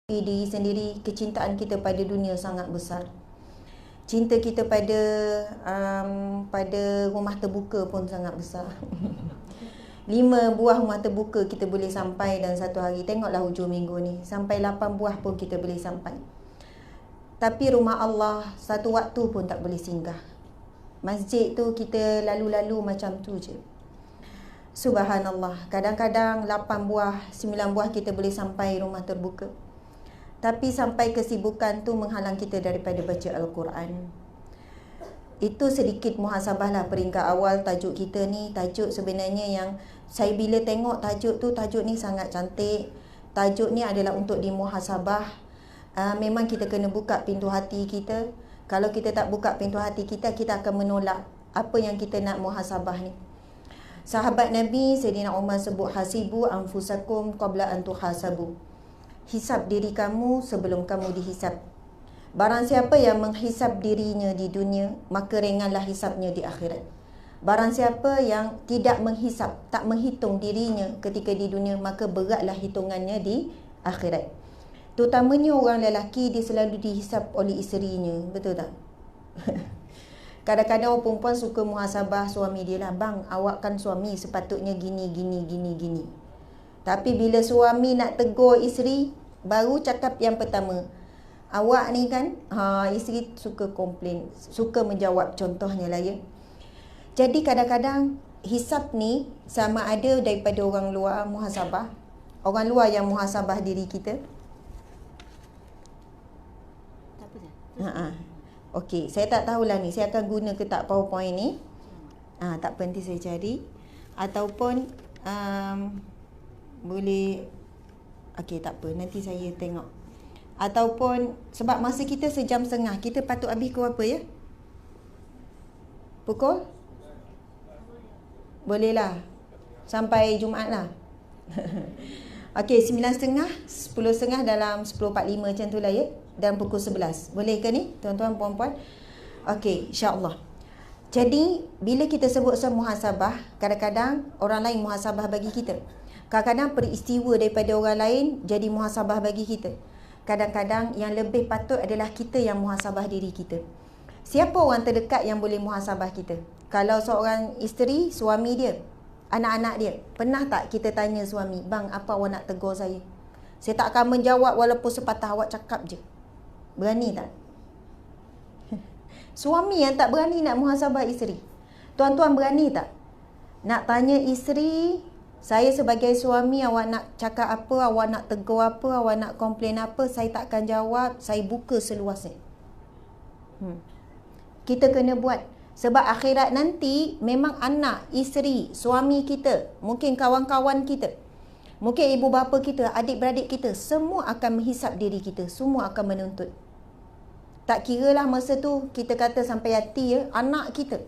diri sendiri, kecintaan kita pada dunia sangat besar. Cinta kita pada rumah terbuka pun sangat besar. 5 buah rumah terbuka kita boleh sampai dalam satu hari. Tengoklah hujung minggu ni, sampai 8 buah pun kita boleh sampai. Tapi rumah Allah satu waktu pun tak boleh singgah. Masjid tu kita lalu-lalu macam tu je. Subhanallah, kadang-kadang 8 buah, 9 buah kita boleh sampai rumah terbuka. Tapi sampai kesibukan tu menghalang kita daripada baca Al-Quran. Itu sedikit muhasabah lah peringkat awal tajuk kita ni. Tajuk sebenarnya yang saya bila tengok tajuk tu, tajuk ni sangat cantik. Tajuk ni adalah untuk dimuhasabah. Memang kita kena buka pintu hati kita. Kalau kita tak buka pintu hati kita, kita akan menolak apa yang kita nak muhasabah ni. Sahabat Nabi Sayyidina Umar sebut, hasibu anfusakum qabla an tuhasabu. Hisab diri kamu sebelum kamu dihisab. Barang siapa yang menghisab dirinya di dunia, maka ringanlah hisabnya di akhirat. Barang siapa yang tidak menghisab, tak menghitung dirinya ketika di dunia, maka beratlah hitungannya di akhirat. Terutamanya orang lelaki, dia selalu dihisab oleh isterinya. Betul tak? Kadang-kadang orang perempuan suka muhasabah suami dia lah. Bang, awak kan suami sepatutnya gini. Tapi bila suami nak tegur isteri, baru cakap yang pertama, awak ni kan, isteri suka komplain, suka menjawab, contohnya lah ya. Jadi kadang-kadang hisab ni sama ada daripada orang luar muhasabah, orang luar yang muhasabah diri kita. Tak apa. Okey, saya tak tahulah ni, saya akan guna ke tak PowerPoint ni. Tak apa, nanti saya cari. Ataupun boleh, okey tak apa, nanti saya tengok. Ataupun sebab masa kita sejam setengah, kita patut habis pukul apa ya? Pukul? Boleh lah, sampai Jumaat lah. Okey, 9.30, 10.30 dalam 10.45 macam tu lah ya. Dan pukul 11. Boleh ke ni tuan-tuan puan-puan? Okey, insya-Allah. Jadi bila kita sebut muhasabah, kadang-kadang orang lain muhasabah bagi kita. Kadang-kadang peristiwa daripada orang lain jadi muhasabah bagi kita. Kadang-kadang yang lebih patut adalah kita yang muhasabah diri kita. Siapa orang terdekat yang boleh muhasabah kita? Kalau seorang isteri, suami dia, anak-anak dia, pernah tak kita tanya suami, bang, apa awak nak tegur saya? Saya tak akan menjawab walaupun sepatah, awak cakap je. Berani tak? Suami yang tak berani nak muhasabah isteri. Tuan-tuan berani tak nak tanya isteri, saya sebagai suami, awak nak cakap apa, awak nak tegur apa, awak nak komplain apa, saya tak akan jawab, saya buka seluasnya. Kita kena buat. Sebab akhirat nanti memang anak, isteri, suami kita, mungkin kawan-kawan kita, mungkin ibu bapa kita, adik-beradik kita, semua akan menghisap diri kita, semua akan menuntut. Tak kira lah masa tu kita kata sampai hati ya, anak kita.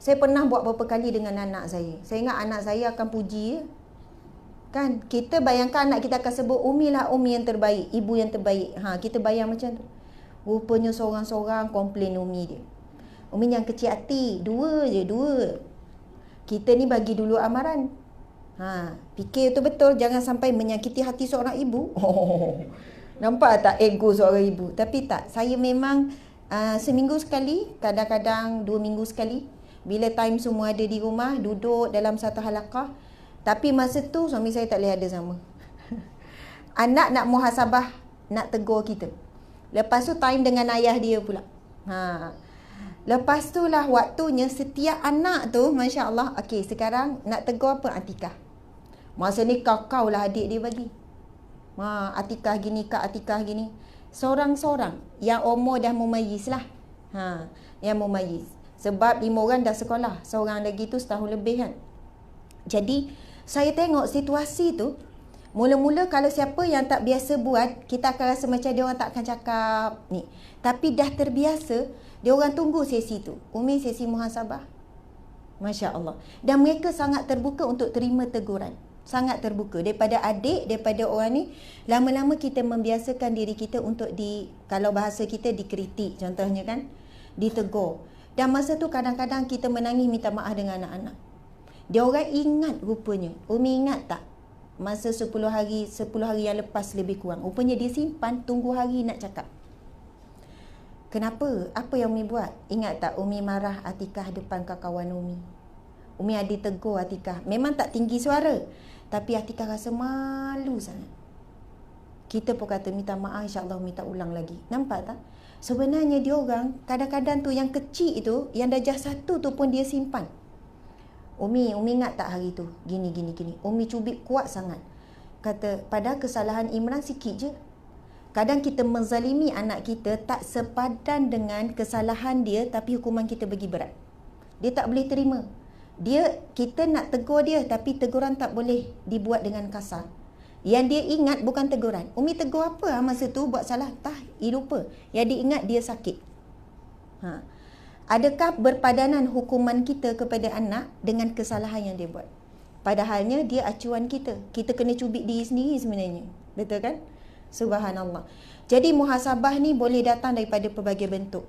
Saya pernah buat beberapa kali dengan anak saya. Saya ingat anak saya akan puji ya. Kan, kita bayangkan anak kita akan sebut, Umi lah Umi yang terbaik, ibu yang terbaik. Kita bayang macam tu. Rupanya seorang-seorang komplain Umi dia. Umi yang kecil hati, dua. Kita ni bagi dulu amaran. Fikir tu betul, jangan sampai menyakiti hati seorang ibu. Nampak tak ego seorang ibu? Tapi tak, saya memang seminggu sekali, kadang-kadang 2 minggu sekali, bila time semua ada di rumah, duduk dalam satu halaqah. Tapi masa tu suami saya tak boleh ada sama. Anak nak muhasabah, nak tegur kita. Lepas tu time dengan ayah dia pula. Lepas tu lah waktunya setiap anak tu, Masya Allah, okey sekarang nak tegur apa? Atikah. Masa ni kau lah adik dia bagi. Atikah gini, Kak Atikah gini. Seorang-seorang yang umur dah mumayyiz lah. Yang mumayyiz. Sebab 5 orang dah sekolah, seorang lagi tu setahun lebih kan. Jadi saya tengok situasi tu, mula-mula kalau siapa yang tak biasa buat, kita akan rasa macam dia orang tak akan cakap ni. Tapi dah terbiasa, dia orang tunggu sesi tu. Umi sesi muhasabah. Masya Allah. Dan mereka sangat terbuka untuk terima teguran. Sangat terbuka. Daripada adik, daripada orang ni, lama-lama kita membiasakan diri kita untuk kalau bahasa kita dikritik contohnya kan, ditegur. Dan masa tu kadang-kadang kita menangis minta maaf dengan anak-anak. Dia orang ingat rupanya. Umi ingat tak? masa 10 hari yang lepas lebih kurang. Rupanya dia simpan, tunggu hari nak cakap. Kenapa? Apa yang Umi buat? Ingat tak Umi marah Atikah depan kawan Umi? Umi ada tegur Atikah. Memang tak tinggi suara, tapi Atikah rasa malu sangat. Kita pun kata minta maaf, insya-Allah Umi tak ulang lagi. Nampak tak? Sebenarnya dia orang kadang-kadang tu yang kecil itu, yang darjah 1 tu pun dia simpan. Umi ingat tak hari tu? Gini. Umi cubit kuat sangat. Kata, pada kesalahan Imran sikit je. Kadang kita menzalimi anak kita tak sepadan dengan kesalahan dia, tapi hukuman kita bagi berat. Dia tak boleh terima. Kita nak tegur dia, tapi teguran tak boleh dibuat dengan kasar. Yang dia ingat bukan teguran. Umi tegur apa masa tu buat salah? Dia lupa. Yang dia ingat dia sakit. Adakah berpadanan hukuman kita kepada anak dengan kesalahan yang dia buat? Padahalnya dia acuan kita. Kita kena cubit diri sendiri sebenarnya. Betul kan? Subhanallah. Jadi muhasabah ni boleh datang daripada pelbagai bentuk.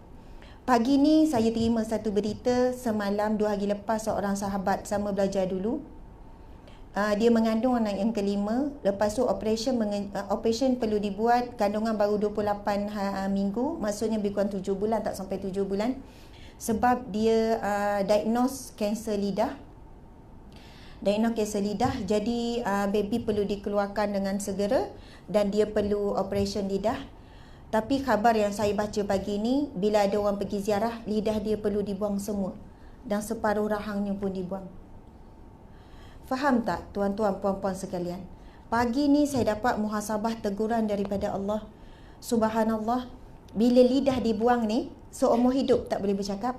Pagi ni saya terima satu berita semalam 2 hari lepas seorang sahabat sama belajar dulu. Dia mengandung anak yang kelima. Lepas tu operation perlu dibuat. Kandungan baru 28 minggu. Maksudnya lebih kurang 7 bulan, tak sampai 7 bulan. Sebab dia diagnose kanser lidah. Jadi baby perlu dikeluarkan dengan segera dan dia perlu operation lidah. Tapi khabar yang saya baca pagi ni, bila ada orang pergi ziarah, lidah dia perlu dibuang semua dan separuh rahangnya pun dibuang. Faham tak tuan-tuan puan-puan sekalian? Pagi ni saya dapat muhasabah teguran daripada Allah. Subhanallah, bila lidah dibuang ni, seumur hidup tak boleh bercakap,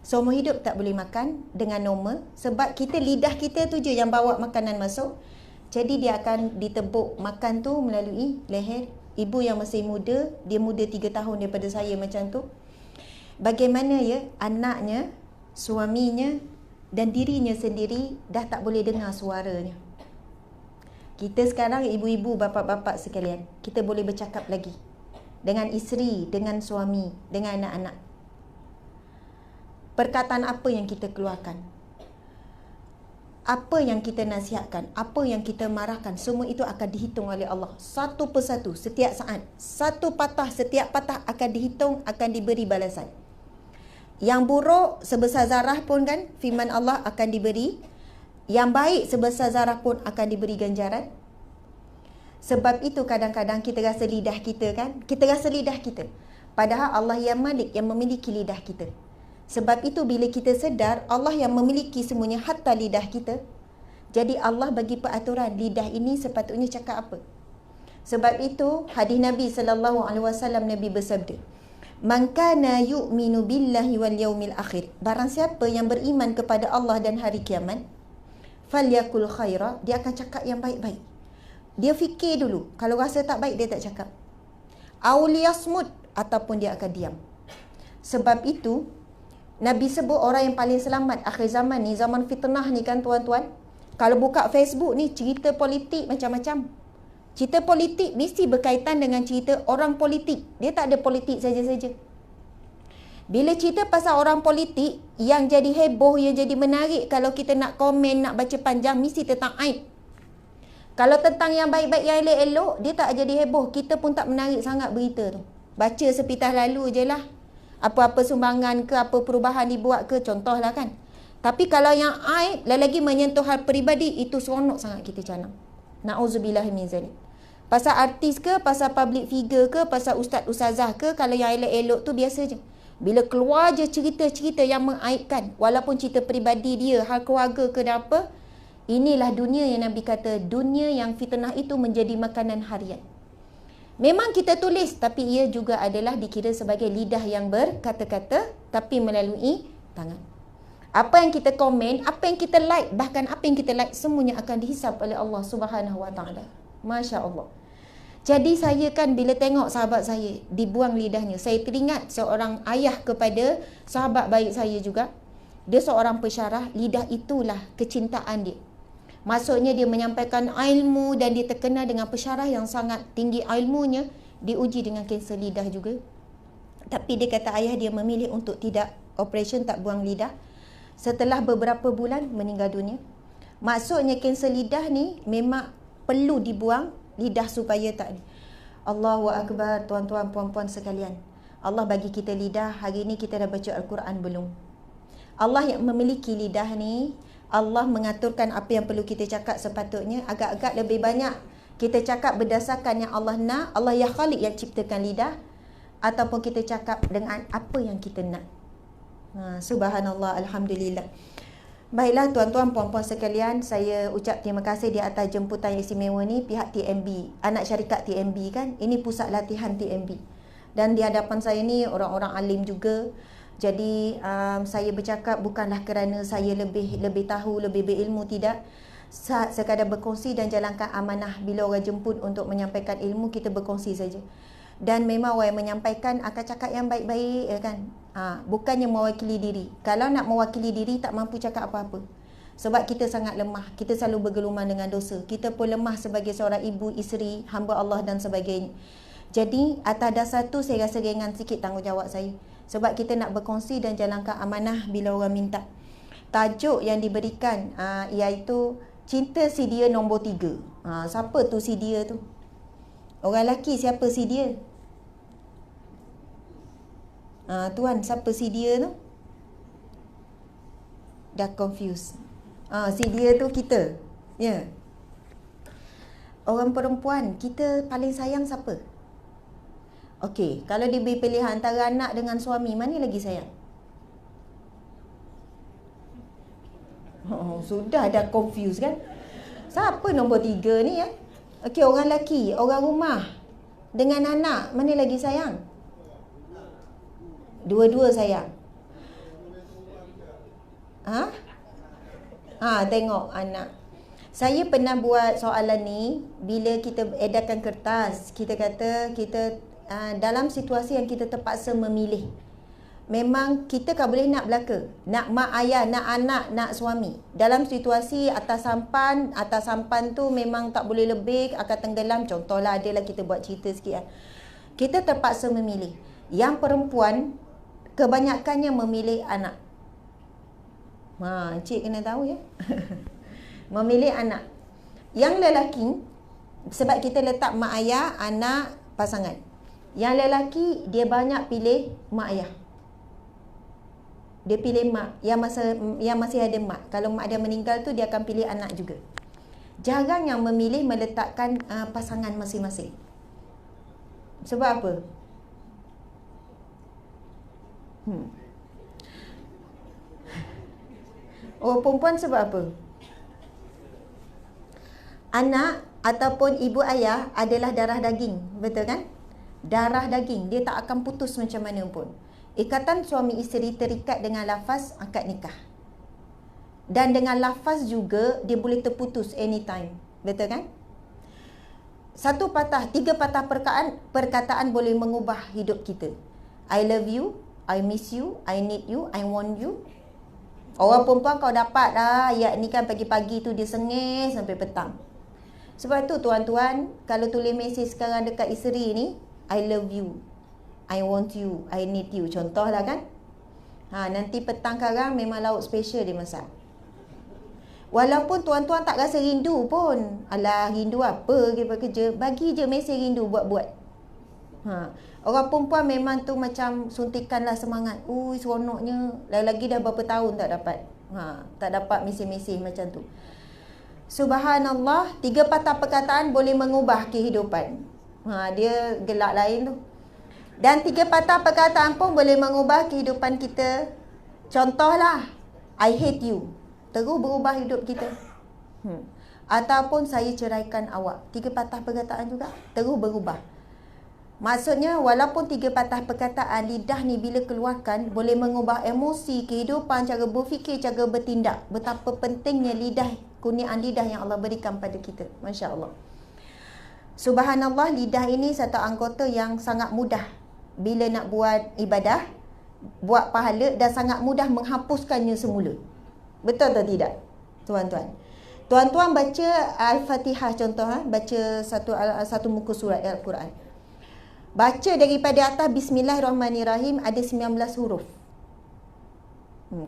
seumur hidup tak boleh makan dengan normal. Sebab lidah kita tu je yang bawa makanan masuk. Jadi dia akan ditebuk makan tu melalui leher. Ibu yang masih muda, dia muda 3 tahun daripada saya macam tu. Bagaimana ya, anaknya, suaminya dan dirinya sendiri dah tak boleh dengar suaranya. Kita sekarang ibu-ibu, bapa-bapa sekalian, kita boleh bercakap lagi dengan isteri, dengan suami, dengan anak-anak. Perkataan apa yang kita keluarkan, apa yang kita nasihatkan, apa yang kita marahkan, semua itu akan dihitung oleh Allah satu persatu setiap saat. Satu patah, setiap patah akan dihitung, akan diberi balasan. Yang buruk sebesar zarah pun kan, firman Allah akan diberi. Yang baik sebesar zarah pun akan diberi ganjaran. Sebab itu kadang-kadang kita rasa lidah kita kan, kita rasa lidah kita. Padahal Allah yang Malik yang memiliki lidah kita. Sebab itu bila kita sedar Allah yang memiliki semuanya, hatta lidah kita. Jadi Allah bagi peraturan, lidah ini sepatutnya cakap apa. Sebab itu hadis Nabi SAW, Nabi bersabda, "Man kana yu'minu billahi wal yaumil akhir." Barang siapa yang beriman kepada Allah dan hari kiamat, falyakul khaira, dia akan cakap yang baik-baik. Dia fikir dulu, kalau rasa tak baik dia tak cakap. Auliyasmut, ataupun dia akan diam. Sebab itu Nabi sebut orang yang paling selamat akhir zaman ni, zaman fitnah ni kan tuan-tuan. Kalau buka Facebook ni, cerita politik macam-macam. Cerita politik mesti berkaitan dengan cerita orang politik. Dia tak ada politik saja-saja. Bila cerita pasal orang politik, yang jadi heboh, yang jadi menarik, kalau kita nak komen, nak baca panjang, mesti tentang aib. Kalau tentang yang baik-baik, yang elok-elok, dia tak jadi heboh. Kita pun tak menarik sangat berita tu. Baca sepitah lalu je lah. Apa-apa sumbangan ke, apa perubahan dibuat ke, contohlah kan. Tapi kalau yang aib, lagi menyentuh hal peribadi, itu seronok sangat kita canang. Na'udzubillah min zalik. Pasal artis ke, pasal public figure ke, pasal ustaz-ustazah ke, kalau yang elok-elok tu biasa je. Bila keluar je cerita-cerita yang mengaibkan, walaupun cerita peribadi dia, hal keluarga ke dan apa, inilah dunia yang Nabi kata, dunia yang fitnah itu menjadi makanan harian. Memang kita tulis, tapi ia juga adalah dikira sebagai lidah yang berkata-kata, tapi melalui tangan. Apa yang kita komen, apa yang kita like, bahkan apa yang kita like, semuanya akan dihisap oleh Allah Subhanahu Wa Taala. Masya Allah. Jadi saya kan bila tengok sahabat saya dibuang lidahnya, saya teringat seorang ayah kepada sahabat baik saya juga. Dia seorang pensyarah, lidah itulah kecintaan dia. Maksudnya dia menyampaikan ilmu dan dia terkenal dengan pensyarah yang sangat tinggi ilmunya, diuji dengan kanser lidah juga. Tapi dia kata ayah dia memilih untuk tidak operation, tak buang lidah. Setelah beberapa bulan meninggal dunia. Maksudnya kanser lidah ni memang perlu dibuang lidah supaya tak ni. Allahu Akbar, tuan-tuan puan-puan sekalian. Allah bagi kita lidah. Hari ni kita dah baca Al-Quran belum? Allah yang memiliki lidah ni, Allah mengaturkan apa yang perlu kita cakap sepatutnya. Agak-agak lebih banyak kita cakap berdasarkan yang Allah nak. Allah yang khalik yang ciptakan lidah. Ataupun kita cakap dengan apa yang kita nak. Subhanallah, Alhamdulillah. Baiklah tuan-tuan puan-puan sekalian, saya ucap terima kasih di atas jemputan yang istimewa ni pihak TMB, anak syarikat TMB kan. Ini pusat latihan TMB. Dan di hadapan saya ni orang-orang alim juga. Jadi saya bercakap bukanlah kerana saya lebih tahu, lebih berilmu, tidak. Sekadar berkongsi dan jalankan amanah bila orang jemput untuk menyampaikan ilmu, kita berkongsi saja. Dan memang orang yang menyampaikan akan cakap yang baik-baik, ya kan. Bukannya mewakili diri. Kalau nak mewakili diri tak mampu cakap apa-apa. Sebab kita sangat lemah. Kita selalu bergelumang dengan dosa. Kita pun lemah sebagai seorang ibu, isteri, hamba Allah dan sebagainya. Jadi atas dasar tu saya rasa ringan sikit tanggungjawab saya. Sebab kita nak berkongsi dan jalankan amanah bila orang minta. Tajuk yang diberikan iaitu Cinta si dia nombor 3. Siapa tu si dia tu? Orang lelaki siapa si dia? Tuan, siapa si dia tu? Dah confused. Si dia tu kita. Ya. Orang perempuan, kita paling sayang siapa? Okey, kalau diberi pilihan antara anak dengan suami, mana lagi sayang? Sudah dah confused kan? Siapa nombor 3 ni ya? Okey, orang lelaki, orang rumah dengan anak, mana lagi sayang? Dua-dua sayang. Tengok anak. Saya pernah buat soalan ni bila kita edarkan kertas. Kita kata kita dalam situasi yang kita terpaksa memilih. Memang kita tak boleh nak belaka. Nak mak ayah, nak anak, nak suami. Dalam situasi atas sampan tu memang tak boleh lebih, akan tenggelam. Contohlah adalah kita buat cerita sikit. Kita terpaksa memilih. Yang perempuan kebanyakannya memilih anak. Cik kena tahu ya. Memilih anak. Yang lelaki, sebab kita letak mak ayah, anak, pasangan. Yang lelaki, dia banyak pilih mak ayah. Dia pilih mak yang masih ada mak. Kalau mak dia meninggal tu, dia akan pilih anak juga. Jarang yang memilih meletakkan pasangan masing-masing. Sebab apa? Orang perempuan sebab apa? Anak ataupun ibu ayah adalah darah daging. Betul kan? Darah daging. Dia tak akan putus macam mana pun. Ikatan suami isteri terikat dengan lafaz akad nikah. Dan dengan lafaz juga dia boleh terputus anytime. Betul kan? 3 patah perkataan boleh mengubah hidup kita. I love you, I miss you, I need you, I want you. Orang perempuan kau dapat dah ayat ni kan pagi-pagi tu dia sengih sampai petang. Sebab tu tuan-tuan, kalau tulis mesej sekarang dekat isteri ni, I love you, I want you, I need you. Contohlah kan. Nanti petang karang memang lauk special dia masak. Walaupun tuan-tuan tak rasa rindu pun. Alah, rindu apa kerja. Bagi je mesej rindu buat-buat. Orang perempuan memang tu macam suntikanlah semangat. Seronoknya. Lagi dah berapa tahun tak dapat. Tak dapat mesej-mesej macam tu. Subhanallah, 3 patah perkataan boleh mengubah kehidupan. Dia gelak lain tu. Dan 3 patah perkataan pun boleh mengubah kehidupan kita. Contohlah, I hate you. Terus berubah hidup kita. Ataupun saya ceraikan awak. 3 patah perkataan juga. Terus berubah. Maksudnya, walaupun 3 patah perkataan, lidah ni bila keluarkan, boleh mengubah emosi, kehidupan, cara berfikir, cara bertindak. Betapa pentingnya lidah, kurniaan lidah yang Allah berikan pada kita. Masya Allah. Subhanallah, lidah ini satu anggota yang sangat mudah bila nak buat ibadah, buat pahala, dan sangat mudah menghapuskannya semula. Betul atau tidak, tuan-tuan? Tuan-tuan baca Al-Fatihah contoh, baca satu muka surat Al-Quran. Baca daripada atas Bismillahirrahmanirrahim ada 19 huruf.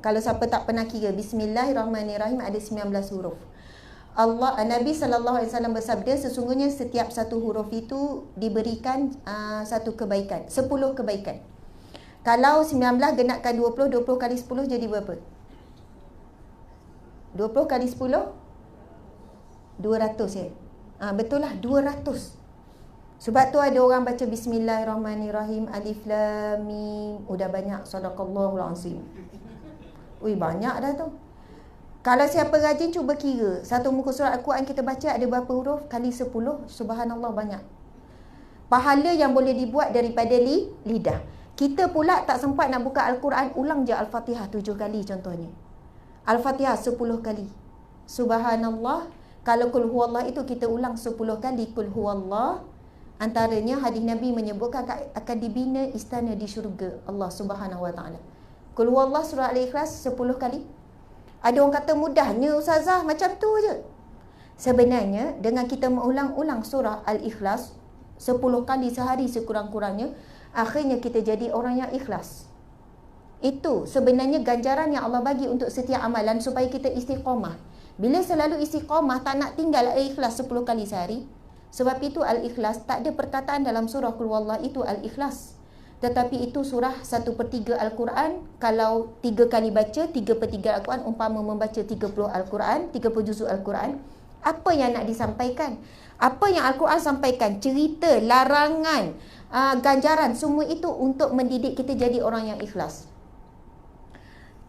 Kalau siapa tak pernah kira, Bismillahirrahmanirrahim ada 19 huruf. Nabi SAW bersabda, sesungguhnya setiap satu huruf itu diberikan satu kebaikan, 10 kebaikan. Kalau 19 genapkan 20, 20 kali 10 jadi berapa? 20 kali 10 200 ya. Betul lah, 200. Sebab tu ada orang baca Bismillahirrahmanirrahim, Alif Lam Mim. Udah banyak, Sadaqallahul Azim. Ui, banyak dah tu. Kalau siapa rajin cuba kira, satu muka surat Al-Quran kita baca ada berapa huruf? Kali 10, subhanallah banyak. Pahala yang boleh dibuat daripada lidah. Kita pula tak sempat nak buka Al-Quran, ulang je Al-Fatihah 7 kali contohnya. Al-Fatihah 10 kali. Subhanallah. Kalau Qul Huwallah itu kita ulang 10 kali Qul Huwallah. Antaranya hadis Nabi menyebutkan akan dibina istana di syurga Allah Subhanahu Wa Taala. Qul Huwallah surah Al-Ikhlas 10 kali. Ada orang kata mudahnya ustazah, macam tu je. Sebenarnya dengan kita mengulang-ulang surah Al-Ikhlas 10 kali sehari sekurang-kurangnya, akhirnya kita jadi orang yang ikhlas. Itu sebenarnya ganjaran yang Allah bagi untuk setiap amalan supaya kita istiqamah. Bila selalu istiqamah, tak nak tinggal Al-Ikhlas 10 kali sehari. Sebab itu Al-Ikhlas, tak ada perkataan dalam surah Qul Huwallah itu Al-Ikhlas. Tetapi itu surah 1/3 Al-Quran. Kalau 3 kali baca 3/3 Al-Quran, umpama membaca 30 Al-Quran, 30 juzuk Al-Quran, apa yang nak disampaikan? Apa yang Al-Quran sampaikan? Cerita, larangan, ganjaran, semua itu untuk mendidik kita jadi orang yang ikhlas.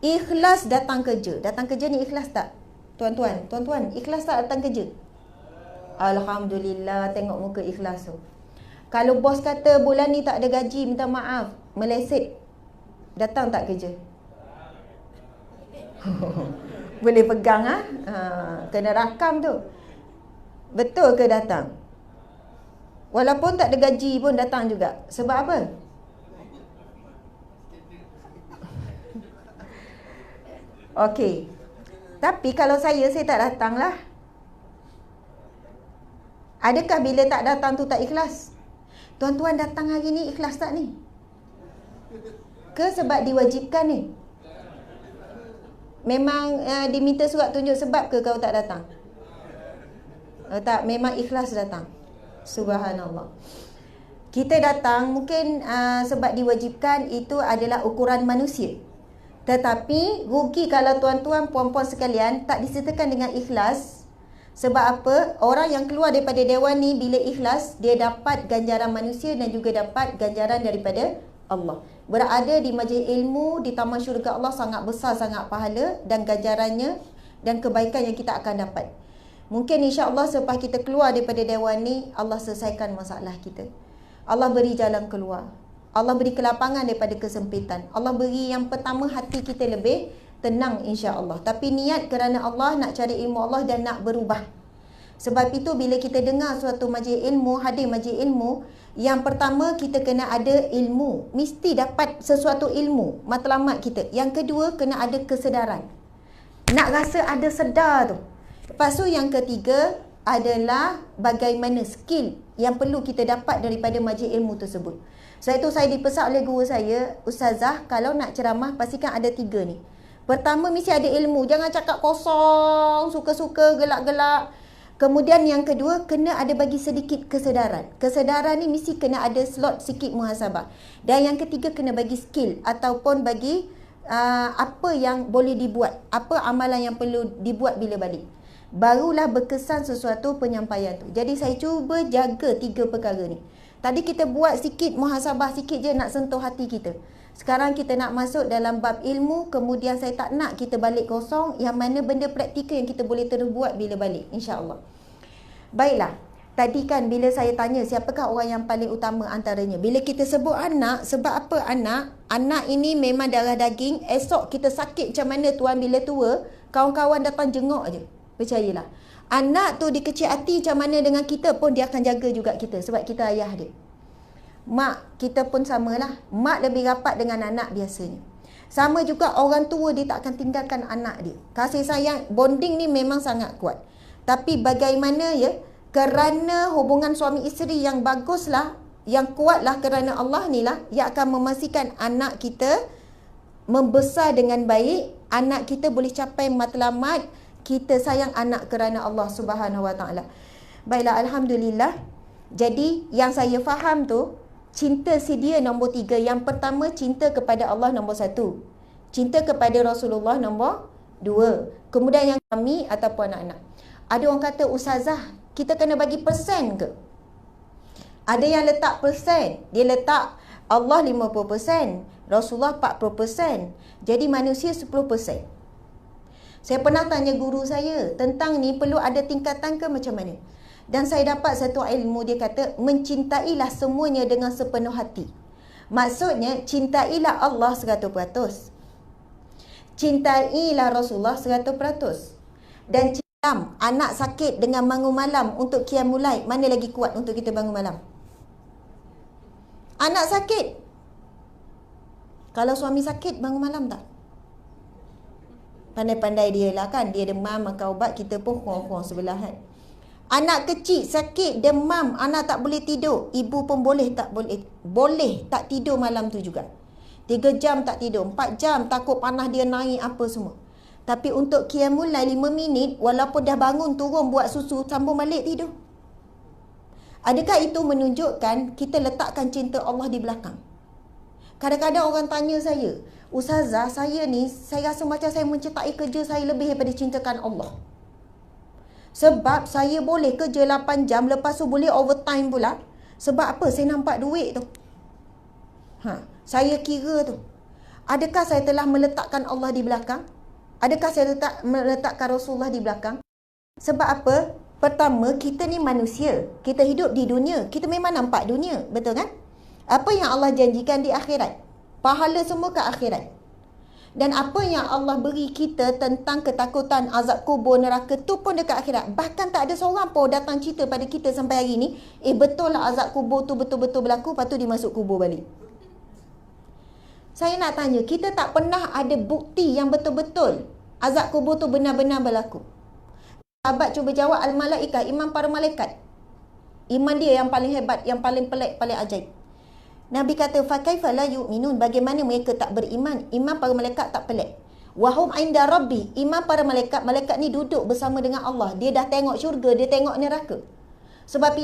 Ikhlas datang kerja. Datang kerja ni ikhlas tak? Tuan-tuan, ikhlas tak datang kerja? Alhamdulillah, tengok muka ikhlas tu. Kalau bos kata bulan ni tak ada gaji, minta maaf, meleset, datang tak kerja? Boleh pegang kena rakam tu. Betul ke datang? Walaupun tak ada gaji pun datang juga. Sebab apa? Okey. Tapi kalau saya tak datang lah. Adakah bila tak datang tu tak ikhlas? Tuan-tuan datang hari ni ikhlas tak ni? Ke sebab diwajibkan ni? Memang diminta surat tunjuk sebab ke kau tak datang? Tak, memang ikhlas datang. Subhanallah. Kita datang mungkin sebab diwajibkan, itu adalah ukuran manusia. Tetapi rugi kalau tuan-tuan puan-puan sekalian tak disertakan dengan ikhlas. Sebab apa? Orang yang keluar daripada dewan ni bila ikhlas, dia dapat ganjaran manusia dan juga dapat ganjaran daripada Allah. Berada di majlis ilmu, di taman syurga Allah sangat besar, sangat pahala dan ganjarannya dan kebaikan yang kita akan dapat. Mungkin insya-Allah selepas kita keluar daripada dewan ni, Allah selesaikan masalah kita. Allah beri jalan keluar. Allah beri kelapangan daripada kesempitan. Allah beri yang pertama, hati kita lebih tenang insya-Allah. Tapi niat kerana Allah, nak cari ilmu Allah dan nak berubah. Sebab itu bila kita dengar suatu majlis ilmu, hadir majlis ilmu, yang pertama kita kena ada ilmu. Mesti dapat sesuatu ilmu, matlamat kita. Yang kedua kena ada kesedaran. Nak rasa ada sedar tu. Lepas tu yang ketiga adalah bagaimana skill yang perlu kita dapat daripada majlis ilmu tersebut. Sebab itu saya dipesan oleh guru saya, ustazah, kalau nak ceramah pastikan ada 3 ni. Pertama, mesti ada ilmu. Jangan cakap kosong, suka-suka, gelak-gelak. Kemudian yang kedua, kena ada bagi sedikit kesedaran. Kesedaran ni mesti kena ada slot sikit muhasabah. Dan yang ketiga, kena bagi skill ataupun bagi apa yang boleh dibuat. Apa amalan yang perlu dibuat bila balik. Barulah berkesan sesuatu penyampaian tu. Jadi saya cuba jaga 3 perkara ni. Tadi kita buat sikit muhasabah, sikit je nak sentuh hati kita. Sekarang kita nak masuk dalam bab ilmu, kemudian saya tak nak kita balik kosong, yang mana benda praktikal yang kita boleh terus buat bila balik, insya-Allah. Baiklah, tadi kan bila saya tanya siapakah orang yang paling utama antaranya. Bila kita sebut anak, sebab apa anak? Anak ini memang darah daging, esok kita sakit macam mana tuan bila tua, kawan-kawan datang jenguk je. Percayalah. Anak tu dikecil hati macam mana dengan kita pun dia akan jaga juga kita sebab kita ayah dia. Mak kita pun samalah. Mak lebih rapat dengan anak biasanya. Sama juga orang tua, dia tak akan tinggalkan anak dia. Kasih sayang, bonding ni memang sangat kuat. Tapi bagaimana ya, kerana hubungan suami isteri yang baguslah, yang kuatlah kerana Allah ni lah yang akan memastikan anak kita membesar dengan baik, anak kita boleh capai matlamat, kita sayang anak kerana Allah Subhanahu Wa Taala. Baiklah, alhamdulillah. Jadi yang saya faham tu, cinta si dia nombor 3. Yang pertama, cinta kepada Allah nombor 1. Cinta kepada Rasulullah nombor 2. Kemudian yang kami ataupun anak-anak. Ada orang kata, ustazah, kita kena bagi persen ke? Ada yang letak persen. Dia letak Allah 50%, Rasulullah 40%. Jadi manusia 10%. Saya pernah tanya guru saya tentang ni perlu ada tingkatan ke macam mana? Dan saya dapat satu ilmu, dia kata mencintailah semuanya dengan sepenuh hati. Maksudnya cintailah Allah 100%. Cintailah Rasulullah 100%. Dan cinta anak sakit dengan bangun malam untuk qiyamul lail, mana lagi kuat untuk kita bangun malam? Anak sakit. Kalau suami sakit bangun malam tak? Pandai-pandai dia lah kan. Dia demam makan ubat, kita pun kurang-kurang sebelahan. Anak kecil sakit, demam, anak tak boleh tidur. Ibu pun boleh tak tidur malam tu juga. 3 jam tak tidur, 4 jam takut panas dia naik apa semua. Tapi untuk qiyamul lail 5 minit, walaupun dah bangun turun buat susu, sambung balik tidur. Adakah itu menunjukkan kita letakkan cinta Allah di belakang? Kadang-kadang orang tanya saya, ustazah, saya ni, saya rasa macam saya mencetai kerja saya lebih daripada cintakan Allah. Sebab saya boleh kerja 8 jam, lepas tu boleh overtime pula. Sebab apa? Saya nampak duit tu. Saya kira tu. Adakah saya telah meletakkan Allah di belakang? Adakah saya meletakkan Rasulullah di belakang? Sebab apa? Pertama, kita ni manusia. Kita hidup di dunia. Kita memang nampak dunia. Betul kan? Apa yang Allah janjikan di akhirat? Pahala semua ke akhirat. Dan apa yang Allah beri kita tentang ketakutan azab kubur, neraka tu pun dekat akhirat. Bahkan tak ada seorang pun datang cerita pada kita sampai hari ni, betul lah azab kubur tu betul-betul berlaku, lepas tu dia masuk kubur balik. Saya nak tanya, kita tak pernah ada bukti yang betul-betul azab kubur tu benar-benar berlaku. Sahabat cuba jawab, al-malaikah, iman para malaikat. Iman dia yang paling hebat, yang paling pelik, paling ajaib. Nabi kata, fakaifa la yu'minun, bagaimana mereka tak beriman? Iman para malaikat tak pelik. Wahum inda rabbi, iman para malaikat, malaikat ni duduk bersama dengan Allah. Dia dah tengok syurga, dia tengok neraka. Sebab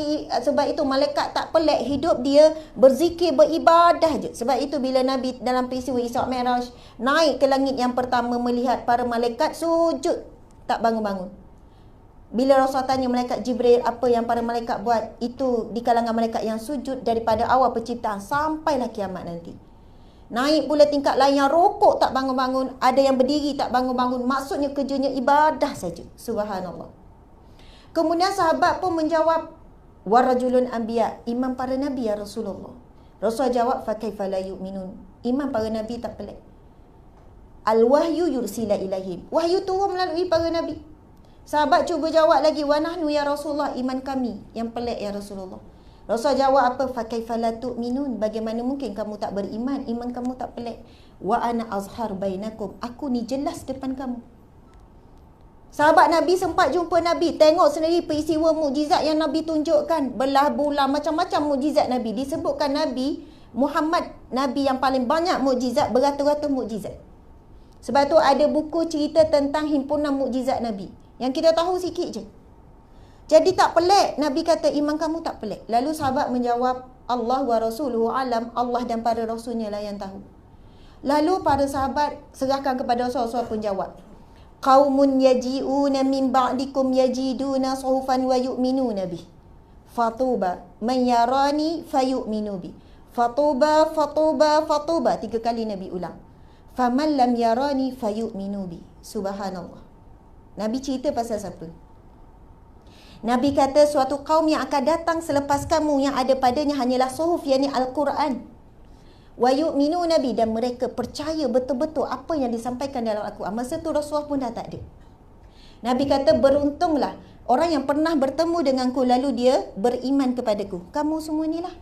itu malaikat tak pelik, hidup dia berzikir, beribadah je. Sebab itu bila Nabi dalam peristiwa Isra Mi'raj naik ke langit yang pertama, melihat para malaikat sujud, tak bangun-bangun. Bila Rasulullah tanya malaikat Jibril apa yang para malaikat buat, itu di kalangan malaikat yang sujud daripada awal penciptaan sampailah kiamat nanti. Naik pula tingkat lain yang rokok tak bangun-bangun, ada yang berdiri tak bangun-bangun, maksudnya kerjanya ibadah saja. Subhanallah. Kemudian sahabat pun menjawab, warajulun anbiya, iman para nabi ya Rasulullah. Rasulullah jawab, fakaifa la yu'minun, iman para nabi tak pelik. Al-wahyu yursila ilaihim, wahyu turun melalui para nabi. Sahabat cuba jawab lagi, wa nahnu ya Rasulullah, iman kami yang pelik ya Rasulullah. Rasul jawab apa? Fakaifa la tu'minun, bagaimana mungkin kamu tak beriman, iman kamu tak pelik. Wa ana azhar bainakum, aku ni jelas depan kamu. Sahabat Nabi sempat jumpa Nabi, tengok sendiri peristiwa mukjizat yang Nabi tunjukkan, belah bulan, macam-macam mukjizat Nabi. Disebutkan Nabi Muhammad, Nabi yang paling banyak mukjizat, beratus-ratus mukjizat. Sebab tu ada buku cerita tentang himpunan mukjizat Nabi, yang kita tahu sikit je. Jadi tak pelik. Nabi kata iman kamu tak pelik. Lalu sahabat menjawab, Allah wa rasuluhu alam, Allah dan para rasulnya lah yang tahu. Lalu para sahabat serahkan kepada Rasulullah pun jawab, qaumun yaji'una min ba'dikum yajiduna suhufan wa yu'minuna bih. Fatuba man yarani fayu'minu bih. Fatuba, fatuba, fatuba. 3 kali Nabi ulang. Faman lam yarani fayu'minu bih. Subhanallah. Nabi cerita pasal siapa? Nabi kata suatu kaum yang akan datang selepas kamu yang ada padanya hanyalah suhuf, yakni Al-Quran. Wa yu'minu nabi, dan mereka percaya betul-betul apa yang disampaikan dalam Al-Quran. Masa tu Rasulullah pun dah tak ada. Nabi kata beruntunglah orang yang pernah bertemu denganku lalu dia beriman kepadaku. Kamu semua ni lah.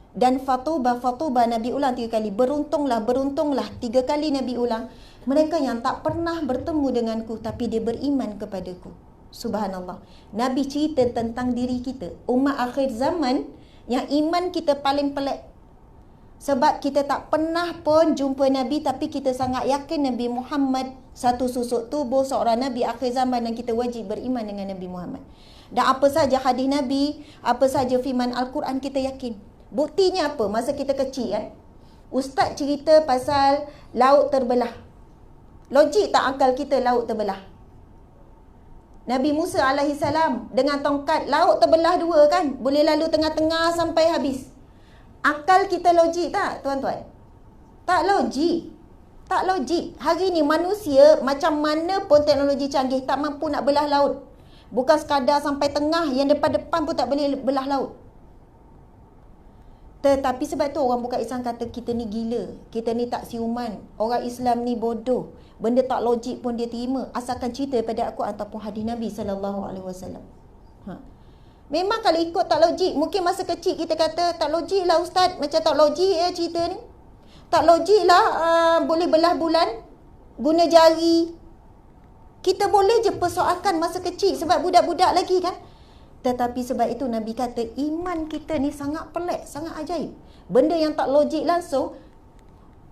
Dan fatuba, fatuba Nabi ulang 3 kali. Beruntunglah, beruntunglah 3 kali Nabi ulang. Mereka yang tak pernah bertemu denganku tapi dia beriman kepadaku. Subhanallah. Nabi cerita tentang diri kita, umat akhir zaman yang iman kita paling pelik. Sebab kita tak pernah pun jumpa Nabi, tapi kita sangat yakin Nabi Muhammad satu susuk tubuh, seorang Nabi akhir zaman, dan kita wajib beriman dengan Nabi Muhammad. Dan apa saja hadis Nabi, apa saja firman Al-Quran, kita yakin. Buktinya apa? Masa kita kecil kan, ustaz cerita pasal laut terbelah. Logik tak akal kita laut terbelah? Nabi Musa alaihissalam dengan tongkat, laut terbelah dua kan, boleh lalu tengah-tengah sampai habis. Akal kita logik tak, tuan-tuan? Tak logik. Tak logik. Hari ni manusia macam mana pun teknologi canggih tak mampu nak belah laut. Bukan sekadar sampai tengah, yang depan-depan pun tak boleh belah laut. Tetapi sebab tu orang bukan Islam kata kita ni gila, kita ni tak siuman, orang Islam ni bodoh, benda tak logik pun dia terima, asalkan cerita daripada Al-Quran ataupun hadis Nabi SAW. Memang kalau ikut tak logik, mungkin masa kecil kita kata tak logik lah ustaz, macam tak logik cerita ni. Tak logik lah boleh belah bulan guna jari. Kita boleh je persoalkan masa kecil sebab budak-budak lagi kan. Tetapi sebab itu Nabi kata iman kita ni sangat pelik, sangat ajaib. Benda yang tak logik langsung,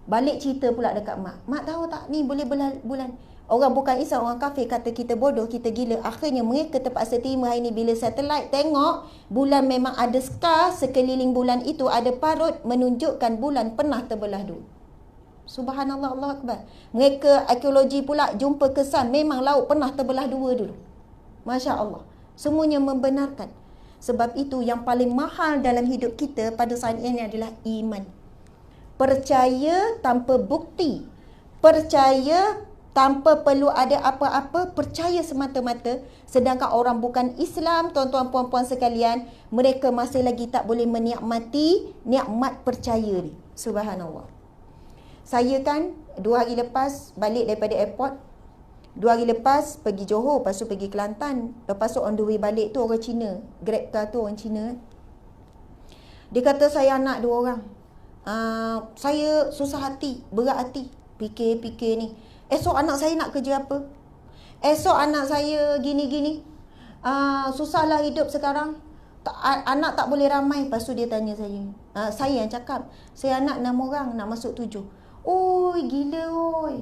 balik cerita pula dekat mak. Mak tahu tak ni boleh belah bulan. Orang bukan Islam, orang kafir kata kita bodoh, kita gila. Akhirnya mereka terpaksa terima hari ni bila satelit tengok bulan memang ada skar, sekeliling bulan itu ada parut menunjukkan bulan pernah terbelah dulu. Subhanallah, Allah Akbar. Mereka arkeologi pula jumpa kesan memang laut pernah terbelah dua dulu. Masya Allah. Semuanya membenarkan. Sebab itu yang paling mahal dalam hidup kita pada saat ini adalah iman. Percaya tanpa bukti. Percaya tanpa perlu ada apa-apa, percaya semata-mata. Sedangkan orang bukan Islam, tuan-tuan puan-puan sekalian, mereka masih lagi tak boleh menikmati nikmat percaya ni. Subhanallah. Saya kan 2 hari lepas balik daripada airport. 2 hari lepas pergi Johor, lepas tu pergi Kelantan. Lepas tu on the way balik tu orang Cina. Grab car tu orang Cina. Dia kata saya anak 2 orang. Saya susah hati, berat hati. Fikir-fikir ni. Esok anak saya nak kerja apa? Esok anak saya gini-gini. Susahlah hidup sekarang. Anak tak boleh ramai. Lepas tu dia tanya saya. Saya yang cakap. Saya anak 6 orang nak masuk 7. Oi, gila oi.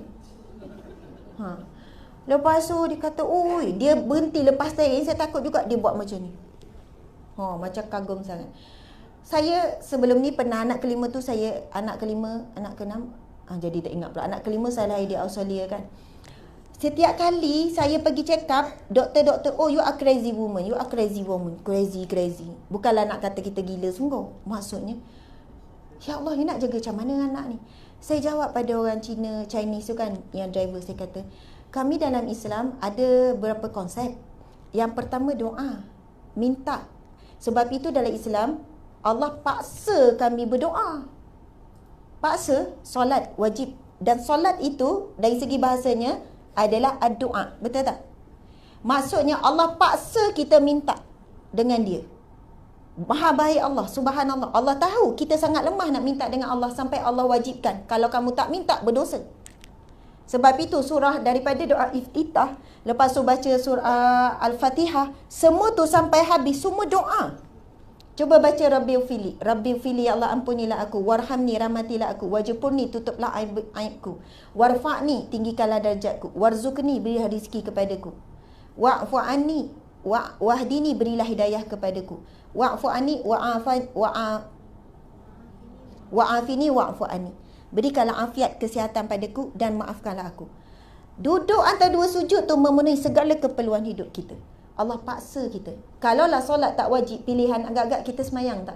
Lepas tu dia kata, oi. Dia berhenti lepas saya. Saya takut juga dia buat macam ni. Macam kagum sangat. Saya sebelum ni pernah anak kelima tu saya, anak kelima, anak keenam. Jadi tak ingat pula. Anak kelima saya lahir di Australia kan. Setiap kali saya pergi check up, doktor-doktor, oh you are crazy woman, you are crazy woman. Crazy. Bukanlah nak kata kita gila sungguh. Maksudnya, ya Allah, you nak jaga macam mana anak ni? Saya jawab pada orang Chinese tu kan, yang driver, saya kata, kami dalam Islam ada beberapa konsep. Yang pertama doa, minta. Sebab itu dalam Islam, Allah paksa kami berdoa. Paksa, solat wajib. Dan solat itu dari segi bahasanya adalah ad-doa. Betul tak? Maksudnya Allah paksa kita minta dengan dia. Maha baik Allah, subhanallah. Allah tahu kita sangat lemah nak minta dengan Allah sampai Allah wajibkan. Kalau kamu tak minta, berdosa. Sebab itu surah daripada doa iftitah, lepas tu baca surah Al-Fatihah, semua tu sampai habis, semua doa. Cuba baca Rabbighfirli. Rabbighfirli, ya Allah ampunilah aku. Warhamni, rahmatilah aku. Wajburni, tutuplah aibku. Warfa'ni, tinggikanlah darjatku. Warzuqni, berilah rezeki kepadaku. Wa'fu anni, wahdini, berilah hidayah kepadaku. Wa'fu anni, wa'afini, wa'fu anni. Berikanlah afiat, kesihatan padaku dan maafkanlah aku. Duduk antara 2 sujud tu memenuhi segala keperluan hidup kita. Allah paksa kita. Kalaulah solat tak wajib, pilihan agak-agak kita semayang tak?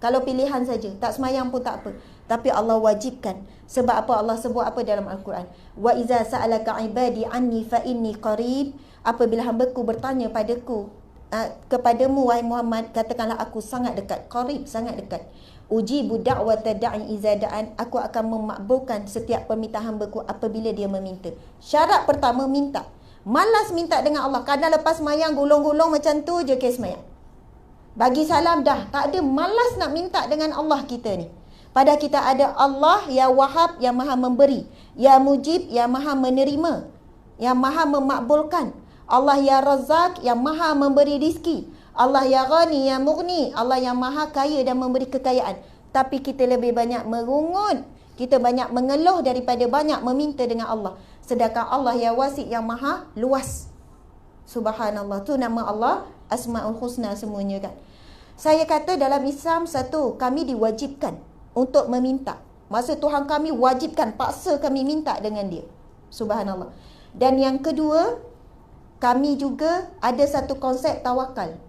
Kalau pilihan saja, tak semayang pun tak apa. Tapi Allah wajibkan. Sebab apa? Allah sebut apa dalam Al-Quran? Wa iza sa'alaka ibadi anni fa inni qarib. Apabila hamba-Ku bertanya padaku, kepadamu wahai Muhammad, katakanlah aku sangat dekat. Qarib, sangat dekat. Ujibu da'wata da'i iza da'an. Aku akan memakbulkan setiap permintaan hamba-Ku apabila dia meminta. Syarat pertama, minta. Malas minta dengan Allah. Kadang lepas semayang gulung-gulung macam tu je kes semayang. Bagi salam dah. Tak ada, malas nak minta dengan Allah kita ni. Padahal kita ada Allah yang Wahab, yang Maha memberi. Yang Mujib, yang Maha menerima. Yang Maha memakbulkan. Allah yang Razak, yang Maha memberi rizki. Allah yang Ghani, yang Mughni. Allah yang Maha kaya dan memberi kekayaan. Tapi kita lebih banyak merungut. Kita banyak mengeluh daripada banyak meminta dengan Allah. Sedangkan Allah yang wasi, yang maha luas. Subhanallah. Tu nama Allah, Asmaul Husna semuanya kan. Saya kata dalam Islam, satu, kami diwajibkan untuk meminta. Maksud Tuhan kami wajibkan, paksa kami minta dengan dia. Subhanallah. Dan yang kedua, kami juga ada satu konsep tawakal.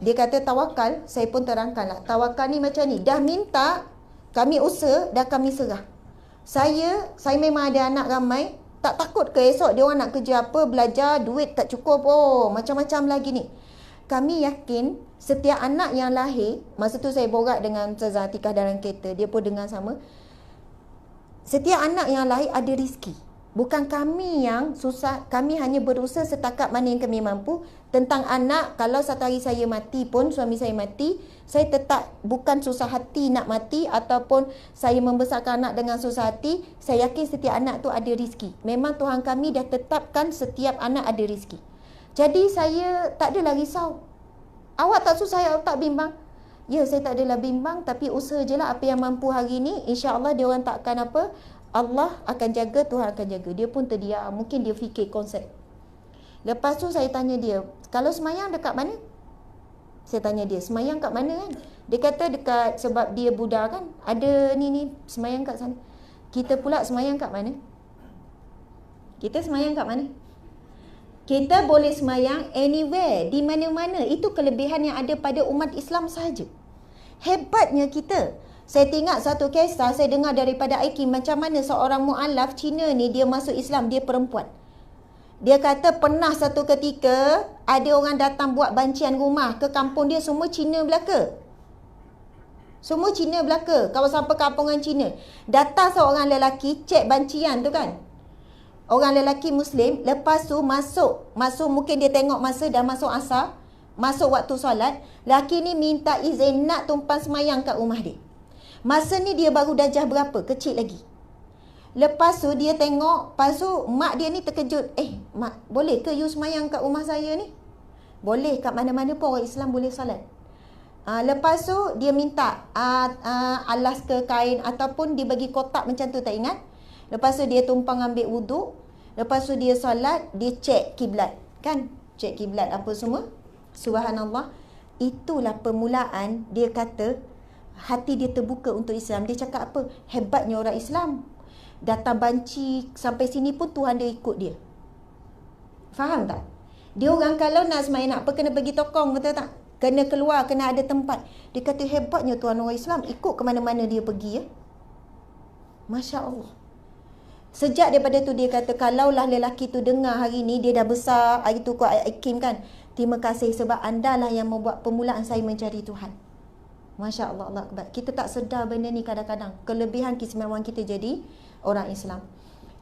Dia kata tawakal, saya pun terangkanlah. Tawakal ni macam ni, dah minta, kami usaha, dah kami serah. Saya memang ada anak ramai, tak takut ke esok dia orang nak kerja apa, belajar, duit tak cukup, macam-macam lagi ni. Kami yakin setiap anak yang lahir, masa tu saya borak dengan Ustazah Atikah dalam kereta, dia pun dengar sama. Setiap anak yang lahir ada rezeki. Bukan kami yang susah, kami hanya berusaha setakat mana yang kami mampu. Tentang anak, kalau satu hari saya mati pun, suami saya mati, saya tetap bukan susah hati nak mati ataupun saya membesarkan anak dengan susah hati. Saya yakin setiap anak tu ada rezeki. Memang Tuhan kami dah tetapkan setiap anak ada rezeki. Jadi saya tak adalah risau. Awak tak susah, awak tak bimbang? Ya, saya tak adalah bimbang, tapi usaha je lah apa yang mampu hari ni. InsyaAllah dia orang tak akan apa, Allah akan jaga, Tuhan akan jaga. Dia pun terdiam, mungkin dia fikir konsep. Lepas tu saya tanya dia, kalau semayang dekat mana? Saya tanya dia, semayang kat mana kan? Dia kata dekat, sebab dia Buddha kan, ada ni semayang kat sana. Kita pula semayang kat mana? Kita semayang kat mana? Kita boleh semayang anywhere, di mana-mana. Itu kelebihan yang ada pada umat Islam sahaja. Hebatnya kita. Saya tengok satu kisah, saya dengar daripada Aiki, macam mana seorang mu'alaf Cina ni, dia masuk Islam, dia perempuan. Dia kata pernah satu ketika, ada orang datang buat bancian rumah ke kampung dia, semua Cina belaka. Semua Cina belaka, kawasan perkampungan Cina. Datang seorang lelaki, cek bancian tu kan. Orang lelaki Muslim, lepas tu masuk mungkin dia tengok masa dah masuk asar, masuk waktu solat, lelaki ni minta izin nak tumpang semayang kat rumah dia. Masa ni dia baru darjah berapa, kecil lagi. Lepas tu dia tengok, lepas tu mak dia ni terkejut. Mak, boleh ke you semayang kat rumah saya ni? Boleh, kat mana-mana pun orang Islam boleh solat. Lepas tu dia minta alas ke kain ataupun dia bagi kotak macam tu, tak ingat. Lepas tu dia tumpang ambil wuduk. Lepas tu dia solat, dia cek kiblat. Kan? Cek kiblat apa semua. Subhanallah. Itulah permulaan dia kata hati dia terbuka untuk Islam. Dia cakap apa? Hebatnya orang Islam. Datang banci sampai sini pun Tuhan dia ikut dia. Faham tak? Dia orang kalau nak semayang nak apa, kena pergi tokong, betul tak? Kena keluar, kena ada tempat. Dia kata hebatnya Tuhan orang Islam, ikut ke mana-mana dia pergi ya. Masya Allah. Sejak daripada tu dia kata, kalaulah lelaki tu dengar hari ni, dia dah besar, hari tu kuat Hakim kan, terima kasih sebab anda lah yang membuat permulaan saya mencari Tuhan. Masya Allah, Allah Akbar. Kita tak sedar benda ni kadang-kadang. Kelebihan keistimewaan kita jadi orang Islam.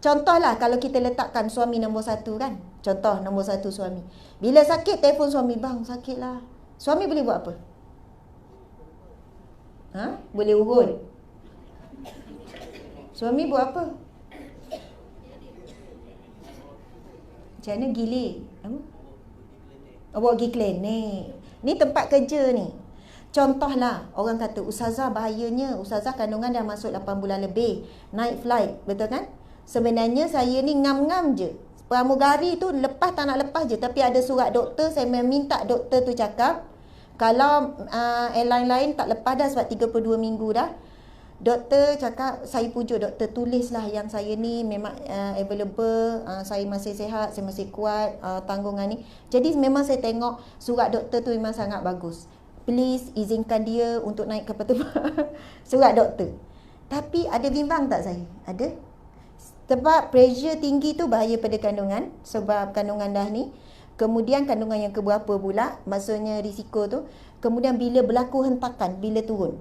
Contohlah kalau kita letakkan suami nombor satu kan. Contoh nombor satu suami. Bila sakit, telefon suami, bang sakit lah. Suami boleh buat apa? Boleh urut. Suami buat apa? Macam mana gilir? Bawa pergi klinik. Ni tempat kerja ni. Contohlah, orang kata, Ustazah bahayanya, Ustazah kandungan dah masuk 8 bulan lebih, naik flight, betul kan? Sebenarnya saya ni ngam-ngam je. Pramugari tu lepas tak nak lepas je, tapi ada surat doktor, saya meminta doktor tu cakap, kalau airline lain tak lepas dah sebab 32 minggu dah. Doktor cakap, saya pujuk doktor, tulislah yang saya ni memang available, saya masih sihat, saya masih kuat, tanggungan ni. Jadi memang saya tengok surat doktor tu memang sangat bagus. Please izinkan dia untuk naik kapal terbang. Surat doktor. Tapi ada bimbang tak saya? Ada. Sebab pressure tinggi tu bahaya pada kandungan. Sebab kandungan dah ni. Kemudian kandungan yang keberapa pula, maksudnya risiko tu. Kemudian bila berlaku hentakan, bila turun.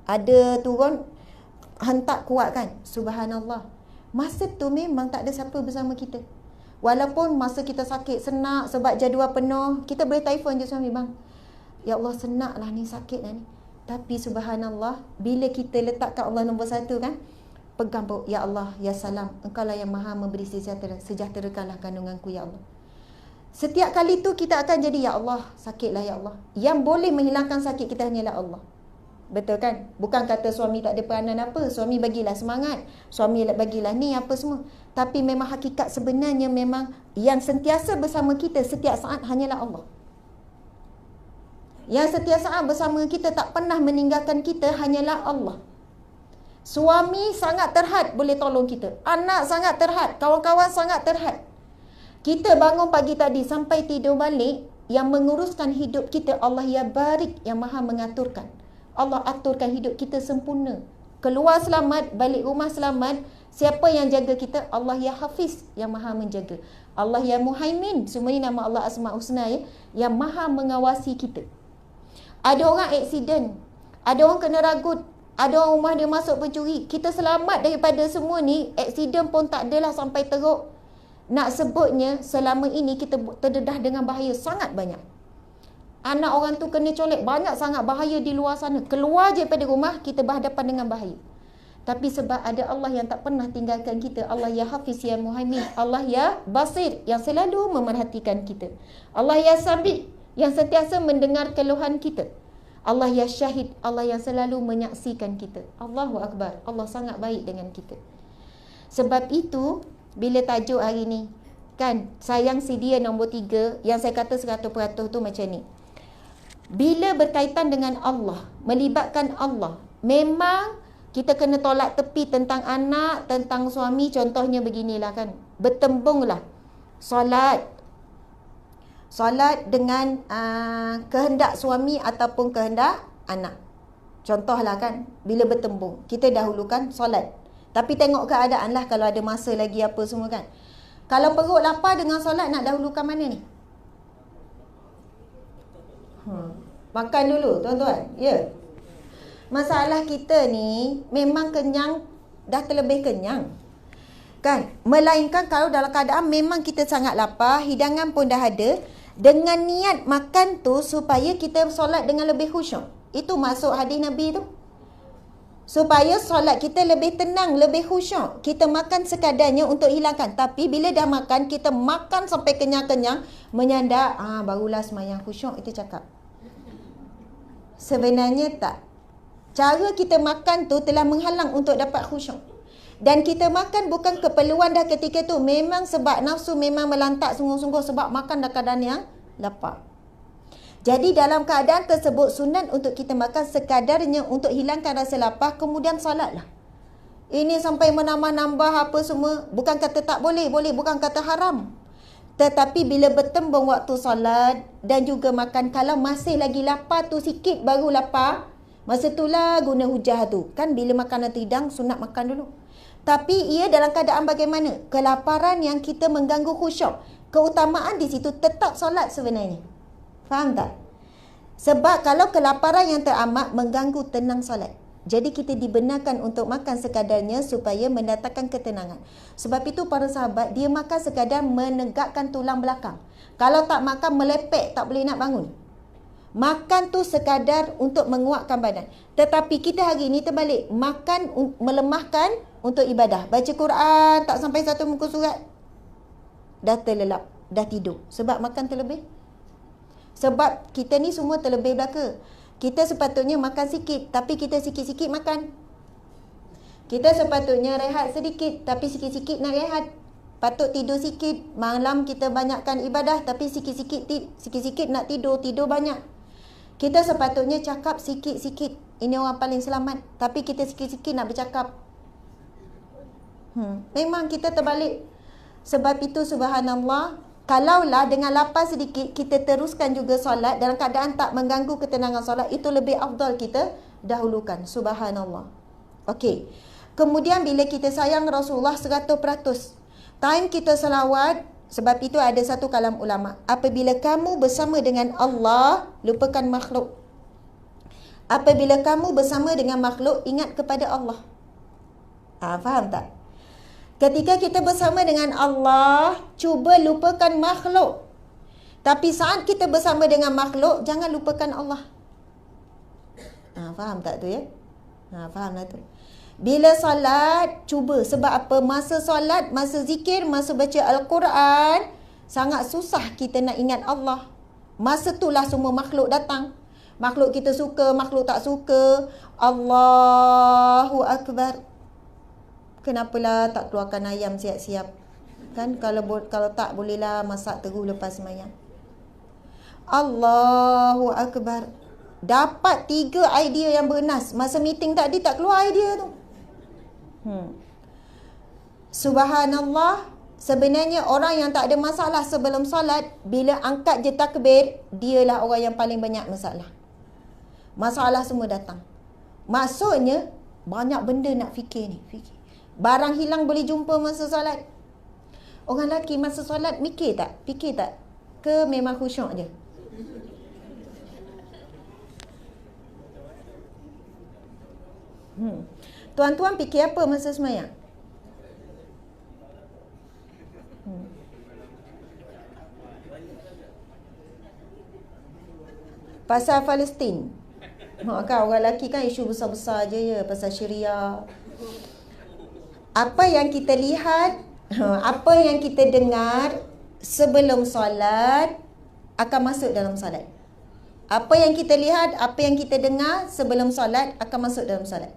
Ada turun, hentak kuat kan? Subhanallah. Masa tu memang tak ada siapa bersama kita. Walaupun masa kita sakit, senak sebab jadual penuh, kita boleh telefon je suami, bang, ya Allah senaklah ni, sakit lah ni. Tapi subhanallah, bila kita letakkan Allah nombor satu kan, pegang bahu, ya Allah, ya salam, engkau lah yang maha memberi sejahtera, sejahterakanlah kandunganku ya Allah. Setiap kali tu kita akan jadi, ya Allah, sakitlah ya Allah. Yang boleh menghilangkan sakit kita hanyalah Allah. Betul kan? Bukan kata suami tak ada peranan apa. Suami bagilah semangat. Suami bagilah ni apa semua. Tapi memang hakikat sebenarnya memang yang sentiasa bersama kita setiap saat hanyalah Allah. Yang setiap saat bersama kita, tak pernah meninggalkan kita, hanyalah Allah. Suami sangat terhad boleh tolong kita. Anak sangat terhad. Kawan-kawan sangat terhad. Kita bangun pagi tadi sampai tidur balik, yang menguruskan hidup kita Allah ya Barik, yang maha mengaturkan. Allah aturkan hidup kita sempurna. Keluar selamat, balik rumah selamat. Siapa yang jaga kita? Allah ya Hafiz, yang maha menjaga. Allah ya Muhaimin, semua ini nama Allah Asmaul Husna ya, yang maha mengawasi kita. Ada orang aksiden, ada orang kena ragut, ada orang rumah dia masuk pencuri. Kita selamat daripada semua ni. Aksiden pun tak adalah sampai teruk. Nak sebutnya, selama ini kita terdedah dengan bahaya sangat banyak. Anak orang tu kena colek, banyak sangat bahaya di luar sana. Keluar je daripada rumah, kita berhadapan dengan bahaya. Tapi sebab ada Allah yang tak pernah tinggalkan kita. Allah ya Hafiz, ya Muhaimin. Allah ya Basir, yang selalu memerhatikan kita. Allah ya Sabi, yang sentiasa mendengar keluhan kita. Allah ya Syahid, Allah yang selalu menyaksikan kita. Allahu Akbar, Allah sangat baik dengan kita. Sebab itu, bila tajuk hari ni, kan, sayang si dia nombor 3, yang saya kata 100% tu macam ni. Bila berkaitan dengan Allah, melibatkan Allah, memang kita kena tolak tepi tentang anak, tentang suami. Contohnya beginilah kan, bertembunglah solat dengan kehendak suami ataupun kehendak anak. Contohlah kan, bila bertembung, kita dahulukan solat. Tapi tengok keadaan lah, kalau ada masa lagi apa semua kan. Kalau perut lapar dengan solat, nak dahulukan mana ni? Makan dulu tuan-tuan. Ya. Masalah kita ni memang kenyang, dah terlebih kenyang. Kan? Melainkan kalau dalam keadaan memang kita sangat lapar, hidangan pun dah ada, dengan niat makan tu supaya kita solat dengan lebih khusyuk. Itu maksud hadis Nabi tu. Supaya solat kita lebih tenang, lebih khusyuk. Kita makan sekadarnya untuk hilangkan. Tapi bila dah makan, kita makan sampai kenyang-kenyang, menyandar, barulah semayang khusyuk, itu cakap. Sebenarnya tak. Cara kita makan tu telah menghalang untuk dapat khusyuk. Dan kita makan bukan keperluan dah ketika tu. Memang sebab nafsu memang melantak sungguh-sungguh sebab makan dalam keadaan yang lapar. Jadi dalam keadaan tersebut sunat untuk kita makan sekadarnya untuk hilangkan rasa lapar, kemudian salatlah. Ini sampai menambah-nambah apa semua, bukan kata tak boleh, boleh, bukan kata haram. Tetapi bila bertembung waktu salat dan juga makan, kalau masih lagi lapar tu sikit baru lapar, masa itulah guna hujah tu. Kan bila makanan hidang, sunat makan dulu. Tapi ia dalam keadaan bagaimana? Kelaparan yang kita mengganggu khusyuk. Keutamaan di situ tetap solat sebenarnya. Faham tak? Sebab kalau kelaparan yang teramat mengganggu tenang solat. Jadi kita dibenarkan untuk makan sekadarnya supaya mendatangkan ketenangan. Sebab itu para sahabat, dia makan sekadar menegakkan tulang belakang. Kalau tak makan melepek, tak boleh nak bangun. Makan tu sekadar untuk menguatkan badan. Tetapi kita hari ini terbalik. Makan melemahkan untuk ibadah. Baca Quran tak sampai satu muka surat, dah terlelap, dah tidur. Sebab makan terlebih. Sebab kita ni semua terlebih belaka. Kita sepatutnya makan sikit, tapi kita sikit-sikit makan. Kita sepatutnya rehat sedikit, tapi sikit-sikit nak rehat. Patut tidur sikit, malam kita banyakkan ibadah, tapi sikit-sikit nak tidur, tidur banyak. Kita sepatutnya cakap sikit-sikit. Ini orang paling selamat. Tapi kita sikit-sikit nak bercakap. Memang kita terbalik. Sebab itu subhanallah, kalaulah dengan lapar sedikit kita teruskan juga solat dalam keadaan tak mengganggu ketenangan solat, itu lebih afdal kita dahulukan. Subhanallah. Okey. Kemudian bila kita sayang Rasulullah 100%, time kita salawat. Sebab itu ada satu kalam ulama, apabila kamu bersama dengan Allah, lupakan makhluk. Apabila kamu bersama dengan makhluk, ingat kepada Allah. Faham tak? Ketika kita bersama dengan Allah, cuba lupakan makhluk. Tapi saat kita bersama dengan makhluk, jangan lupakan Allah. Faham tak tu ya? Faham lah tu. Bila salat, cuba. Sebab apa? Masa salat, masa zikir, masa baca Al-Quran, sangat susah kita nak ingat Allah. Masa itulah semua makhluk datang. Makhluk kita suka, makhluk tak suka. Allahu Akbar. Kenapalah tak keluarkan ayam siap-siap? Kan kalau tak bolehlah masak terus lepas sembahyang. Allahu Akbar. Dapat 3 idea yang bernas. Masa meeting tadi tak keluar idea tu. Subhanallah. Sebenarnya orang yang tak ada masalah sebelum solat, bila angkat je takbir, dialah orang yang paling banyak masalah. Masalah semua datang. Maksudnya, banyak benda nak fikir ni. Barang hilang boleh jumpa masa solat. Orang lelaki masa solat mikir tak? Fikir tak? Ke memang khusyuk je? Tuan-tuan fikir apa masa sembahyang? Pasal Palestin. Kan orang lelaki kan isu besar-besar je ya, pasal Syria. Apa yang kita lihat, apa yang kita dengar sebelum solat akan masuk dalam solat. Apa yang kita lihat, apa yang kita dengar sebelum solat akan masuk dalam solat.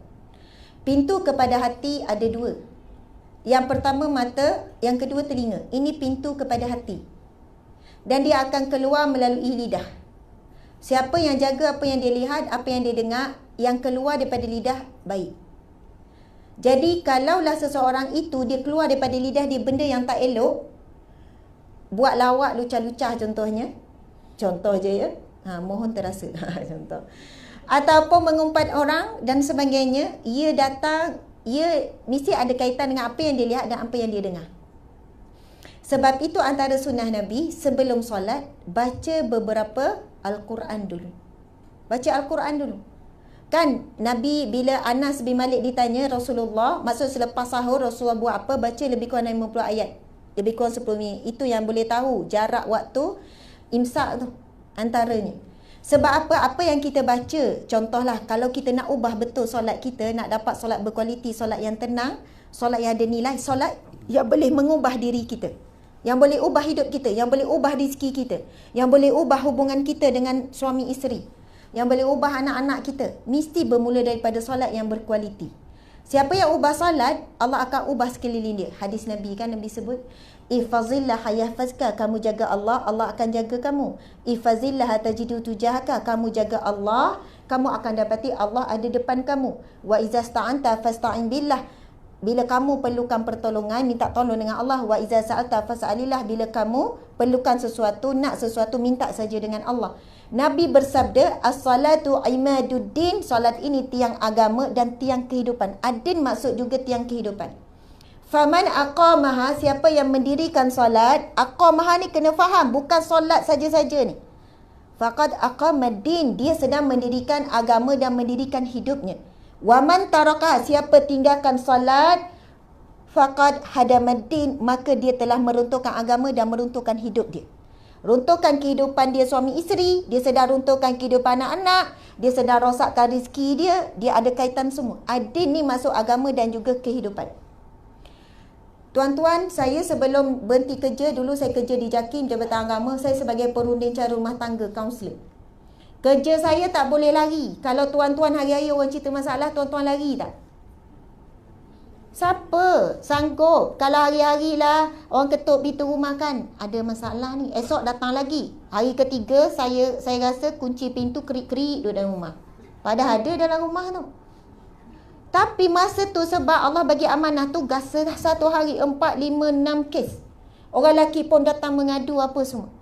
Pintu kepada hati ada 2. Yang pertama mata, yang kedua telinga. Ini pintu kepada hati. Dan dia akan keluar melalui lidah. Siapa yang jaga apa yang dia lihat, apa yang dia dengar, yang keluar daripada lidah baik. Jadi kalaulah seseorang itu dia keluar daripada lidah dia benda yang tak elok, buat lawak lucah-lucah contohnya. Contoh je ya. Mohon terasa. Contoh. Ataupun mengumpat orang dan sebagainya, ia datang, ia mesti ada kaitan dengan apa yang dia lihat dan apa yang dia dengar. Sebab itu antara sunnah Nabi sebelum solat, baca beberapa Al-Quran dulu. Baca Al-Quran dulu. Kan Nabi bila Anas bin Malik ditanya Rasulullah, maksud selepas sahur Rasulullah buat apa? Baca lebih kurang 50 ayat. Lebih kurang 10 minit. Itu yang boleh tahu jarak waktu imsak tu antaranya. Sebab apa? Apa yang kita baca, contohlah kalau kita nak ubah betul solat kita, nak dapat solat berkualiti, solat yang tenang, solat yang ada nilai, solat yang boleh mengubah diri kita, yang boleh ubah hidup kita, yang boleh ubah rezeki kita, yang boleh ubah hubungan kita dengan suami isteri, yang boleh ubah anak-anak kita, mesti bermula daripada solat yang berkualiti. Siapa yang ubah solat, Allah akan ubah sekeliling dia. Hadis Nabi kan, Nabi sebut, Ifazillah yahfazka, kamu jaga Allah, Allah akan jaga kamu. Ifazillah tajidu tujahaka, kamu jaga Allah, kamu akan dapati Allah ada depan kamu. Wa iza sta'anta fasta'in billah, bila kamu perlukan pertolongan, minta tolong dengan Allah. Wa iza sa'alta fas'alillah, bila kamu perlukan sesuatu, nak sesuatu, minta saja dengan Allah. Nabi bersabda, as-salatu imaduddin, salat ini tiang agama dan tiang kehidupan. Adin maksud juga tiang kehidupan. Faman aqamaha, siapa yang mendirikan solat, aqamaha ni kena faham, bukan solat saja-saja ni. Faqad aqamaddin, dia sedang mendirikan agama dan mendirikan hidupnya. Waman taraka, siapa tinggalkan solat, faqad hadamaddin, maka dia telah meruntuhkan agama dan meruntuhkan hidup dia. Runtuhkan kehidupan dia suami isteri, dia sedang runtuhkan kehidupan anak-anak, dia sedang rosakkan rezeki dia, dia ada kaitan semua. Adin ni masuk agama dan juga kehidupan. Tuan-tuan, saya sebelum berhenti kerja, dulu saya kerja di JAKIM, Jabatan Agama, saya sebagai perunding cara rumah tangga, kaunselor. Kerja saya tak boleh lari. Kalau tuan-tuan hari-hari orang cerita masalah, tuan-tuan lari tak? Siapa sanggup? Kalau hari-hari lah orang ketuk pintu rumah kan, ada masalah ni, esok datang lagi. Hari ketiga saya rasa kunci pintu kerik-kerik duduk dalam rumah. Padahal ada dalam rumah tu. Tapi masa tu sebab Allah bagi amanah tugas, satu hari 4, 5, 6 kes. Orang lelaki pun datang mengadu apa semua.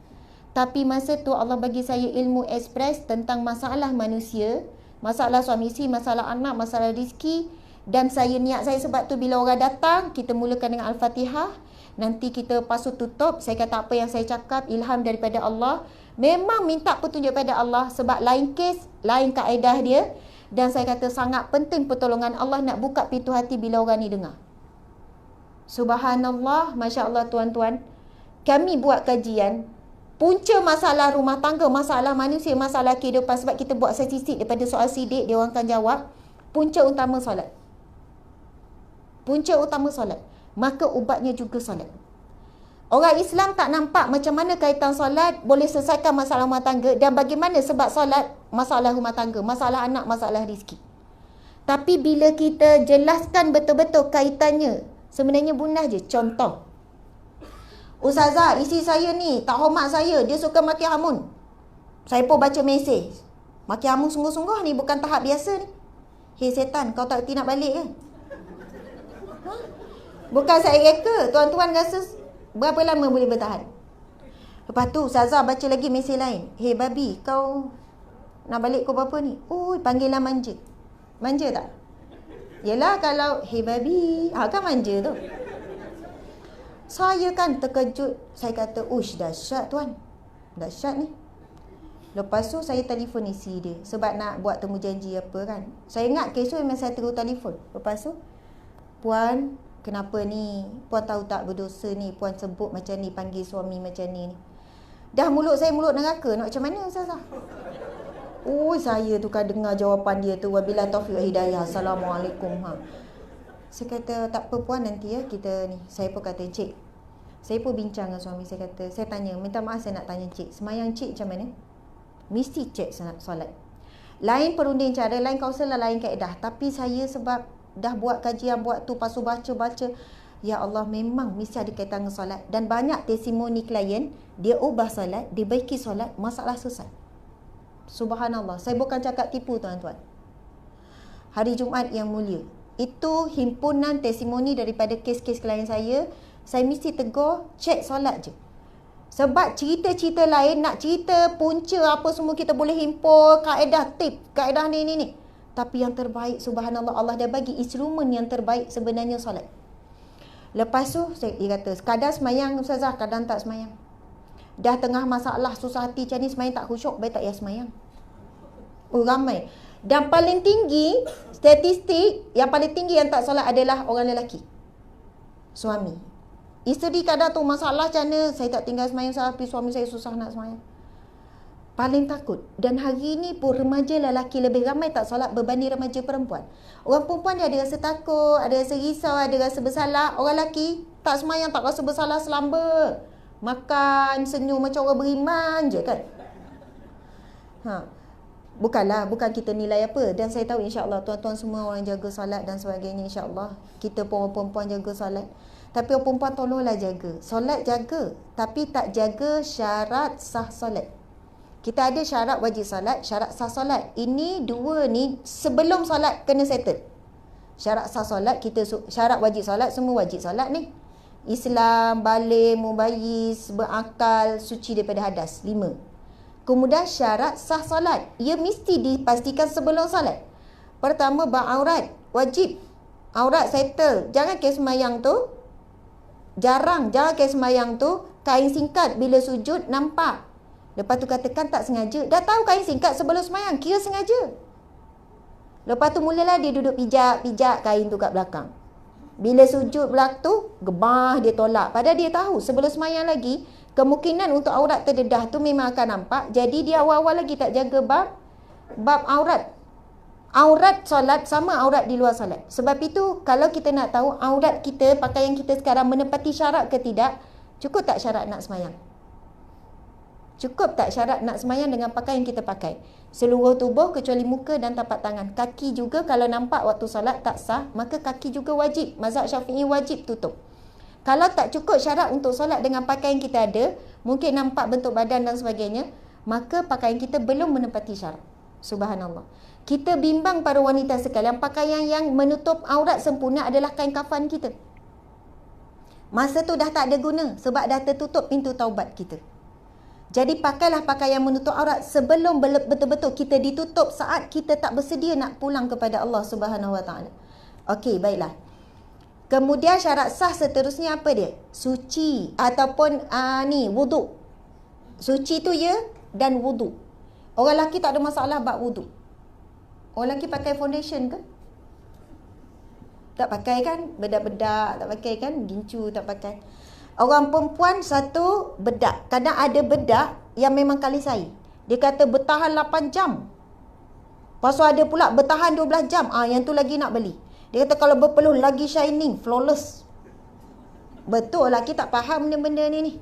Tapi masa tu Allah bagi saya ilmu ekspres tentang masalah manusia, masalah suami isteri, masalah anak, masalah rezeki. Dan saya niat saya sebab tu bila orang datang, kita mulakan dengan Al-Fatihah. Nanti kita pasu tutup, saya kata apa yang saya cakap, ilham daripada Allah. Memang minta petunjuk pada Allah sebab lain kes, lain kaedah dia. Dan saya kata sangat penting pertolongan Allah nak buka pintu hati bila orang ni dengar. Subhanallah, Masya Allah tuan-tuan. Kami buat kajian, punca masalah rumah tangga, masalah manusia, masalah kehidupan. Sebab kita buat statistik daripada soal sidik, dia orang akan jawab. Punca utama solat. Punca utama solat. Maka ubatnya juga solat. Orang Islam tak nampak macam mana kaitan solat boleh selesaikan masalah rumah tangga dan bagaimana sebab solat masalah rumah tangga, masalah anak, masalah rezeki. Tapi bila kita jelaskan betul-betul kaitannya, sebenarnya mudah je. Contoh, Ustazah, isi saya ni tak hormat saya, dia suka maki hamun. Saya pun baca mesej. Maki hamun sungguh-sungguh ni, bukan tahap biasa ni. Hei setan, kau tak reti nak balik ke? Ha? Bukan saya reka, tuan-tuan rasa berapa lama boleh bertahan? Lepas tu Ustazah baca lagi mesej lain. Hei babi, kau nak balik kau berapa ni? Oh, panggilan manja. Manja tak? Yelah kalau hei babi, kan manja tu. Saya kan terkejut. Saya kata, ush dahsyat tuan. Dahsyat ni. Lepas tu saya telefon isi dia. Sebab nak buat temu janji apa kan. Saya ingat kesok memang saya terus telefon. Lepas tu, puan, kenapa ni? Puan tahu tak berdosa ni? Puan sebut macam ni, panggil suami macam ni. Dah mulut saya mulut neraka. Nak macam mana Ustazah? Oh, saya tu kan dengar jawapan dia tu. Wabillahi taufiq wal hidayah. Assalamualaikum. Saya kata, tak apa puan, nanti ya kita ni. Saya pun kata, cik, saya pun bincang dengan suami. Saya kata, saya tanya, minta maaf saya nak tanya cik, semayang cik macam mana? Mesti cik solat. Lain perunding cara, lain kausal, lain kaedah. Tapi saya sebab dah buat kajian, buat tu, pasu baca. Ya Allah, memang mesti ada kaitan dengan solat. Dan banyak testimoni klien, dia ubah solat, dia baiki solat, masalah selesai. Subhanallah. Saya bukan cakap tipu tuan-tuan. Hari Jumaat yang mulia, itu himpunan testimoni daripada kes-kes klien saya. Saya mesti tegur, cek solat je. Sebab cerita-cerita lain, nak cerita punca apa semua kita boleh himpun, kaedah tip, kaedah ni. Tapi yang terbaik, subhanallah, Allah dah bagi instrumen yang terbaik sebenarnya solat. Lepas tu, dia kata, kadang semayang Ustazah, kadang tak semayang. Dah tengah masalah, susah hati macam ni, semayang tak khusyuk, baik tak payah semayang. Oh, ramai. Dan paling tinggi, statistik yang paling tinggi yang tak solat adalah orang lelaki. Suami. Isteri kadang tu masalah macam mana, saya tak tinggal semayang, tapi suami saya susah nak semayang. Paling takut. Dan hari ni pun remaja lelaki lebih ramai tak solat berbanding remaja perempuan. Orang perempuan dia ada rasa takut, ada rasa risau, ada rasa bersalah. Orang lelaki tak semayang, tak rasa bersalah selamba. Makan, senyum macam orang beriman je kan. Bukan kita nilai apa. Dan saya tahu insya-Allah tuan-tuan semua orang jaga solat dan sebagainya, insya-Allah. Kita pun orang perempuan jaga solat. Tapi orang perempuan tolonglah jaga. Solat jaga, tapi tak jaga syarat sah solat. Kita ada syarat wajib solat, syarat sah solat. Ini dua ni sebelum solat kena settle. Syarat sah solat, syarat wajib solat, semua wajib solat ni. Islam, balik, mubayyiz, berakal, suci daripada hadas. 5. Kemudian syarat sah solat, ia mesti dipastikan sebelum solat. Pertama, beraurat, wajib. Aurat settle. Jangan kes semayang tu, jangan kes semayang tu, kain singkat bila sujud nampak. Lepas tu katakan tak sengaja. Dah tahu kain singkat sebelum semayang, kira sengaja. Lepas tu mulalah dia duduk pijak kain tu kat belakang. Bila sujud belakang tu, gebah dia tolak. Padahal dia tahu sebelum semayang lagi, kemungkinan untuk aurat terdedah tu memang akan nampak. Jadi dia awal-awal lagi tak jaga bab aurat. Aurat solat sama aurat di luar solat. Sebab itu kalau kita nak tahu aurat kita, pakaian kita sekarang menepati syarat ke tidak, cukup tak syarat nak semayang? Cukup tak syarat nak semayang dengan pakaian yang kita pakai? Seluruh tubuh kecuali muka dan tapak tangan. Kaki juga kalau nampak waktu solat tak sah, maka kaki juga wajib. Mazhab Syafi'i wajib tutup. Kalau tak cukup syarat untuk solat dengan pakaian kita ada, mungkin nampak bentuk badan dan sebagainya, maka pakaian kita belum menepati syarat. Subhanallah. Kita bimbang para wanita sekalian, pakaian yang menutup aurat sempurna adalah kain kafan kita. Masa tu dah tak ada guna sebab dah tertutup pintu taubat kita. Jadi pakailah pakaian menutup aurat sebelum betul-betul kita ditutup saat kita tak bersedia nak pulang kepada Allah Subhanahu Wa Taala. Okey, baiklah. Kemudian syarat sah seterusnya apa dia? Suci ataupun wudu. Suci tu ya dan wudu. Orang lelaki tak ada masalah bab wudu. Orang lelaki pakai foundation ke? Tak pakai kan? Bedak-bedak tak pakai kan? Gincu tak pakai. Orang perempuan satu bedak. Kadang ada bedak yang memang kalisai. Dia kata bertahan 8 jam. Lepas tu ada pula bertahan 12 jam. Yang tu lagi nak beli. Dia kata kalau berpeluh lagi shining, flawless. Betul lah, kita tak faham benda-benda ni.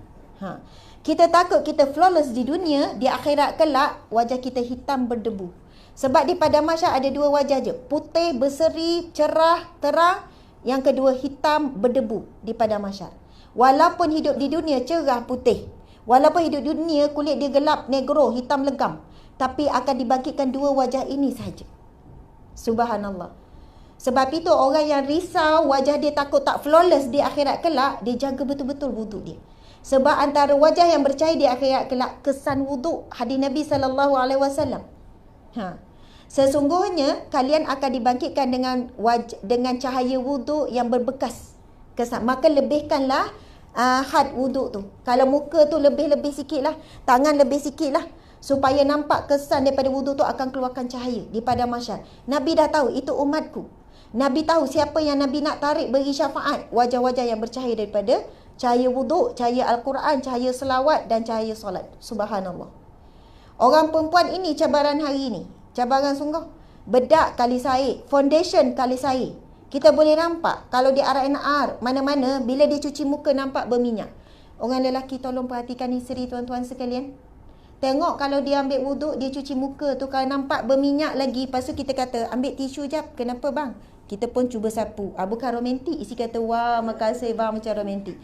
Kita takut kita flawless di dunia, di akhirat kelak wajah kita hitam berdebu. Sebab di padang mahsyar ada dua wajah je. Putih, berseri, cerah, terang. Yang kedua hitam berdebu di padang mahsyar. Walaupun hidup di dunia cerah putih. Walaupun hidup di dunia kulit dia gelap, negro, hitam legam. Tapi akan dibangkitkan dua wajah ini sahaja. Subhanallah. Sebab itu orang yang risau wajah dia takut tak flawless di akhirat kelak, dia jaga betul-betul wuduk dia. Sebab antara wajah yang bercahaya di akhirat kelak kesan wuduk hadis Nabi SAW. Sesungguhnya kalian akan dibangkitkan dengan cahaya wuduk yang berbekas kesan. Maka lebihkanlah had wuduk tu. Kalau muka tu lebih sikit lah, tangan lebih sikit lah, supaya nampak kesan daripada wuduk tu akan keluarkan cahaya di padang mahsyar. Nabi dah tahu itu umatku. Nabi tahu siapa yang Nabi nak tarik beri syafaat, wajah-wajah yang bercahaya daripada cahaya wuduk, cahaya Al-Quran, cahaya selawat dan cahaya solat. Subhanallah. Orang perempuan ini cabaran hari ini. Cabaran sungguh. Bedak kali sair, foundation kali sair. Kita boleh nampak kalau di R&R mana-mana bila dia cuci muka nampak berminyak. Orang lelaki tolong perhatikan isteri tuan-tuan sekalian. Tengok kalau dia ambil wuduk, dia cuci muka tu kalau nampak berminyak lagi, lepas tu kita kata ambil tisu jap. Kenapa bang? Kita pun cuba sapu. Bukan romantik. Isi kata wah makasih bang macam romantik.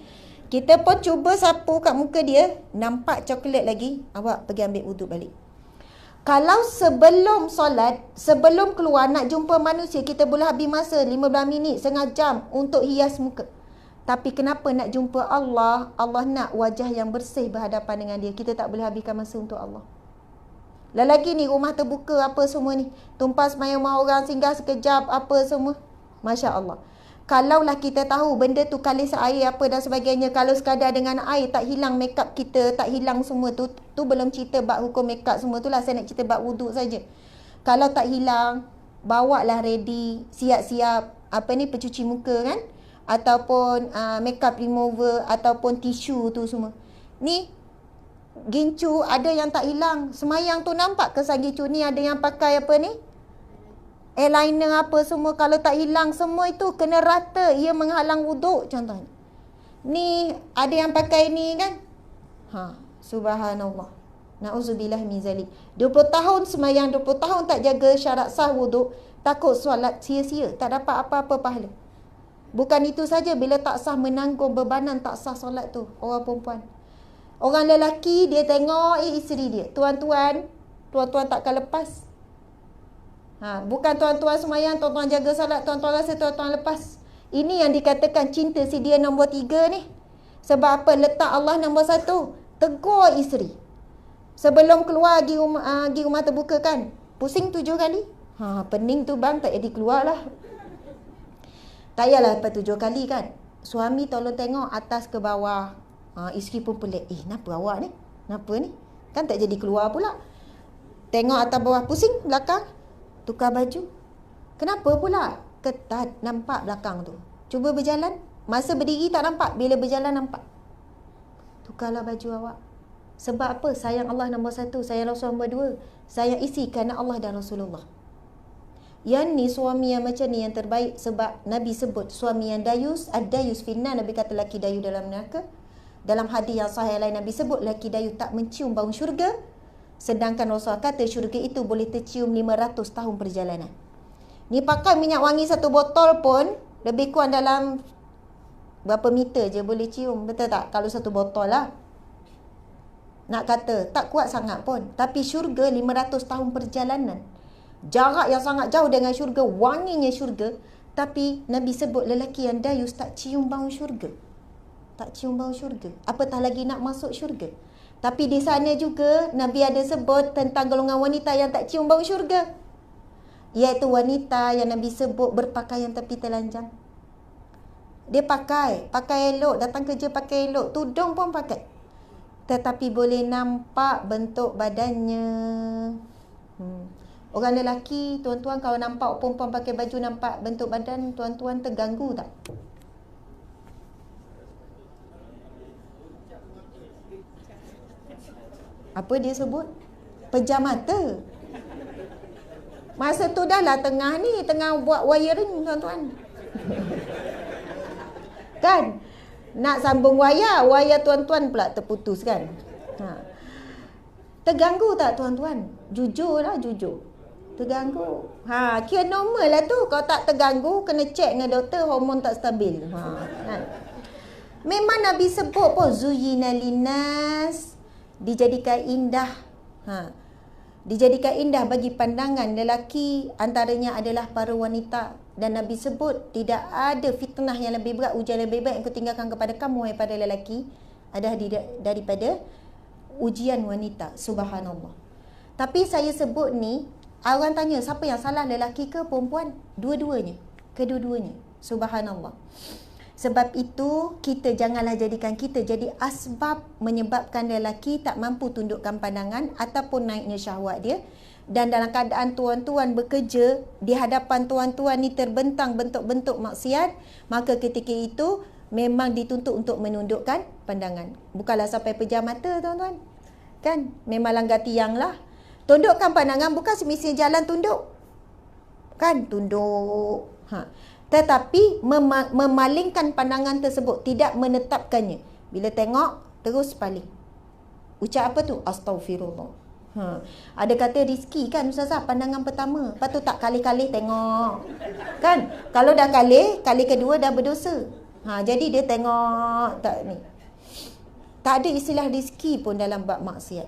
Kita pun cuba sapu kat muka dia, nampak coklat lagi, awak pergi ambil wuduk balik. Kalau sebelum solat, sebelum keluar nak jumpa manusia, kita boleh habis masa 15 minit, setengah jam untuk hias muka. Tapi kenapa nak jumpa Allah? Allah nak wajah yang bersih berhadapan dengan dia. Kita tak boleh habiskan masa untuk Allah. Lelaki ni rumah terbuka apa semua ni, tumpah semayang rumah orang, singgah sekejap apa semua. Masya Allah. Kalaulah kita tahu benda tu kalis air apa dan sebagainya, kalau sekadar dengan air tak hilang makeup kita, tak hilang semua tu belum cerita bab hukum makeup semua tu lah, saya nak cerita bab wuduk saja. Kalau tak hilang, bawalah ready, siap-siap pencuci muka kan, ataupun makeup remover ataupun tisu tu semua. Ni gincu ada yang tak hilang, semayang tu nampak kesan gincu ni, ada yang pakai apa ni, eyeliner apa semua, kalau tak hilang semua itu kena rata, ia menghalang wuduk contohnya. Ni ada yang pakai ni kan. Subhanallah. Na'udzubillah min zalik. 20 tahun semayang, 20 tahun tak jaga syarat sah wuduk, takut solat sia-sia, tak dapat apa-apa pahala. Bukan itu saja, bila tak sah menanggung bebanan tak sah solat tu orang perempuan. Orang lelaki dia tengok isteri dia, tuan-tuan takkan lepas. Bukan tuan-tuan semayang, tuan-tuan jaga salat, tuan-tuan rasa tuan-tuan lepas. Ini yang dikatakan cinta si dia nombor 3 ni. Sebab apa? Letak Allah nombor 1. Tegur isteri. Sebelum keluar pergi rumah terbuka kan, pusing 7 kali. Pening tu bang, tak jadi keluar lah. Tak payahlah lepas 7 kali kan. Suami tolong tengok atas ke bawah. Isteri pun pelik. Kenapa awak ni? Kenapa ni? Kan tak jadi keluar pula. Tengok atas bawah, pusing belakang. Tukar baju. Kenapa pula? Ketat, nampak belakang tu. Cuba berjalan. Masa berdiri tak nampak, bila berjalan nampak. Tukarlah baju awak. Sebab apa? Sayang Allah nombor 1, sayang Rasul nombor 2. Sayang isi kerana Allah dan Rasulullah. Yang ni suami yang macam ni yang terbaik. Sebab Nabi sebut suami yang dayus, ad-dayus finnar. Nabi kata laki dayu dalam neraka. Dalam hadis yang sahih lain Nabi sebut laki dayu tak mencium bau syurga. Sedangkan Rasul kata syurga itu boleh tercium 500 tahun perjalanan. Ni pakai minyak wangi 1 botol pun lebih kurang dalam berapa meter je boleh cium. Betul tak? Kalau 1 botol lah. Nak kata tak kuat sangat pun. Tapi syurga 500 tahun perjalanan. Jarak yang sangat jauh dengan syurga, wanginya syurga. Tapi Nabi sebut lelaki yang dayus tak cium bau syurga. Tak cium bau syurga. Apatah lagi nak masuk syurga. Tapi di sana juga Nabi ada sebut tentang golongan wanita yang tak cium bau syurga, iaitu wanita yang Nabi sebut berpakaian tapi telanjang. Dia pakai elok, datang kerja pakai elok, tudung pun pakai, tetapi boleh nampak bentuk badannya. Orang lelaki, tuan-tuan kalau nampak perempuan pakai baju nampak bentuk badan, tuan-tuan terganggu tak? Apa dia sebut? Pejam mata. Masa tu dah lah tengah buat wiring tuan-tuan. Kan? Nak sambung wayar tuan-tuan pula terputus kan. Terganggu tak tuan-tuan? Jujur lah, jujur. Terganggu. Kira normal lah tu. Kalau tak terganggu, kena check dengan doktor, hormon tak stabil. Kan? Memang Nabi sebut pun, Zuyina linas, dijadikan indah. Dijadikan indah bagi pandangan lelaki, antaranya adalah para wanita. Dan Nabi sebut, tidak ada fitnah yang lebih berat, ujian lebih baik yang aku tinggalkan kepada kamu, wahai para lelaki, adalah daripada ujian wanita. Subhanallah. Tapi saya sebut ni, orang tanya, siapa yang salah, lelaki ke perempuan? Dua-duanya. Kedua-duanya. Subhanallah. Sebab itu, kita janganlah jadikan kita jadi asbab menyebabkan lelaki tak mampu tundukkan pandangan ataupun naiknya syahwat dia. Dan dalam keadaan tuan-tuan bekerja, di hadapan tuan-tuan ni terbentang bentuk-bentuk maksiat, maka ketika itu memang dituntut untuk menundukkan pandangan. Bukanlah sampai pejam mata tuan-tuan. Kan? Memang langgar tiang lah. Tundukkan pandangan bukan semestinya jalan tunduk. Kan? Tunduk. Tetapi memalingkan pandangan tersebut, tidak menetapkannya. Bila tengok, terus paling. Ucap apa tu? Astaghfirullah. Ada kata rizki kan Ustazah, pandangan pertama. Lepas tu tak kali-kali tengok. Kan? Kalau dah kali kedua dah berdosa. Jadi dia tengok tak ni. Tak ada istilah rizki pun dalam bab maksiat.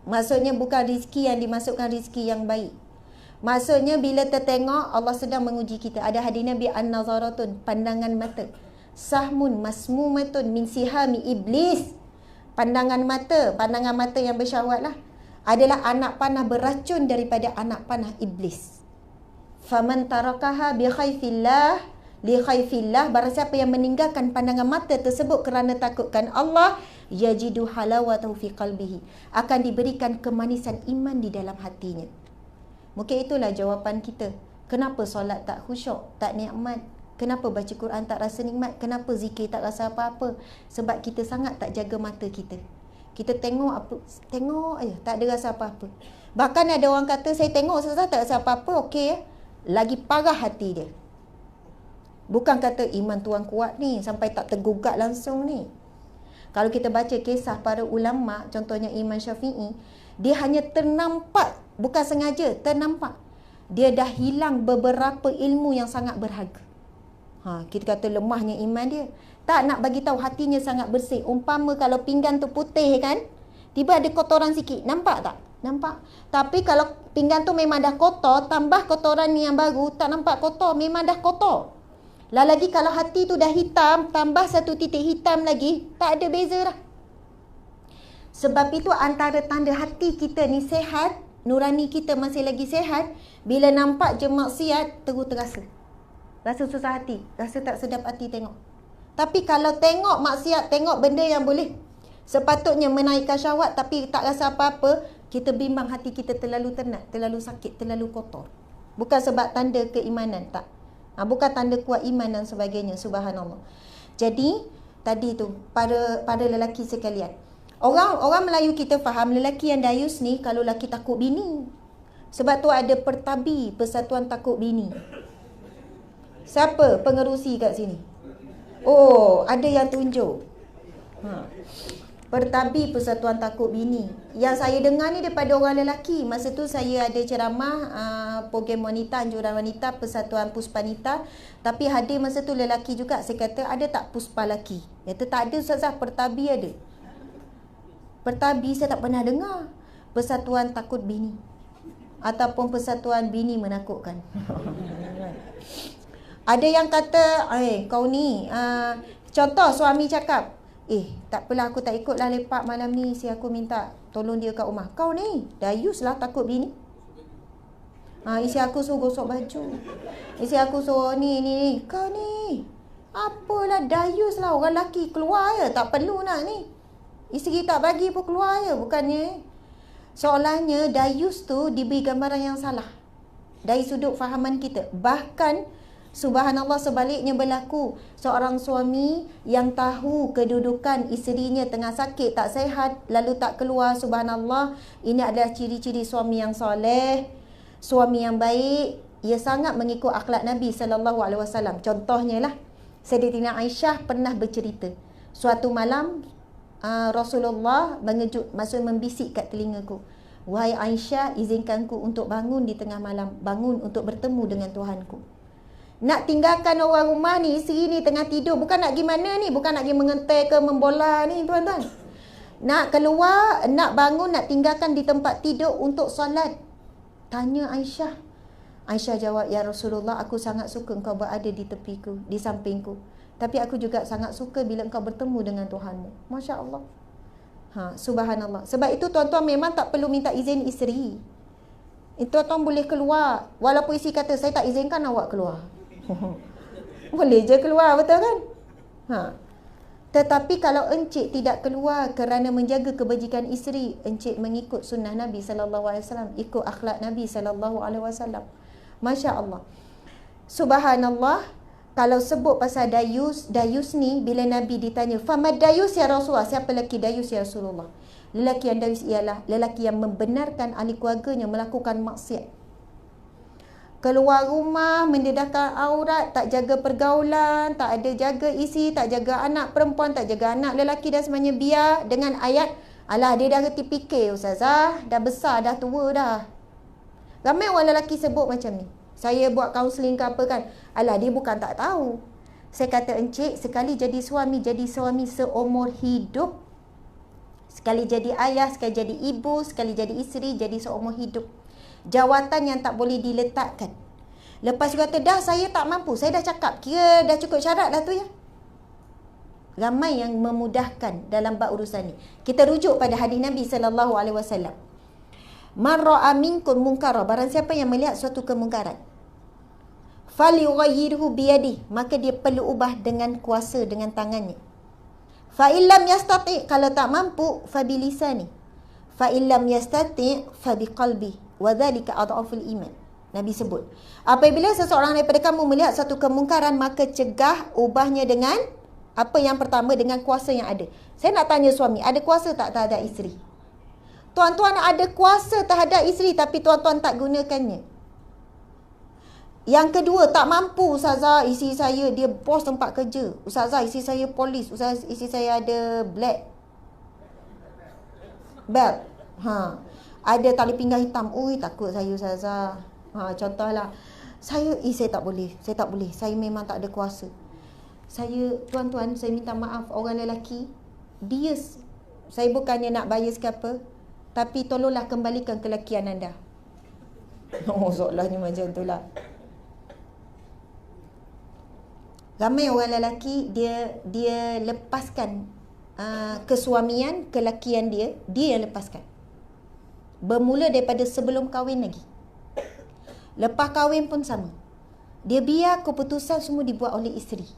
Maksudnya bukan rizki yang dimasukkan rizki yang baik. Maksudnya bila tertengok, Allah sedang menguji kita. Ada hadis Nabi, an-nazaratun, pandangan mata. Sahmun masmumatun min sihami iblis. Pandangan mata yang bersyahwat lah, adalah anak panah beracun daripada anak panah iblis. Faman tarakaha bi khaifillah li khaifillah, barang siapa yang meninggalkan pandangan mata tersebut kerana takutkan Allah, yajidu halawatahu fi qalbihi, akan diberikan kemanisan iman di dalam hatinya. Mungkin itulah jawapan kita. Kenapa solat tak khusyuk, tak nikmat? Kenapa baca Quran tak rasa nikmat? Kenapa zikir tak rasa apa-apa? Sebab kita sangat tak jaga mata kita. Kita tengok aja, tak ada rasa apa-apa. Bahkan ada orang kata, saya tengok Ustazah tak rasa apa-apa, okey ya. Lagi parah hati dia. Bukan kata iman tuan kuat ni, sampai tak tergugat langsung ni. Kalau kita baca kisah para ulama, contohnya Imam Syafi'i, dia hanya ternampak, bukan sengaja, ternampak. Dia dah hilang beberapa ilmu yang sangat berharga. Kita kata lemahnya iman dia. Tak nak bagi tahu hatinya sangat bersih. Umpama kalau pinggan tu putih kan, tiba ada kotoran sikit. Nampak tak? Nampak. Tapi kalau pinggan tu memang dah kotor, tambah kotoran ni yang baru, tak nampak kotor, memang dah kotor. Lagi kalau hati tu dah hitam, tambah satu titik hitam lagi, tak ada beza dah. Sebab itu antara tanda hati kita ni sehat, nurani kita masih lagi sehat, bila nampak je maksiat, terus terasa. Rasa susah hati, rasa tak sedap hati tengok. Tapi kalau tengok maksiat, tengok benda yang boleh sepatutnya menaikkan syahwat tapi tak rasa apa-apa, kita bimbang hati kita terlalu tenat, terlalu sakit, terlalu kotor. Bukan sebab tanda keimanan, tak. Bukan tanda kuat iman dan sebagainya, subhanallah. Jadi, tadi tu, para lelaki sekalian. Orang Melayu kita faham, lelaki yang dayus ni, kalau lelaki takut bini. Sebab tu ada Pertabi, Persatuan Takut Bini. Siapa pengerusi kat sini? Oh, ada yang tunjuk. Pertabi Persatuan Takut Bini. Yang saya dengar ni daripada orang lelaki. Masa tu saya ada ceramah program wanita, anjuran wanita, Persatuan Puspanita. Tapi hadir masa tu lelaki juga. Saya kata, ada tak puspa lelaki? Kata tak ada Ustazah, Pertabi ada. Pertabi saya tak pernah dengar. Persatuan Takut Bini ataupun Persatuan Bini Menakutkan. Ada yang kata, kau ni, contoh suami cakap, tak apalah aku tak ikutlah lepak malam ni, si aku minta tolong dia kat rumah. Kau ni, dayus lah takut bini. Isi aku suruh gosok baju. Isi aku suruh ni. Kau ni, apalah dayus lah, orang lelaki keluar je, tak perlu nak ni. Isteri tak bagi pun keluar je, bukannya. Seolahnya dayus tu diberi gambaran yang salah dari sudut fahaman kita. Bahkan subhanallah sebaliknya berlaku. Seorang suami yang tahu kedudukan isterinya tengah sakit, tak sihat, lalu tak keluar, subhanallah, ini adalah ciri-ciri suami yang soleh, suami yang baik. Ia sangat mengikut akhlak Nabi SAW. Contohnya lah, Sayyidatina Aisyah pernah bercerita, suatu malam Rasulullah maksud membisik kat telingaku, wahai Aisyah, izinkanku untuk bangun di tengah malam, bangun untuk bertemu dengan Tuhanku. Nak tinggalkan orang rumah ni, isteri ni tengah tidur, bukan nak pergi mana ni, bukan nak pergi mengentai ke membola ni tuan-tuan. Nak keluar, nak bangun, nak tinggalkan di tempat tidur untuk solat. Tanya Aisyah. Aisyah jawab, ya Rasulullah, aku sangat suka engkau berada di tepiku, di sampingku. Tapi aku juga sangat suka bila engkau bertemu dengan Tuhanmu. Masya Allah. Subhanallah. Sebab itu tuan-tuan memang tak perlu minta izin isteri. Tuan-tuan boleh keluar. Walaupun isteri kata, saya tak izinkan awak keluar. Boleh je keluar, betul kan? Tetapi kalau encik tidak keluar kerana menjaga kebajikan isteri, encik mengikut sunnah Nabi SAW, ikut akhlak Nabi SAW. Masya Allah. Subhanallah. Kalau sebut pasal Dayus ni, bila Nabi ditanya, Famad Dayus ya Rasulullah, siapa lelaki Dayus ya Rasulullah? Lelaki yang Dayus ialah lelaki yang membenarkan ahli keluarganya melakukan maksiat. Keluar rumah, mendedahkan aurat, tak jaga pergaulan, tak ada jaga isi, tak jaga anak perempuan, tak jaga anak lelaki dan sebagainya. Biar dengan ayat, alah dia dah reti fikir Ustazah, dah besar, dah tua dah. Ramai orang lelaki sebut macam ni. Saya buat kaunseling ke apa kan, alah dia bukan tak tahu. Saya kata, encik, sekali jadi suami seumur hidup. Sekali jadi ayah, sekali jadi ibu, sekali jadi isteri, jadi seumur hidup. Jawatan yang tak boleh diletakkan. Lepas tu kata, dah saya tak mampu, saya dah cakap, kira dah cukup syarat dah tu ya. Ramai yang memudahkan dalam bab urusan ni. Kita rujuk pada hadis Nabi SAW. Man ra'a minkum munkara, barang siapa yang melihat suatu kemungkaran, falyughayyirhu biyadihi, maka dia perlu ubah dengan kuasa, dengan tangannya. Fa illam yastati', kalau tak mampu, fa bilisani. Fa illam yastati' fa biqalbi, wa dzalika adhaful iman. Nabi sebut, apabila seseorang daripada kamu melihat satu kemungkaran, maka cegah, ubahnya dengan apa yang pertama, dengan kuasa yang ada. Saya nak tanya suami, ada kuasa tak terhadap isteri? Tuan-tuan ada kuasa terhadap isteri tapi tuan-tuan tak gunakannya. Yang kedua, tak mampu, Ustazah, isteri saya dia bos tempat kerja. Ustazah, isteri saya polis. Ustazah, isteri saya ada black belt. Ada tali pinggang hitam. Ui, takut saya Ustazah. Contohlah. Saya tak boleh. Saya memang tak ada kuasa. Tuan-tuan, saya minta maaf, orang lelaki, saya bukannya nak bias ke apa, tapi tolonglah kembalikan kelakian anda. Soalnya macam itulah. Ramai orang lelaki, dia lepaskan kesuamian, kelakian dia yang lepaskan. Bermula daripada sebelum kahwin lagi. Lepas kahwin pun sama. Dia biar keputusan semua dibuat oleh isteri.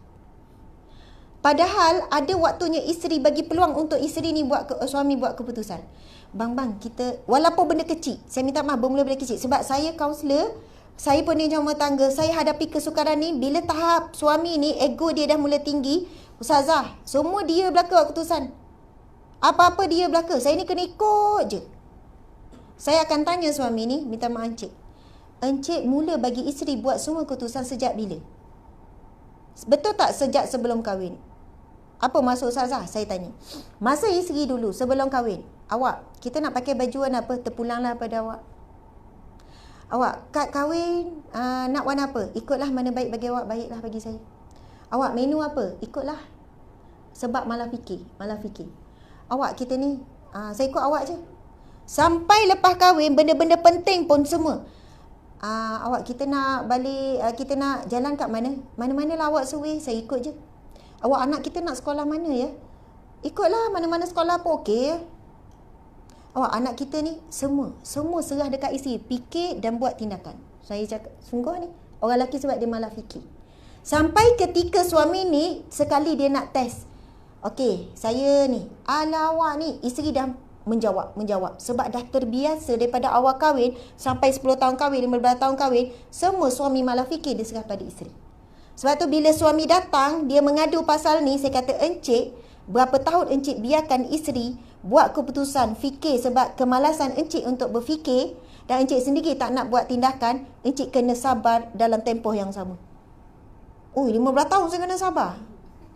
Padahal ada waktunya isteri bagi peluang untuk isteri ni suami buat keputusan. Bang, kita, walaupun benda kecil, saya minta maaf, bermula benda kecil. Sebab saya kaunselor, saya peninjau rumah tangga, saya hadapi kesukaran ni, bila tahap suami ni, ego dia dah mula tinggi, Ustazah, semua dia belaka keputusan. Apa-apa dia belaka, saya ni kena ikut je. Saya akan tanya suami ni, minta maaf encik mula bagi isteri buat semua keputusan sejak bila? Betul tak sejak sebelum kahwin? Apa maksud Ustazah? Saya tanya. Masa isteri dulu, sebelum kahwin, awak, kita nak pakai baju warna apa? Terpulanglah pada awak. Awak, kad kahwin, nak warna apa? Ikutlah mana baik bagi awak, baiklah bagi saya. Awak, menu apa? Ikutlah. Sebab malah fikir. Awak, kita ni, saya ikut awak je. Sampai lepas kahwin, benda-benda penting pun semua. Awak, kita nak balik, kita nak jalan kat mana? Mana-mana lah awak suruh, saya ikut je. Awak, anak kita nak sekolah mana ya? Ikutlah, mana-mana sekolah pun okey ya. Awak, anak kita ni, semua serah dekat isteri. Fikir dan buat tindakan. Saya cakap, sungguh ni, orang lelaki sebab dia malah fikir. Sampai ketika suami ni, sekali dia nak test. Okey, saya ni, awak ni, isteri dah menjawab. Sebab dah terbiasa daripada awal kahwin, sampai 10 tahun kahwin, 15 tahun kahwin, semua suami malah fikir dia serah pada isteri. Sebab tu bila suami datang, dia mengadu pasal ni, saya kata, encik, berapa tahun encik biarkan isteri buat keputusan, fikir, sebab kemalasan encik untuk berfikir dan encik sendiri tak nak buat tindakan, encik kena sabar dalam tempoh yang sama. Oh, 15 tahun saya kena sabar.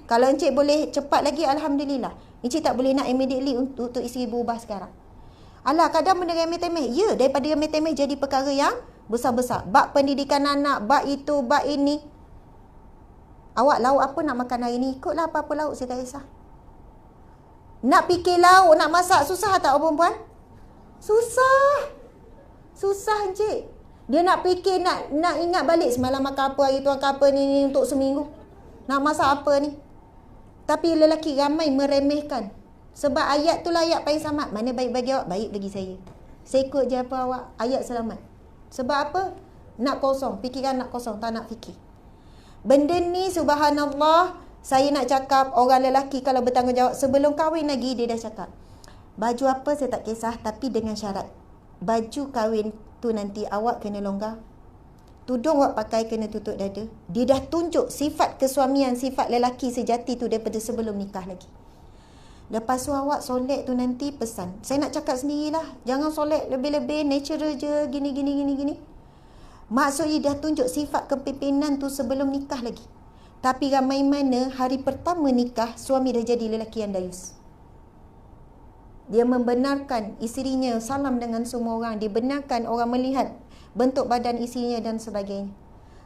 Kalau encik boleh cepat lagi, alhamdulillah. Encik tak boleh nak immediately untuk isteri berubah sekarang. Alah, kadang benda remeh-temeh. Ya, daripada remeh-temeh jadi perkara yang besar-besar. Bab pendidikan anak, bab itu, bab ini. Awak lauk apa nak makan hari ni? Ikutlah apa-apa lauk, saya tak kisah. Nak fikir lauk, nak masak, susah tak orang perempuan? Susah. Susah encik. Dia nak fikir, nak ingat balik semalam makan apa, hari tu makan apa ni untuk seminggu. Nak masak apa ni? Tapi lelaki ramai meremehkan. Sebab ayat tu lah ayat paling selamat. Mana baik bagi awak, baik bagi saya. Saya ikut je apa awak, ayat selamat. Sebab apa? Nak kosong, fikiran nak kosong, tak nak fikir. Benda ni subhanallah, saya nak cakap orang lelaki kalau bertanggungjawab, sebelum kahwin lagi dia dah cakap. Baju apa saya tak kisah, tapi dengan syarat. Baju kahwin tu nanti awak kena longgar. Tudung awak pakai kena tutup dada. Dia dah tunjuk sifat kesuamian, sifat lelaki sejati tu daripada sebelum nikah lagi. Lepas tu awak solek tu nanti pesan. Saya nak cakap sendirilah. Jangan solek lebih-lebih, natural je, gini. Maksudnya dah tunjuk sifat kepimpinan tu sebelum nikah lagi. Tapi ramai mana hari pertama nikah, suami dah jadi lelaki yang dayus. Dia membenarkan isterinya salam dengan semua orang. Dia benarkan orang melihat bentuk badan isterinya dan sebagainya.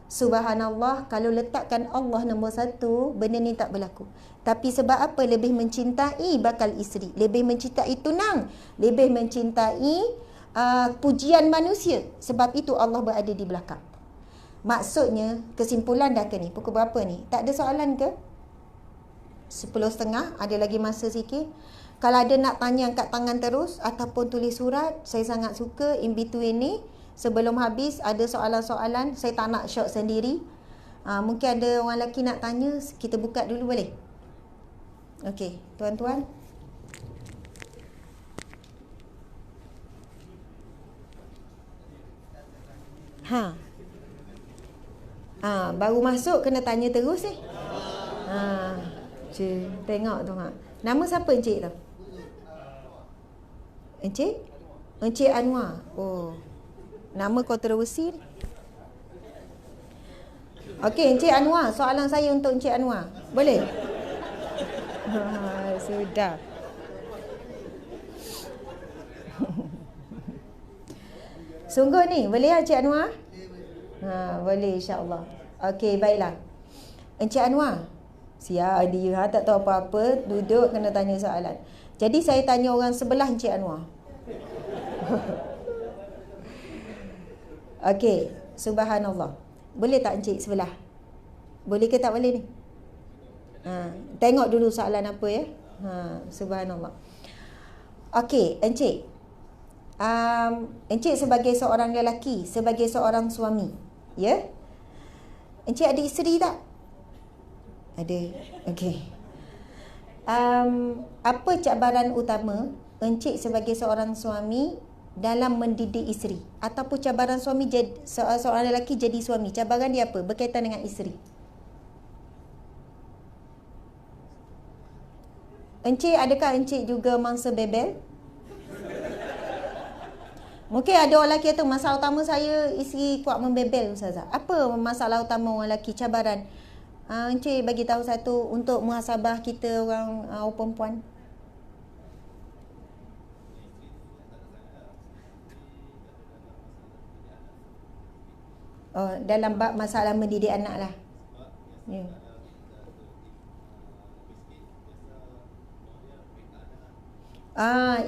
Subhanallah, kalau letakkan Allah nombor satu, benda ni tak berlaku. Tapi sebab apa? Lebih mencintai bakal isteri, lebih mencintai tunang, lebih mencintai pujian manusia. Sebab itu Allah berada di belakang. Maksudnya, kesimpulan dah ke ni? Pukul berapa ni? Tak ada soalan ke? 10.30, ada lagi masa sikit. Kalau ada nak tanya, angkat tangan terus ataupun tulis surat. Saya sangat suka in between ni. Sebelum habis ada soalan-soalan, saya tak nak short sendiri. Mungkin ada orang lelaki nak tanya, kita buka dulu boleh? Okey, tuan-tuan. Baru masuk kena tanya terus ni. Tengok tu mak. Nama siapa encik tu? Encik? Encik Anwar. Oh. Nama kontroversi ni. Okey, Encik Anwar, soalan saya untuk Encik Anwar. Boleh? Sudah. Sungguh ni, boleh ya Encik Anwar? Boleh insya-Allah. Okey, baiklah. Encik Anwar, siap dia tak tahu apa-apa, duduk kena tanya soalan. Jadi saya tanya orang sebelah Encik Anwar. Okey, subhanallah. Boleh tak encik sebelah? Boleh ke tak boleh ni? Tengok dulu soalan apa ya. Subhanallah. Okey, encik. Encik sebagai seorang lelaki, sebagai seorang suami, ya? Encik ada isteri tak? Ada. Okey. Apa cabaran utama encik sebagai seorang suami dalam mendidik isteri, ataupun cabaran suami jadi seorang lelaki jadi suami, cabaran dia apa berkaitan dengan isteri? Encik, adakah encik juga mangsa bebel? Mungkin ada orang lelaki tu, masalah utama saya isteri kuat membebel ustazah. Apa masalah utama orang lelaki, cabaran? Encik bagi tahu satu untuk muhasabah kita orang perempuan. Dalam bab masalah mendidik anak lah. Ya.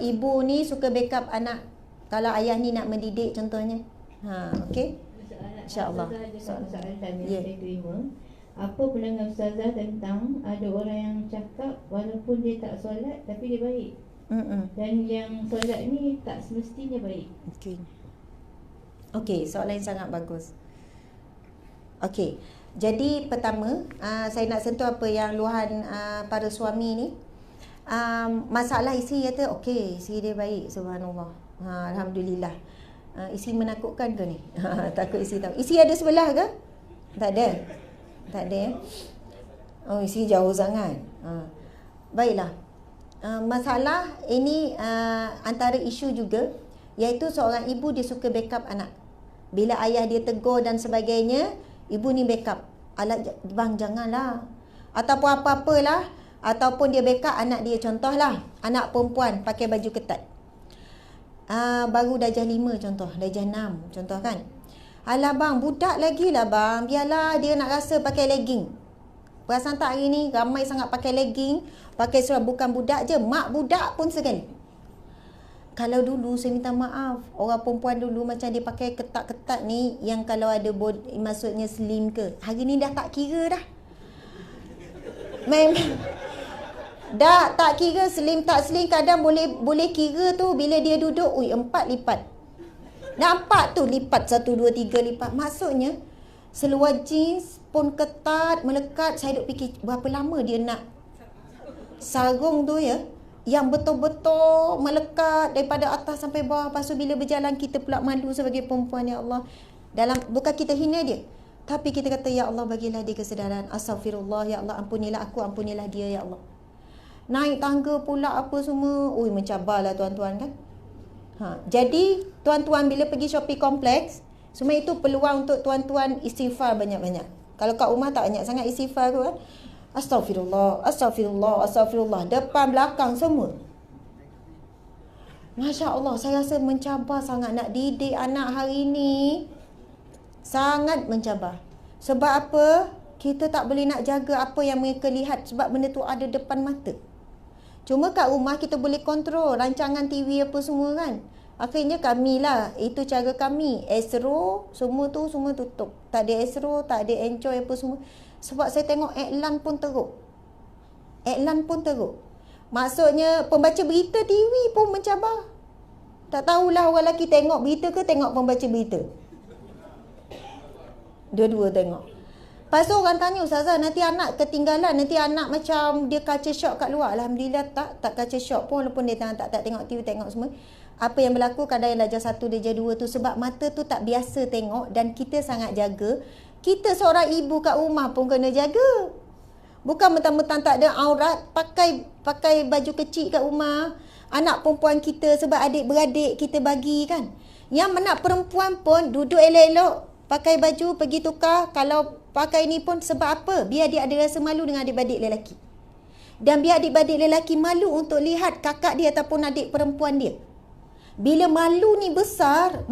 Ibu ni suka backup anak. Kalau ayah ni nak mendidik contohnya. Okey. InsyaAllah. Soalan tanya saya terima. Apa pandangan ustazah tentang ada orang yang cakap walaupun dia tak solat tapi dia baik. Dan yang solat ni tak semestinya baik. Okey, soalan yang sangat bagus. Okey, jadi pertama saya nak sentuh apa yang luahan para suami ni. Masalah isteri kata okey, isteri dia baik, subhanallah. Alhamdulillah. Isteri menakutkan ke ni? Takut isteri tahu. Isteri ada sebelah ke? Tak ada. Tak ada ya. Oh, isteri jauh sangat. Baiklah. Masalah ini antara isu juga, iaitu seorang ibu dia suka backup anak. Bila ayah dia tegur dan sebagainya, ibu ni backup. bang janganlah. Ataupun apa-apalah. Ataupun dia backup anak dia. Contohlah, anak perempuan pakai baju ketat. Baru darjah 5 contoh, darjah 6 contoh kan. Alah bang, budak lagi lah bang. Biarlah dia nak rasa pakai legging. Perasan tak hari ni ramai sangat pakai legging, pakai seluar, bukan budak je, mak budak pun sekali. Kalau dulu saya minta maaf, orang perempuan dulu macam dia pakai ketat-ketat ni, yang kalau ada maksudnya slim ke. Hari ni dah tak kira dah. Memang dah tak kira slim tak slim, kadang boleh kira tu bila dia duduk, 4 lipat. Nampak tu lipat 1 2 3 lipat. Maksudnya seluar jeans pun ketat, melekat. Saya duk fikir berapa lama dia nak sarung tu ya, yang betul-betul melekat daripada atas sampai bawah. Lepas tu bila berjalan kita pula malu sebagai perempuan, ya Allah. Bukan kita hina dia, tapi kita kata ya Allah bagilah dia kesedaran. Astaghfirullah, ya Allah ampunilah aku, ampunilah dia ya Allah. Naik tangga pula apa semua, mencabarlah tuan-tuan kan. Jadi tuan-tuan bila pergi shopping kompleks, semua itu peluang untuk tuan-tuan istighfar banyak-banyak. Kalau kat rumah tak banyak sangat istighfar tu kan. Astaghfirullah, astaghfirullah, astaghfirullah, depan belakang semua. Masya Allah, saya rasa mencabar sangat nak didik anak hari ni. Sangat mencabar. Sebab apa? Kita tak boleh nak jaga apa yang mereka lihat, sebab benda tu ada depan mata. Cuma kat rumah kita boleh kontrol rancangan TV apa semua kan. Akhirnya kami lah, itu cara kami. Astro, semua tutup. Tak ada Astro, tak ada Enjoy apa semua. Sebab saya tengok iklan pun teruk. Maksudnya pembaca berita TV pun mencabar. Tak tahulah orang lelaki tengok berita ke tengok pembaca berita. Dua-dua tengok. Lepas tu orang tanya, Ustazah nanti anak ketinggalan, nanti anak macam dia culture shock kat luar. Alhamdulillah tak culture shock pun, walaupun dia tak tengok TV, tengok semua. Apa yang berlaku kadang yang darjah 1, darjah 2 tu, sebab mata tu tak biasa tengok dan kita sangat jaga. Kita seorang ibu kat rumah pun kena jaga. Bukan mentang-mentang tak ada aurat, pakai baju kecil kat rumah. Anak perempuan kita, sebab adik-beradik kita bagi kan. Yang anak perempuan pun duduk elok-elok, pakai baju, pergi tukar. Kalau pakai ni pun sebab apa? Biar dia ada rasa malu dengan adik-beradik lelaki. Dan biar adik-beradik lelaki malu untuk lihat kakak dia ataupun adik perempuan dia. Bila malu ni besar,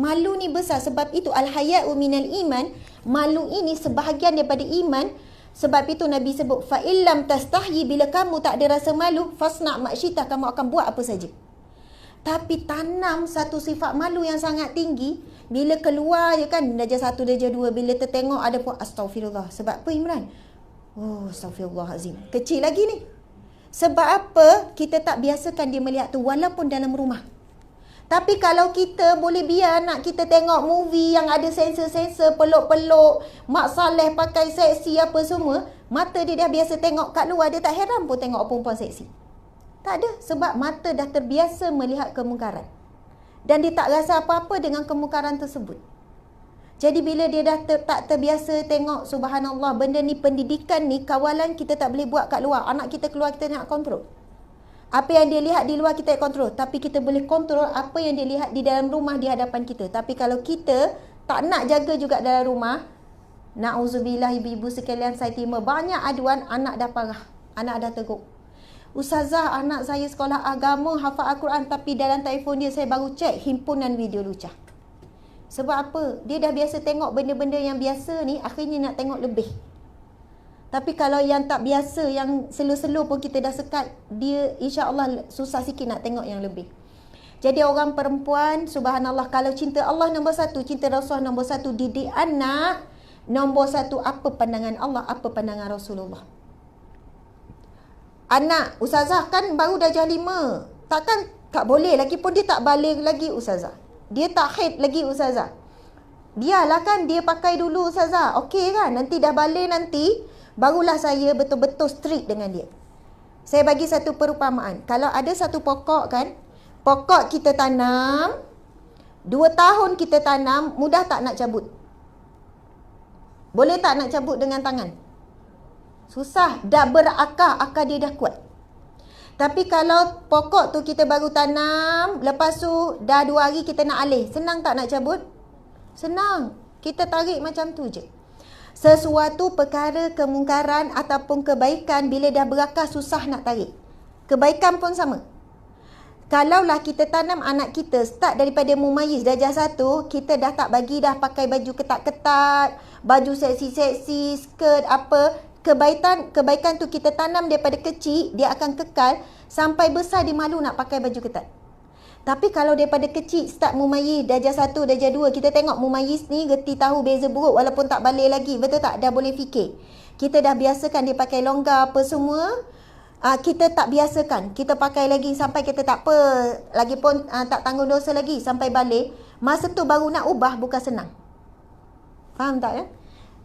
sebab itu al-haya'u minal iman, malu ini sebahagian daripada iman. Sebab itu Nabi sebut, fa illam tastahyi, bila kamu tak ada rasa malu, fasna' masyita, kamu akan buat apa saja. Tapi tanam satu sifat malu yang sangat tinggi, bila keluar je kan, darjah 1, darjah 2, bila tertengok ada pun astaghfirullah. Sebab apa Imran? Astaghfirullahalazim. Kecil lagi ni. Sebab apa? Kita tak biasakan dia melihat tu walaupun dalam rumah. Tapi kalau kita boleh biar anak kita tengok movie yang ada sensor-sensor, peluk-peluk, Mak Saleh pakai seksi apa semua, mata dia dah biasa tengok kat luar, dia tak heran pun tengok perempuan seksi. Tak ada, sebab mata dah terbiasa melihat kemungkaran. Dan dia tak rasa apa-apa dengan kemungkaran tersebut. Jadi bila dia dah tak terbiasa tengok, subhanallah, benda ni, pendidikan ni, kawalan kita tak boleh buat kat luar. Anak kita keluar, kita nak kontrol. Apa yang dia lihat di luar kita kontrol, tapi kita boleh kontrol apa yang dia lihat di dalam rumah di hadapan kita. Tapi kalau kita tak nak jaga juga dalam rumah, na'udzubillah ibu-ibu sekalian, saya terima banyak aduan anak dah parah, anak dah teruk. Ustazah, anak saya sekolah agama, hafal Al-Quran, tapi dalam telefon dia saya baru cek himpunan video lucah. Sebab apa? Dia dah biasa tengok benda-benda yang biasa ni, akhirnya nak tengok lebih. Tapi kalau yang tak biasa, yang selo-selo pun kita dah sekat, dia insya-Allah susah sikit nak tengok yang lebih. Jadi orang perempuan, subhanallah, kalau cinta Allah nombor 1, cinta Rasulullah nombor 1, didik anak nombor 1, apa pandangan Allah, apa pandangan Rasulullah. Anak, Ustazah kan baru darjah 5, takkan tak boleh, lagipun dia tak balik lagi Ustazah. Dia tak haid lagi Ustazah. Biarlah kan dia pakai dulu Ustazah. Okey kan, nanti dah balik nanti, barulah saya betul-betul strict dengan dia. Saya bagi satu perumpamaan. Kalau ada satu pokok kan, pokok kita tanam, 2 tahun kita tanam, mudah tak nak cabut? Boleh tak nak cabut dengan tangan? Susah. Dah berakar, akar dia dah kuat. Tapi kalau pokok tu kita baru tanam, lepas tu dah 2 hari kita nak alih, senang tak nak cabut? Senang. Kita tarik macam tu je. Sesuatu perkara kemungkaran ataupun kebaikan bila dah berakar susah nak tarik. Kebaikan pun sama. Kalaulah kita tanam anak kita start daripada mumayyiz darjah 1, kita dah tak bagi dah pakai baju ketat-ketat, baju seksi-seksi, skirt apa, kebaikan tu kita tanam daripada kecil, dia akan kekal sampai besar dia malu nak pakai baju ketat. Tapi kalau daripada kecil start mumayyiz darjah 1, darjah 2, kita tengok mumayyiz ni reti tahu beza buruk walaupun tak balik lagi, betul tak? Dah boleh fikir. Kita dah biasakan dia pakai longgar apa semua. Kita tak biasakan, kita pakai lagi sampai kita tak apa, lagipun tak tanggung dosa lagi sampai balik. Masa tu baru nak ubah bukan senang. Faham tak ya?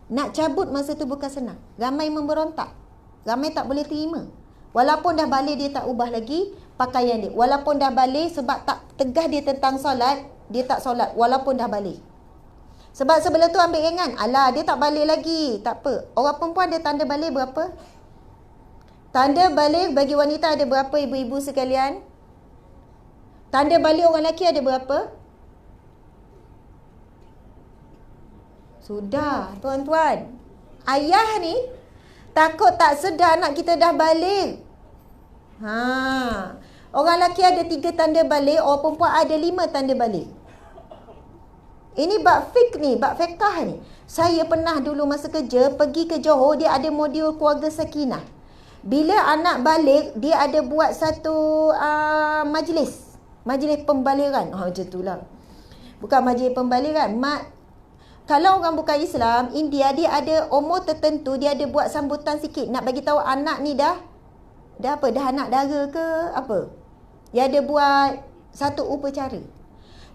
Nak cabut masa tu bukan senang. Ramai memberontak, ramai tak boleh terima. Walaupun dah balik dia tak ubah lagi pakaian dia. Walaupun dah balik sebab tak tegah dia tentang solat, dia tak solat walaupun dah balik. Sebab sebelah tu ambil ringan, alah dia tak balik lagi, tak apa. Orang perempuan dia tanda balik berapa? Tanda balik bagi wanita ada berapa, ibu-ibu sekalian? Tanda balik orang lelaki ada berapa? Sudah, tuan-tuan. Ayah ni takut tak sedar anak kita dah balik. Orang lelaki ada 3 tanda balik, orang perempuan ada 5 tanda balik. Ini bab fiqh ni, bab fiqah ni. Saya pernah dulu masa kerja pergi ke Johor, dia ada modul keluarga sakinah. Bila anak balik, dia ada buat satu majlis pembaliran. Macam itulah. Bukan majlis pembaliran. Kalau orang bukan Islam, India, dia ada umur tertentu, dia ada buat sambutan sikit. Nak bagi tahu anak ni dah apa? Dah anak dara ke apa? Dia ada buat satu upacara.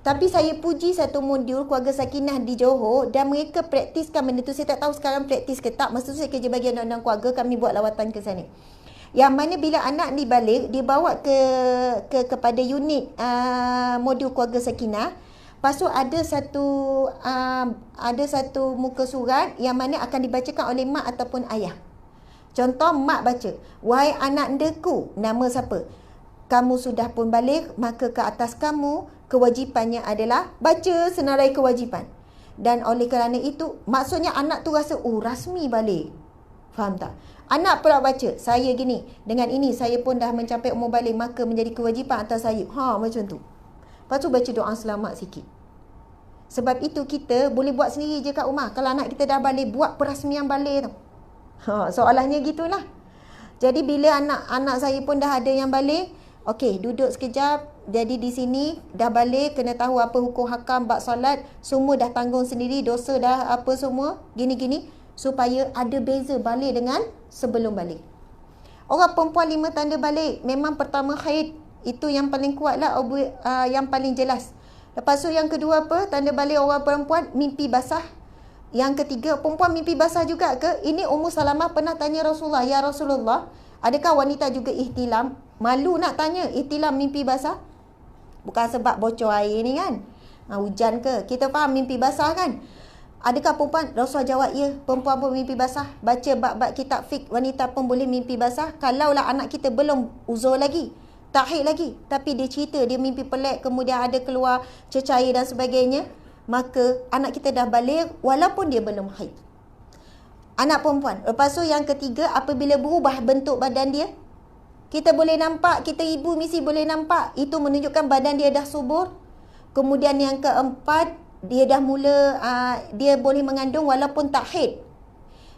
Tapi saya puji satu modul keluarga sakinah di Johor dan mereka praktiskan benda tu. Saya tak tahu sekarang praktis ke tak. Masa tu saya kerja bagian undang-undang keluarga, kami buat lawatan ke sana. Yang mana bila anak ni balik, dia bawa kepada unit modul keluarga sakinah. Lepas tu ada satu muka surat yang mana akan dibacakan oleh mak ataupun ayah. Contoh mak baca, "Wahai anak ndeku," nama siapa? "Kamu sudah pun balik, maka ke atas kamu kewajipannya adalah baca senarai kewajipan." Dan oleh kerana itu, maksudnya anak tu rasa, rasmi balik. Faham tak? Anak pula baca, "Saya gini, dengan ini saya pun dah mencapai umur balik, maka menjadi kewajipan atas saya." Macam tu. Lepas tu baca doa selamat sikit. Sebab itu kita boleh buat sendiri je kat rumah. Kalau anak kita dah balik, buat perasmian balik tu. Soalannya gitulah. Jadi bila anak saya pun dah ada yang balik, okey, duduk sekejap. Jadi di sini dah balik, kena tahu apa hukum hakam bab solat, semua dah tanggung sendiri, dosa dah apa semua, gini-gini, supaya ada beza balik dengan sebelum balik. Orang perempuan 5 tanda balik, memang pertama haid, itu yang paling kuat lah, yang paling jelas. Lepas tu yang kedua apa? Tanda balik orang perempuan, mimpi basah. Yang ketiga, perempuan mimpi basah juga ke? Ini Ummu Salamah pernah tanya Rasulullah, "Ya Rasulullah, adakah wanita juga ihtilam?" Malu nak tanya, ihtilam mimpi basah? Bukan sebab bocor air ni kan, hujan ke? Kita faham mimpi basah kan? Adakah perempuan? Rasulullah jawab, ya, perempuan pun mimpi basah. Baca bab-bab kitab fiqh, wanita pun boleh mimpi basah. Kalaulah anak kita belum uzur lagi, tak haid lagi, tapi dia cerita dia mimpi pelik, kemudian ada keluar cecair dan sebagainya, maka anak kita dah balik walaupun dia belum haid. Anak perempuan. Lepas tu yang ketiga, apabila berubah bentuk badan dia, kita boleh nampak, kita ibu mesti boleh nampak, itu menunjukkan badan dia dah subur. Kemudian yang keempat, dia dah mula, dia boleh mengandung walaupun tak haid.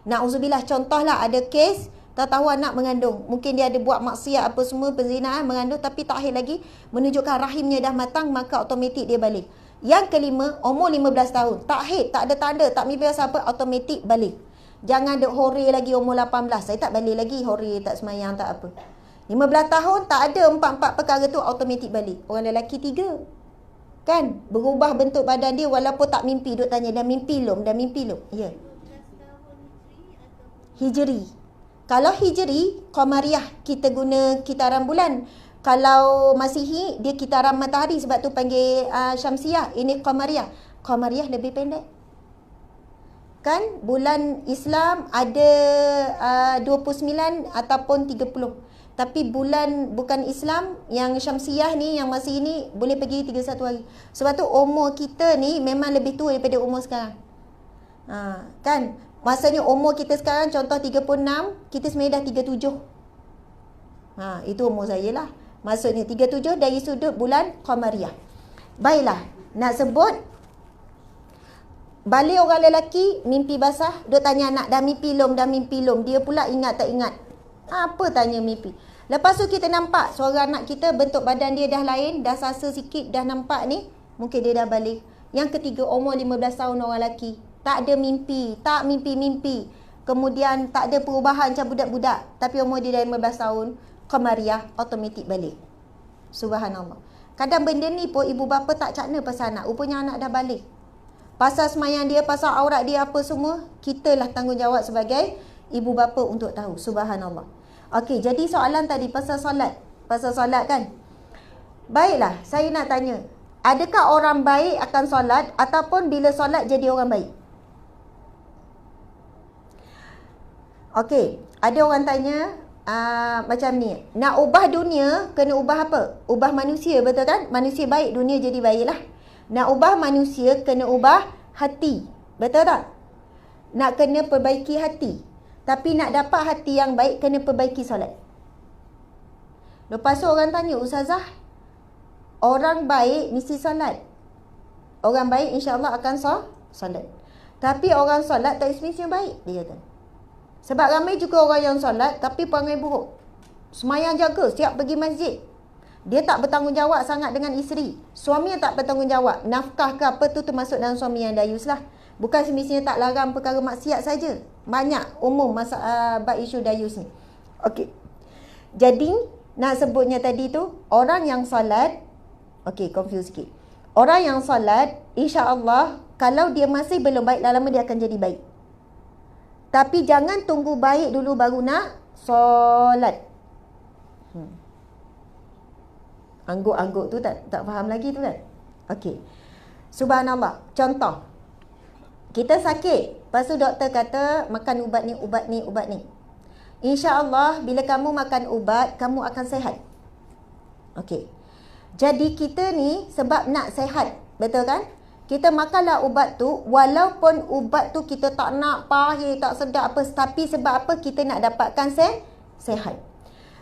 Na'udzubillah, contohlah ada kes, tak tahu anak mengandung. Mungkin dia ada buat maksiat apa semua, perzinaan, mengandung tapi tak haid lagi, menunjukkan rahimnya dah matang, maka automatik dia balik. Yang kelima, umur 15 tahun, tak haid, tak ada tanda, tak mimpi basah apa, automatik balik. Jangan ada hore lagi umur 18, saya tak balik lagi, hore, tak semayang, tak apa. 15 tahun, tak ada 4 perkara tu, automatik balik. Orang lelaki 3. Kan? Berubah bentuk badan dia walaupun tak mimpi. Duk tanya, dah mimpi belum? Dah mimpi belum? Ya. Hijri. Kalau Hijri, Qamariyah, kita guna kitaran bulan. Kalau Masihi, dia kitaran matahari, sebab tu panggil Syamsiyah. Ini Qamariyah. Qamariyah lebih pendek. Kan? Bulan Islam ada 29 ataupun 30. Tapi bulan bukan Islam, yang Syamsiyah ni, yang masih ini, boleh pergi 31 hari. Sebab tu umur kita ni memang lebih tua daripada umur sekarang. Kan? Maksudnya umur kita sekarang contoh 36, kita sebenarnya dah 37. Itu umur saya lah. Maksudnya 37 dari sudut bulan Qamariyah. Baiklah, nak sebut balik orang lelaki mimpi basah, duk tanya anak dah mimpi lom, dah mimpi lom. Dia pula ingat tak ingat. Apa tanya mimpi. Lepas tu kita nampak suara anak kita, bentuk badan dia dah lain, dah sasa sikit, dah nampak ni, mungkin dia dah balik. Yang ketiga, umur 15 tahun orang lelaki, tak ada mimpi, tak mimpi-mimpi. Kemudian tak ada perubahan macam budak-budak, tapi umur dia dah 15 tahun, Qamariyah, automatik balik. Subhanallah. Kadang benda ni pun ibu bapa tak cakna pasal anak, rupanya anak dah balik. Pasal semayang dia, pasal aurat dia, apa semua, kitalah tanggungjawab sebagai ibu bapa untuk tahu. Subhanallah. Okey, jadi soalan tadi pasal solat. Pasal solat kan? Baiklah, saya nak tanya. Adakah orang baik akan solat ataupun bila solat jadi orang baik? Okey, ada orang tanya macam ni. Nak ubah dunia, kena ubah apa? Ubah manusia, betul kan? Manusia baik, dunia jadi baiklah. Nak ubah manusia, kena ubah hati. Betul tak? Nak kena perbaiki hati. Tapi nak dapat hati yang baik, kena perbaiki solat. Lepas tu orang tanya, Ustazah, orang baik mesti solat. Orang baik insya-Allah akan solat. Tapi orang solat tak semestinya baik, dia kata. Sebab ramai juga orang yang solat tapi perangai buruk. Semayang jaga, siap pergi masjid. Dia tak bertanggungjawab sangat dengan isteri. Suami yang tak bertanggungjawab. Nafkah ke apa tu termasuk dalam suami yang dayus lah. Bukan semestinya tak larang perkara maksiat saja. Banyak umum bab isu dayus ni. Okey. Jadi nak sebutnya tadi tu, orang yang solat, okey, confuse sikit. Orang yang solat, insya-Allah kalau dia masih belum baik, lama-lama dia akan jadi baik. Tapi jangan tunggu baik dulu baru nak solat. Angguk-angguk tu tak faham lagi tu kan? Okey. Subhanallah. Contoh. Kita sakit. Lepas tu doktor kata makan ubat ni. InsyaAllah bila kamu makan ubat, kamu akan sihat. Okey. Jadi kita ni sebab nak sihat. Betul kan? Kita makanlah ubat tu, walaupun ubat tu kita tak nak, pahit, tak sedap apa, tapi sebab apa kita nak dapatkan sihat.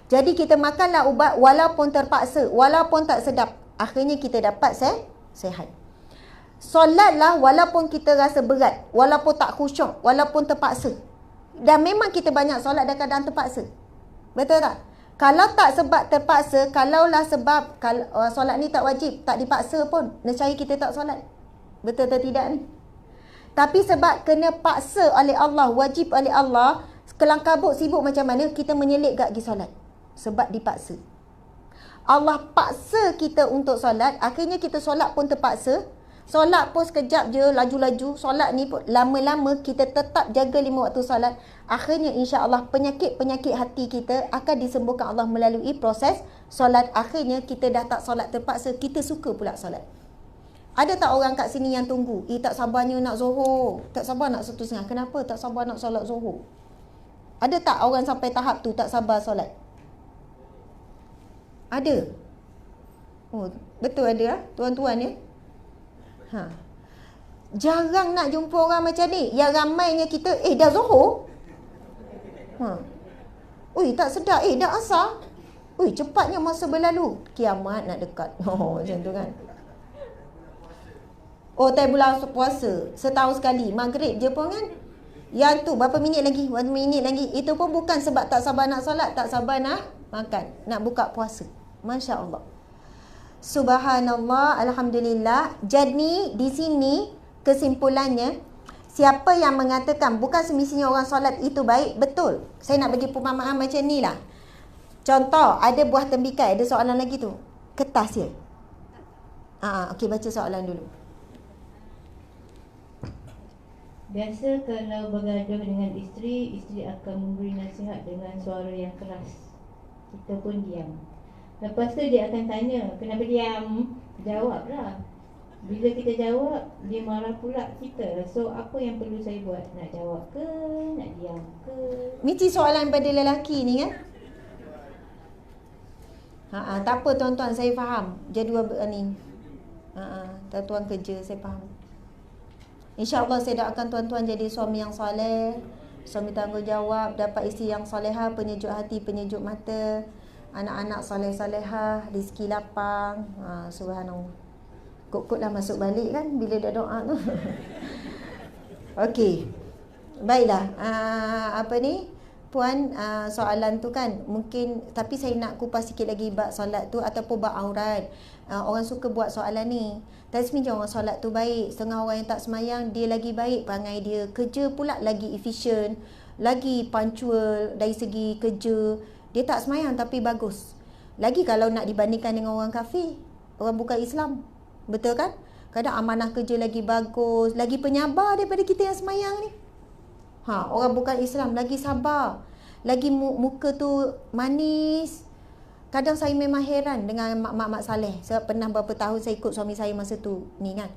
Jadi kita makanlah ubat walaupun terpaksa, walaupun tak sedap, akhirnya kita dapat sihat. Solatlah walaupun kita rasa berat, walaupun tak khusyuk, walaupun terpaksa. Dan memang kita banyak solat dalam keadaan terpaksa. Betul tak? Kalau tak sebab terpaksa, kalaulah sebab solat ni tak wajib, tak dipaksa pun, nescaya kita tak solat. Betul atau tidak ni? Tapi sebab kena paksa oleh Allah, wajib oleh Allah, kelang kabut sibuk macam mana, kita menyelit gak pergi solat. Sebab dipaksa. Allah paksa kita untuk solat, akhirnya kita solat pun terpaksa. Solat pun sekejap je, laju-laju. Solat ni pun lama-lama kita tetap jaga 5 waktu solat. Akhirnya insya-Allah penyakit-penyakit hati kita akan disembuhkan Allah melalui proses solat. Akhirnya kita dah tak solat terpaksa, kita suka pula solat. Ada tak orang kat sini yang tunggu? Tak sabarnya nak Zuhur. Tak sabar nak 1:30. Kenapa tak sabar nak solat Zuhur? Ada tak orang sampai tahap tu tak sabar solat? Ada. Oh, betul ada tuan-tuan ya? Jarang nak jumpa orang macam ni. Yang ramainya kita, dah Zuhur? Ui, tak sedap. Dah asar? Ui, cepatnya masa berlalu. Kiamat nak dekat. Macam tu kan. Oh, time bulan puasa. Setahun sekali. Maghrib je pun kan. Yang tu berapa minit lagi? Berapa minit lagi? Itu pun bukan sebab tak sabar nak solat, tak sabar nak makan, nak buka puasa. Masya Allah. Subhanallah, alhamdulillah. Jadi di sini kesimpulannya, siapa yang mengatakan bukan semestinya orang solat itu baik, betul. Saya nak bagi perumpamaan macam ni lah. Contoh, ada buah tembikai, ada soalan lagi tu. Kertas je. Okey, baca soalan dulu. Biasa kalau bergaduh dengan isteri akan memberi nasihat dengan suara yang keras. Kita pun diam. Lepas tu dia akan tanya, kenapa diam? Jawablah. Bila kita jawab, dia marah pula kita. So apa yang perlu saya buat? Nak jawab ke? Nak diam ke? Mesti soalan pada lelaki ni kan? Tak apa tuan-tuan, saya faham. Jadual ni. Tuan-tuan kerja, saya faham. InsyaAllah saya doakan tuan-tuan jadi suami yang soleh, suami tanggungjawab, dapat isteri yang soleha, penyejuk hati, penyejuk mata, anak-anak soleh-solehah, rezeki lapang. Subhanallah. Kok-kok dah masuk balik kan bila dah doa tu. Okey. Baiklah. Apa ni? Puan, soalan tu kan mungkin, tapi saya nak kupas sikit lagi bab solat tu ataupun bab aurat. Orang suka buat soalan ni. Tasbih orang solat tu baik, setengah orang yang tak semayang dia lagi baik perangai dia, kerja pula lagi efisien, lagi punctual dari segi kerja. Dia tak semayang tapi bagus. Lagi kalau nak dibandingkan dengan orang kafir, orang bukan Islam. Betul kan? Kadang amanah kerja lagi bagus, lagi penyabar daripada kita yang semayang ni. Orang bukan Islam lagi sabar, lagi muka tu manis. Kadang saya memang heran dengan mak-mak saleh. Sebab pernah berapa tahun saya ikut suami saya masa tu ni kan.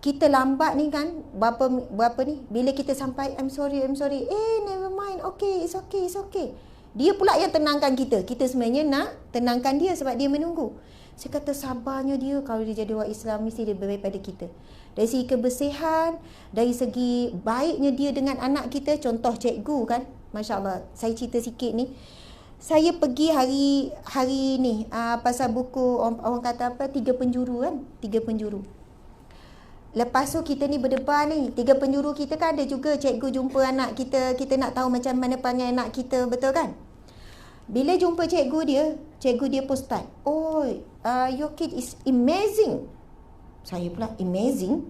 Kita lambat ni kan, berapa ni, bila kita sampai I'm sorry, never mind, okay, it's okay. Dia pula yang tenangkan kita. Kita sebenarnya nak tenangkan dia sebab dia menunggu. Saya kata sabarnya dia, kalau dia jadi orang Islam mesti dia lebih baik pada kita. Dari segi kebersihan, dari segi baiknya dia dengan anak kita. Contoh cikgu kan, Masya Allah. Saya cerita sikit ni. Saya pergi hari ni pasal buku orang kata apa, 3 penjuru kan, 3 penjuru. Lepas tu kita ni berdebar ni, 3 penjuru kita kan ada juga cikgu jumpa anak kita, kita nak tahu macam mana panggil anak kita, betul kan? Bila jumpa cikgu dia pun start, oh, your kid is amazing. Saya pula amazing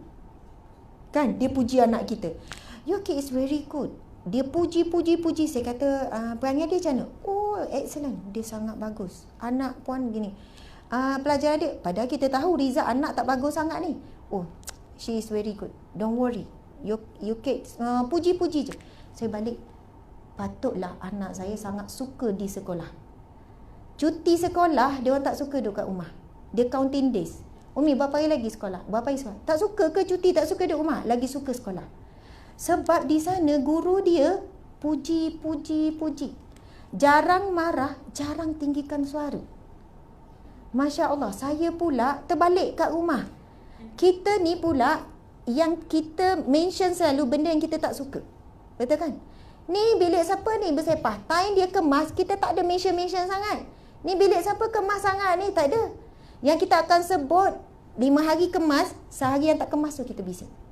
kan, dia puji anak kita, your kid is very good. Dia puji. Saya kata, perangai dia macam mana? Oh, excellent. Dia sangat bagus. Anak puan gini. Pelajaran dia, padahal kita tahu Riza anak tak bagus sangat ni. Oh, she is very good. Don't worry. You kids, puji-puji je. Saya balik, patutlah anak saya sangat suka di sekolah. Cuti sekolah, dia orang tak suka duduk kat rumah. Dia counting days. Umi, berapa hari lagi sekolah? Berapa hari sekolah? Tak suka ke cuti? Tak suka duduk rumah? Lagi suka sekolah. Sebab di sana guru dia puji. Jarang marah, jarang tinggikan suara. Masya Allah, saya pula terbalik kat rumah. Kita ni pula yang kita mention selalu benda yang kita tak suka. Betul kan? Ni bilik siapa ni bersepah? Time dia kemas, kita tak ada mention sangat. Ni bilik siapa kemas sangat ni? Tak ada. Yang kita akan sebut 5 hari kemas, sehari yang tak kemas tu kita bising.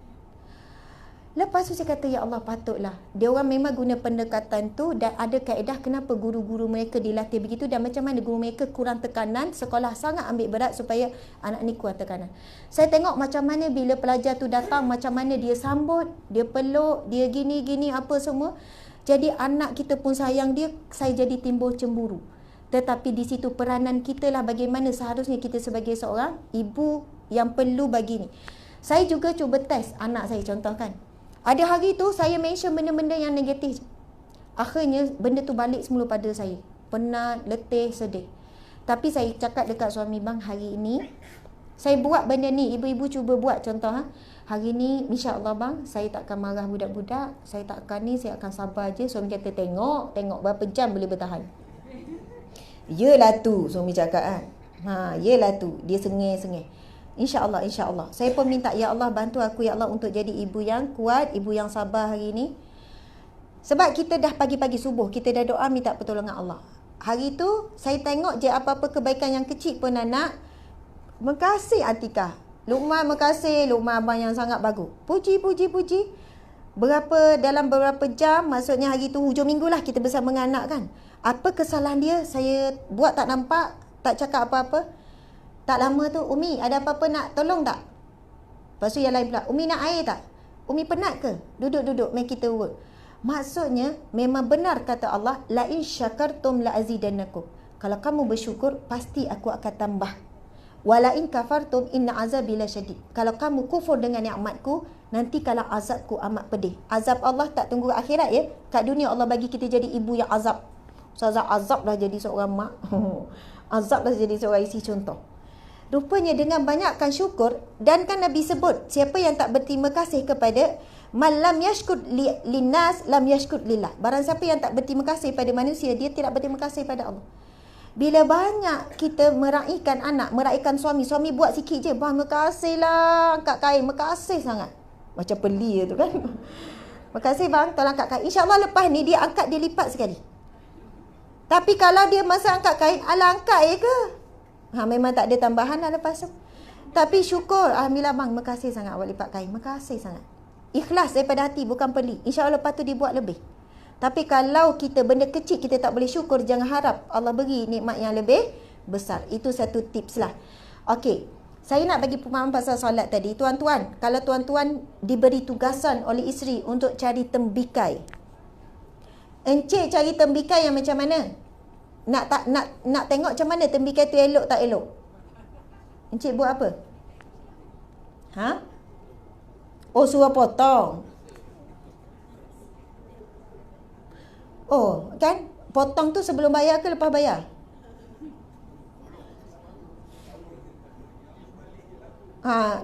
Lepas tu saya kata, ya Allah, patutlah. Dia orang memang guna pendekatan tu dan ada kaedah kenapa guru-guru mereka dilatih begitu dan macam mana guru mereka kurang tekanan, sekolah sangat ambil berat supaya anak ni kurang tekanan. Saya tengok macam mana bila pelajar tu datang, macam mana dia sambut, dia peluk, dia gini apa semua. Jadi anak kita pun sayang dia, saya jadi timbul cemburu. Tetapi di situ peranan kita lah bagaimana seharusnya kita sebagai seorang ibu yang perlu bagi ni. Saya juga cuba test anak saya, contohkan. Ada hari tu saya mention benda-benda yang negatif. Akhirnya benda tu balik semula pada saya. Penat, letih, sedih. Tapi saya cakap dekat suami, bang, hari ini saya buat benda ni. Ibu-ibu cuba buat contoh. Hari ni insya-Allah bang, saya tak akan marah budak-budak. Saya tak akan ni, saya akan sabar je. Suami kata, tengok berapa jam boleh bertahan. Yelah tu, suami cakap kan. Yelah tu, dia sengih-sengih. InsyaAllah. Saya pun minta, ya Allah, bantu aku ya Allah untuk jadi ibu yang kuat, ibu yang sabar hari ni. Sebab kita dah pagi-pagi subuh, kita dah doa minta pertolongan Allah. Hari tu saya tengok je apa-apa kebaikan yang kecil pun anak. Makasih Atikah. Luqman makasih, Luqman abang yang sangat bagus. Puji. Dalam beberapa jam, maksudnya hari tu hujung minggu lah kita bersama dengan anak kan. Apa kesalahan dia saya buat tak nampak, tak cakap apa-apa. Tak lama tu, Umi ada apa-apa nak tolong tak? Lepas tu yang lain pula, Umi nak air tak? Umi penat ke? Duduk, make kita work. Maksudnya, memang benar kata Allah, la in syakartum la azidannakum. Kalau kamu bersyukur, pasti aku akan tambah. Wa la in kafartum inna azabi lasyadid. Kalau kamu kufur dengan nikmatku, nanti kalau azabku amat pedih. Azab Allah tak tunggu akhirat ya. Kat dunia Allah bagi kita jadi ibu yang azab. Ustazah azab dah jadi seorang mak. Azab dah jadi seorang isi contoh. Rupanya dengan banyakkan syukur, dan kan Nabi sebut, siapa yang tak berterima kasih kepada man lam yashkur linnas lam yashkur lillah. Barang siapa yang tak berterima kasih pada manusia, dia tidak berterima kasih pada Allah. Bila banyak kita meraihkan anak, meraihkan suami buat sikit je, bang makasih lah, angkat kain, makasih sangat. Macam peli tu kan. Makasih bang, tolong angkat kain. InsyaAllah lepas ni dia angkat, dia lipat sekali. Tapi kalau dia masa angkat kain, alah angkat je ke? Memang tak ada tambahan lah lepas tu. Tapi syukur, alhamdulillah bang, makasih sangat awak lipat kain. Makasih sangat. Ikhlas daripada hati, bukan peli. InsyaAllah lepas tu dibuat lebih. Tapi kalau kita benda kecil kita tak boleh syukur, jangan harap Allah beri nikmat yang lebih besar. Itu satu tips lah. Okey, saya nak bagi pemahaman pasal solat tadi. Tuan-tuan, kalau tuan-tuan diberi tugasan oleh isteri untuk cari tembikai, encik cari tembikai yang macam mana? Nak tengok macam mana tembikai tu elok tak elok? Encik buat apa? Oh, suruh potong. Oh, kan? Potong tu sebelum bayar ke lepas bayar?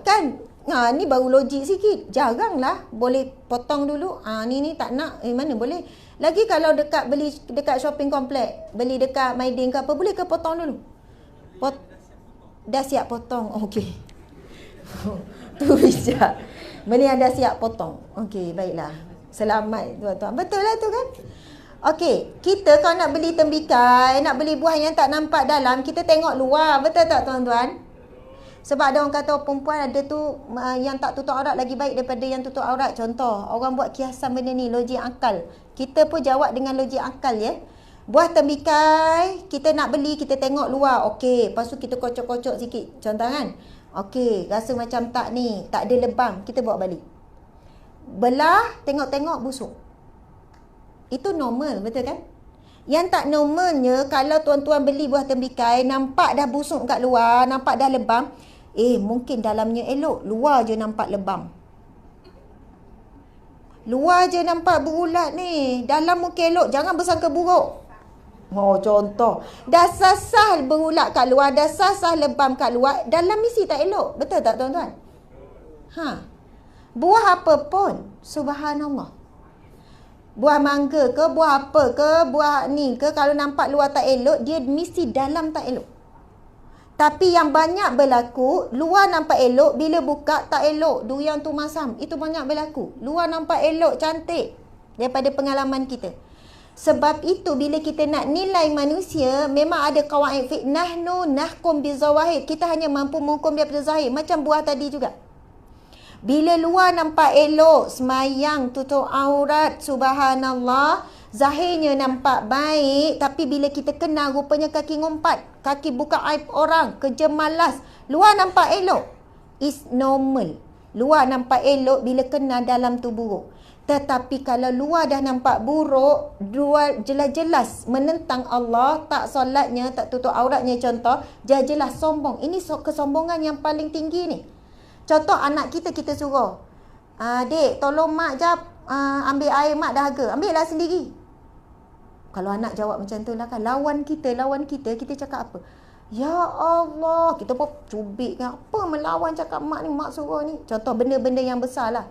Kan? Ni baru logik sikit. Jaranglah boleh potong dulu. Ni tak nak. Mana boleh? Lagi kalau beli dekat shopping complex, beli dekat Maidin ke apa, boleh ke potong dulu? Dah siap potong. Okey. Tu bijak. Beli yang dah siap potong. Okey, baiklah. Selamat tuan-tuan. Betul lah tu kan? Okey, kita kalau nak beli tembikai, nak beli buah yang tak nampak dalam, kita tengok luar. Betul tak tuan-tuan? Sebab ada orang kata perempuan ada tu yang tak tutup aurat lagi baik daripada yang tutup aurat. Contoh, orang buat kiasan benda ni, logik akal. Kita pun jawab dengan logik akal ya. Buah tembikai, kita nak beli, kita tengok luar. Okey, lepas tu kita kocok-kocok sikit. Contoh kan? Okey, rasa macam tak ni, tak ada lebam, kita bawa balik. Belah, tengok-tengok busuk. Itu normal, betul kan? Yang tak normalnya, kalau tuan-tuan beli buah tembikai, nampak dah busuk kat luar, nampak dah lebam, mungkin dalamnya elok, luar je nampak lebam. Luar je nampak berulat ni, dalam mungkin elok, jangan bersangka buruk. Oh, contoh, dah sasah berulat kat luar, dah sasah lebam kat luar, dalam mesti tak elok. Betul tak tuan-tuan? Buah apa pun, subhanallah. Buah mangga ke, buah apa ke, buah ni ke, kalau nampak luar tak elok, dia mesti dalam tak elok. Tapi yang banyak berlaku, luar nampak elok, bila buka tak elok. Durian tu masam, itu banyak berlaku. Luar nampak elok, cantik, daripada pengalaman kita. Sebab itu bila kita nak nilai manusia, memang ada kawaid fiqh, nahnu nahkum bizawahir. Kita hanya mampu menghukum daripada zahir. Macam buah tadi juga. Bila luar nampak elok, semayang, tutup aurat, subhanallah, zahirnya nampak baik, tapi bila kita kenal, rupanya kaki ngumpat, kaki buka aib orang, kerja malas. Luar nampak elok, is normal. Luar nampak elok, bila kenal dalam tu buruk. Tetapi kalau luar dah nampak buruk, luar jelas-jelas menentang Allah, tak solatnya, tak tutup auratnya contoh, jelas sombong. Ini kesombongan yang paling tinggi ni. Contoh anak kita suruh, dek tolong mak jap ambil air, mak dahaga, ambil lah sendiri. Kalau anak jawab macam tu lah kan, lawan kita, kita cakap apa? Ya Allah, kita pun cubit kan, apa melawan cakap mak ni, mak suruh ni. Contoh benda-benda yang besar lah.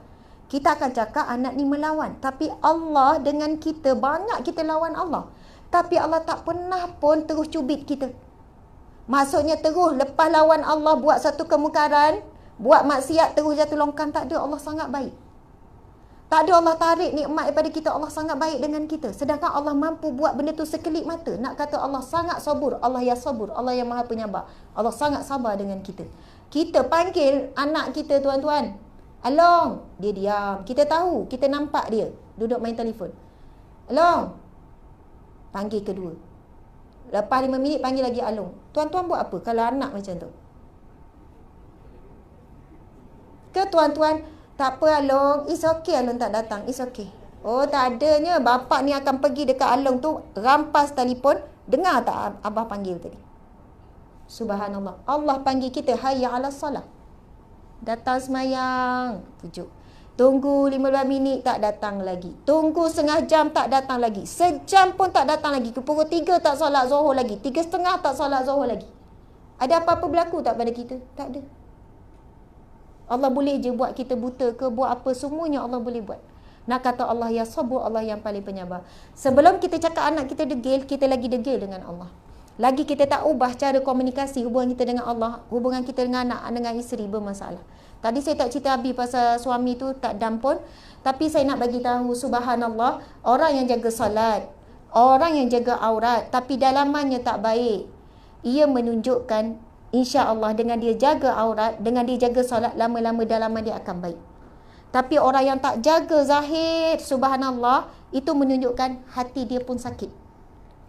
Kita akan cakap anak ni melawan. Tapi Allah dengan kita, banyak kita lawan Allah. Tapi Allah tak pernah pun terus cubit kita. Maksudnya terus lepas lawan Allah, buat satu kemungkaran, buat maksiat, terus jatuh longkang. Tak ada, Allah sangat baik. Tak ada Allah tarik nikmat daripada kita. Allah sangat baik dengan kita. Sedangkan Allah mampu buat benda tu sekelip mata. Nak kata Allah sangat sabur, Allah ya sabur, Allah yang maha penyabar. Allah sangat sabar dengan kita. Kita panggil anak kita tuan-tuan, Along, dia diam. Kita tahu, kita nampak dia duduk main telefon. Along, panggil kedua. Lepas 5 minit panggil lagi Along. Tuan-tuan buat apa kalau anak macam tu? Ke tuan-tuan, tak apa Along, it's okay Along tak datang, it's okay. Oh tak adanya, bapak ni akan pergi dekat Along tu, rampas telefon, dengar tak abah panggil tadi? Subhanallah, Allah panggil kita, hayya ala salah. Datang semayang, pujuk. Tunggu 15 minit tak datang lagi. Tunggu setengah jam tak datang lagi. Sejam pun tak datang lagi. Pukul 3 tak solat Zuhur lagi. 3:30 tak solat Zuhur lagi. Ada apa-apa berlaku tak pada kita? Tak ada. Allah boleh je buat kita buta ke, buat apa, semuanya Allah boleh buat. Nak kata Allah ya sabur, Allah yang paling penyabar. Sebelum kita cakap anak kita degil, kita lagi degil dengan Allah. Lagi kita tak ubah cara komunikasi hubungan kita dengan Allah, hubungan kita dengan anak, dengan isteri bermasalah. Tadi saya tak cerita habis pasal suami tu tak dam pun. Tapi saya nak bagi tahu, subhanallah, orang yang jaga solat, orang yang jaga aurat tapi dalamannya tak baik, ia menunjukkan insya-Allah dengan dia jaga aurat, dengan dia jaga solat, lama-lama dalaman dia akan baik. Tapi orang yang tak jaga zahir, subhanallah, itu menunjukkan hati dia pun sakit.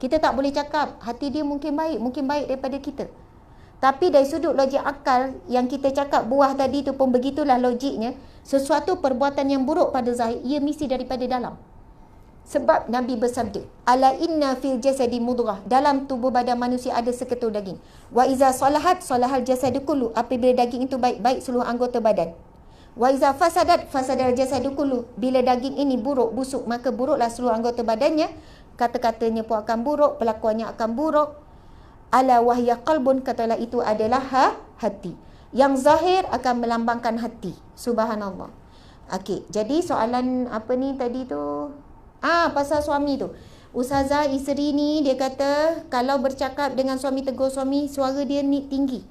Kita tak boleh cakap hati dia mungkin baik daripada kita. Tapi dari sudut logik akal yang kita cakap buah tadi tu pun begitulah logiknya. Sesuatu perbuatan yang buruk pada zahir, ia mesti daripada dalam. Sebab Nabi bersabda, ala inna fil jasadi mudghah, dalam tubuh badan manusia ada seketul daging. Wa iza salahat salahal jasadu kullu, apabila daging itu baik, baik seluruh anggota badan. Wa iza fasadat fasadal jasadu kullu, bila daging ini buruk, busuk, maka buruklah seluruh anggota badannya. Kata-katanya pun akan buruk, pelakuannya akan buruk. Ala wahya qalbun, katalah itu adalah hati. Yang zahir akan melambangkan hati. Subhanallah. Okey, jadi soalan apa ni tadi tu? Pasal suami tu. Ustazah, isteri ni dia kata kalau bercakap dengan suami, tegur suami, suara dia ni tinggi.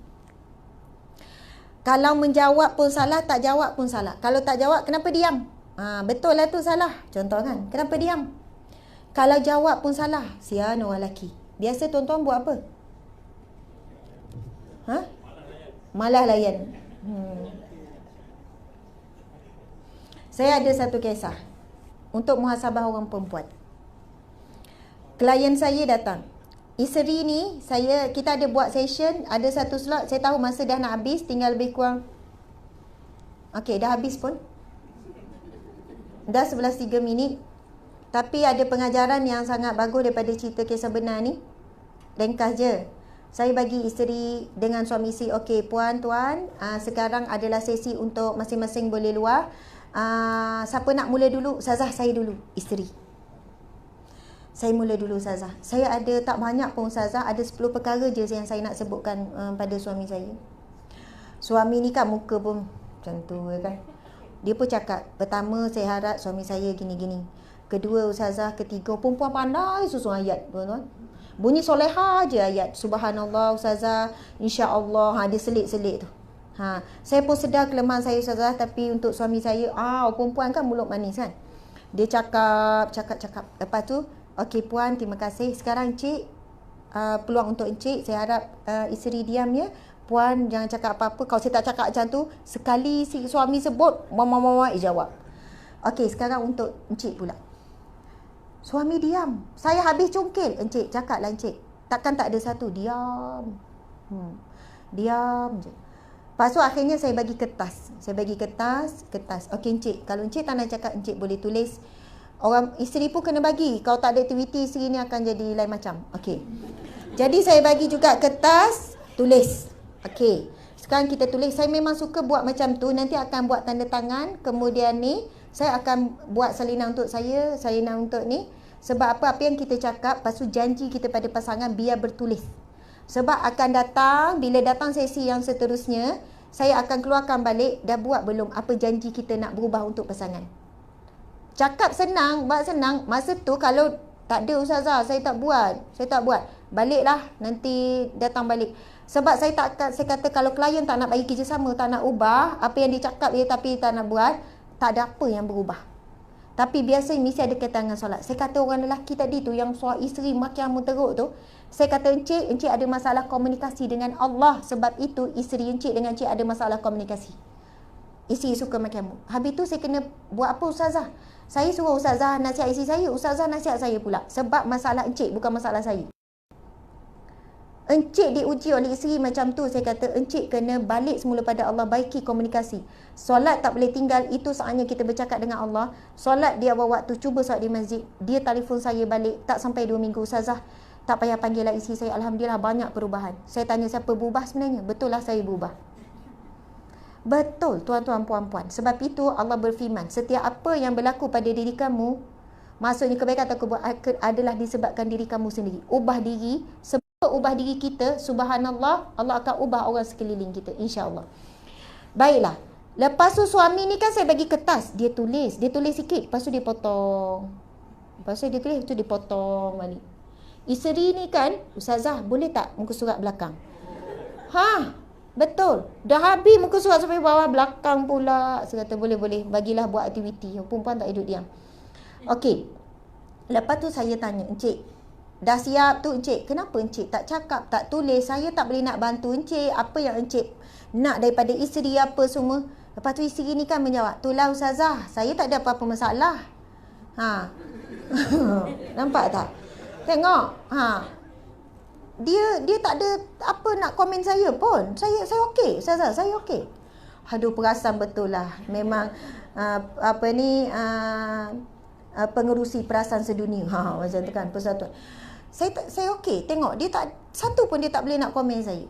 Kalau menjawab pun salah, tak jawab pun salah. Kalau tak jawab, kenapa diam? Betul lah tu salah. Contoh kan, kenapa diam? Kalau jawab pun salah. Sian orang lelaki. Biasa tuan-tuan buat apa? Malah layan. Saya ada satu kisah untuk muhasabah orang perempuan. Klien saya datang. Isteri ni, kita ada buat session, ada satu slot, saya tahu masa dah nak habis, tinggal lebih kurang. Okey, dah habis pun. Dah 11.03 minit. Tapi ada pengajaran yang sangat bagus daripada cerita kisah benar ni. Ringkas je. Saya bagi isteri dengan suami isteri, okey puan, tuan, sekarang adalah sesi untuk masing-masing boleh luar. Siapa nak mula dulu? Ustazah, saya dulu, isteri. Saya mula dulu, Ustazah. Saya ada tak banyak pun, Ustazah, ada 10 perkara je yang saya nak sebutkan pada suami saya. Suami ni kan muka pun macam tu kan. Dia pun cakap, pertama saya harap suami saya gini-gini. Kedua, Ustazah, ketiga, perempuan pandai susun ayat, tuan-tuan. Bunyi soleha je ayat. Subhanallah, Ustazah, insya-Allah. Dia selit-selit tu. Saya pun sedar kelemahan saya, Ustazah, tapi untuk suami saya, perempuan kan mulut manis kan. Dia cakap. Lepas tu, okey puan, terima kasih. Sekarang encik, peluang untuk encik, saya harap isteri diam ya. Puan jangan cakap apa-apa. Kalau saya tak cakap macam tu, sekali si suami sebut, mama jawab. Okey, sekarang untuk encik pula. Suami diam. Saya habis cungkil. Encik, cakaplah encik. Takkan tak ada satu. Diam. Diam je. Lepas tu akhirnya saya bagi kertas. Okey encik, kalau encik tak nak cakap, encik boleh tulis. Orang isteri pun kena bagi. Kalau tak ada aktiviti, isteri ni akan jadi lain macam. Okey. Jadi saya bagi juga kertas, tulis. Okey. Sekarang kita tulis. Saya memang suka buat macam tu. Nanti akan buat tanda tangan. Kemudian ni, saya akan buat salinan untuk saya, salinan untuk ni. Sebab apa yang kita cakap, lepas tu janji kita pada pasangan biar bertulis. Sebab akan datang, bila datang sesi yang seterusnya, saya akan keluarkan balik, dah buat belum apa janji kita nak berubah untuk pasangan. Cakap senang, buat senang. Masa tu kalau tak ada Ustazah, saya tak buat. Baliklah, nanti datang balik. Sebab saya kata kalau klien tak nak bagi kerjasama, tak nak ubah, apa yang dia cakap dia tapi tak nak buat, tak ada apa yang berubah. Tapi biasanya mesti ada kaitan dengan solat. Saya kata orang lelaki tadi tu yang suami isteri makin teruk tu, saya kata encik ada masalah komunikasi dengan Allah. Sebab itu isteri encik dengan encik ada masalah komunikasi. Isteri suka makin mu. Habis tu saya kena buat apa Ustazah? Saya suruh Ustazah nasihat isteri saya, Ustazah nasihat saya pula. Sebab masalah encik bukan masalah saya. Encik diuji oleh isteri macam tu, saya kata encik kena balik semula pada Allah, baiki komunikasi. Solat tak boleh tinggal, itu saatnya kita bercakap dengan Allah. Solat dia awal waktu, cuba solat di masjid. Dia telefon saya balik, tak sampai 2 minggu, Ustazah, tak payah panggil lah isteri saya, Alhamdulillah banyak perubahan. Saya tanya siapa berubah sebenarnya? Betul lah saya berubah. Betul tuan-tuan puan-puan. Sebab itu Allah berfirman, setiap apa yang berlaku pada diri kamu, maksudnya kebaikan atau keburukan adalah disebabkan diri kamu sendiri. Ubah diri, ubah diri kita, subhanallah, Allah akan ubah orang sekeliling kita, insya-Allah. Baiklah. Lepas tu suami ni kan saya bagi kertas, dia tulis sikit, lepas tu dia potong. Lepas tu dia tulis, lepas tu dia potong balik. Isteri ni kan, Ustazah, boleh tak muka surat belakang? Betul. Dah habis muka surat sampai bawah, belakang pula. Saya kata boleh, bagilah buat aktiviti. Perempuan tak duduk diam. Okey. Lepas tu saya tanya, Encik, dah siap tu Encik? Kenapa Encik tak cakap, tak tulis? Saya tak boleh nak bantu Encik. Apa yang Encik nak daripada isteri apa semua? Lepas tu isteri ni kan menjawab, itulah Ustazah, saya tak ada apa-apa masalah. Nampak tak? Tengok. Dia tak ada apa nak komen saya pun. Saya okey, Ustazah, saya okey. Aduh, perasan betul lah. Memang pengerusi perasaan sedunia. Macam tu kan, persatuan. Saya okey. Tengok, dia tak satu pun dia tak boleh nak komen saya.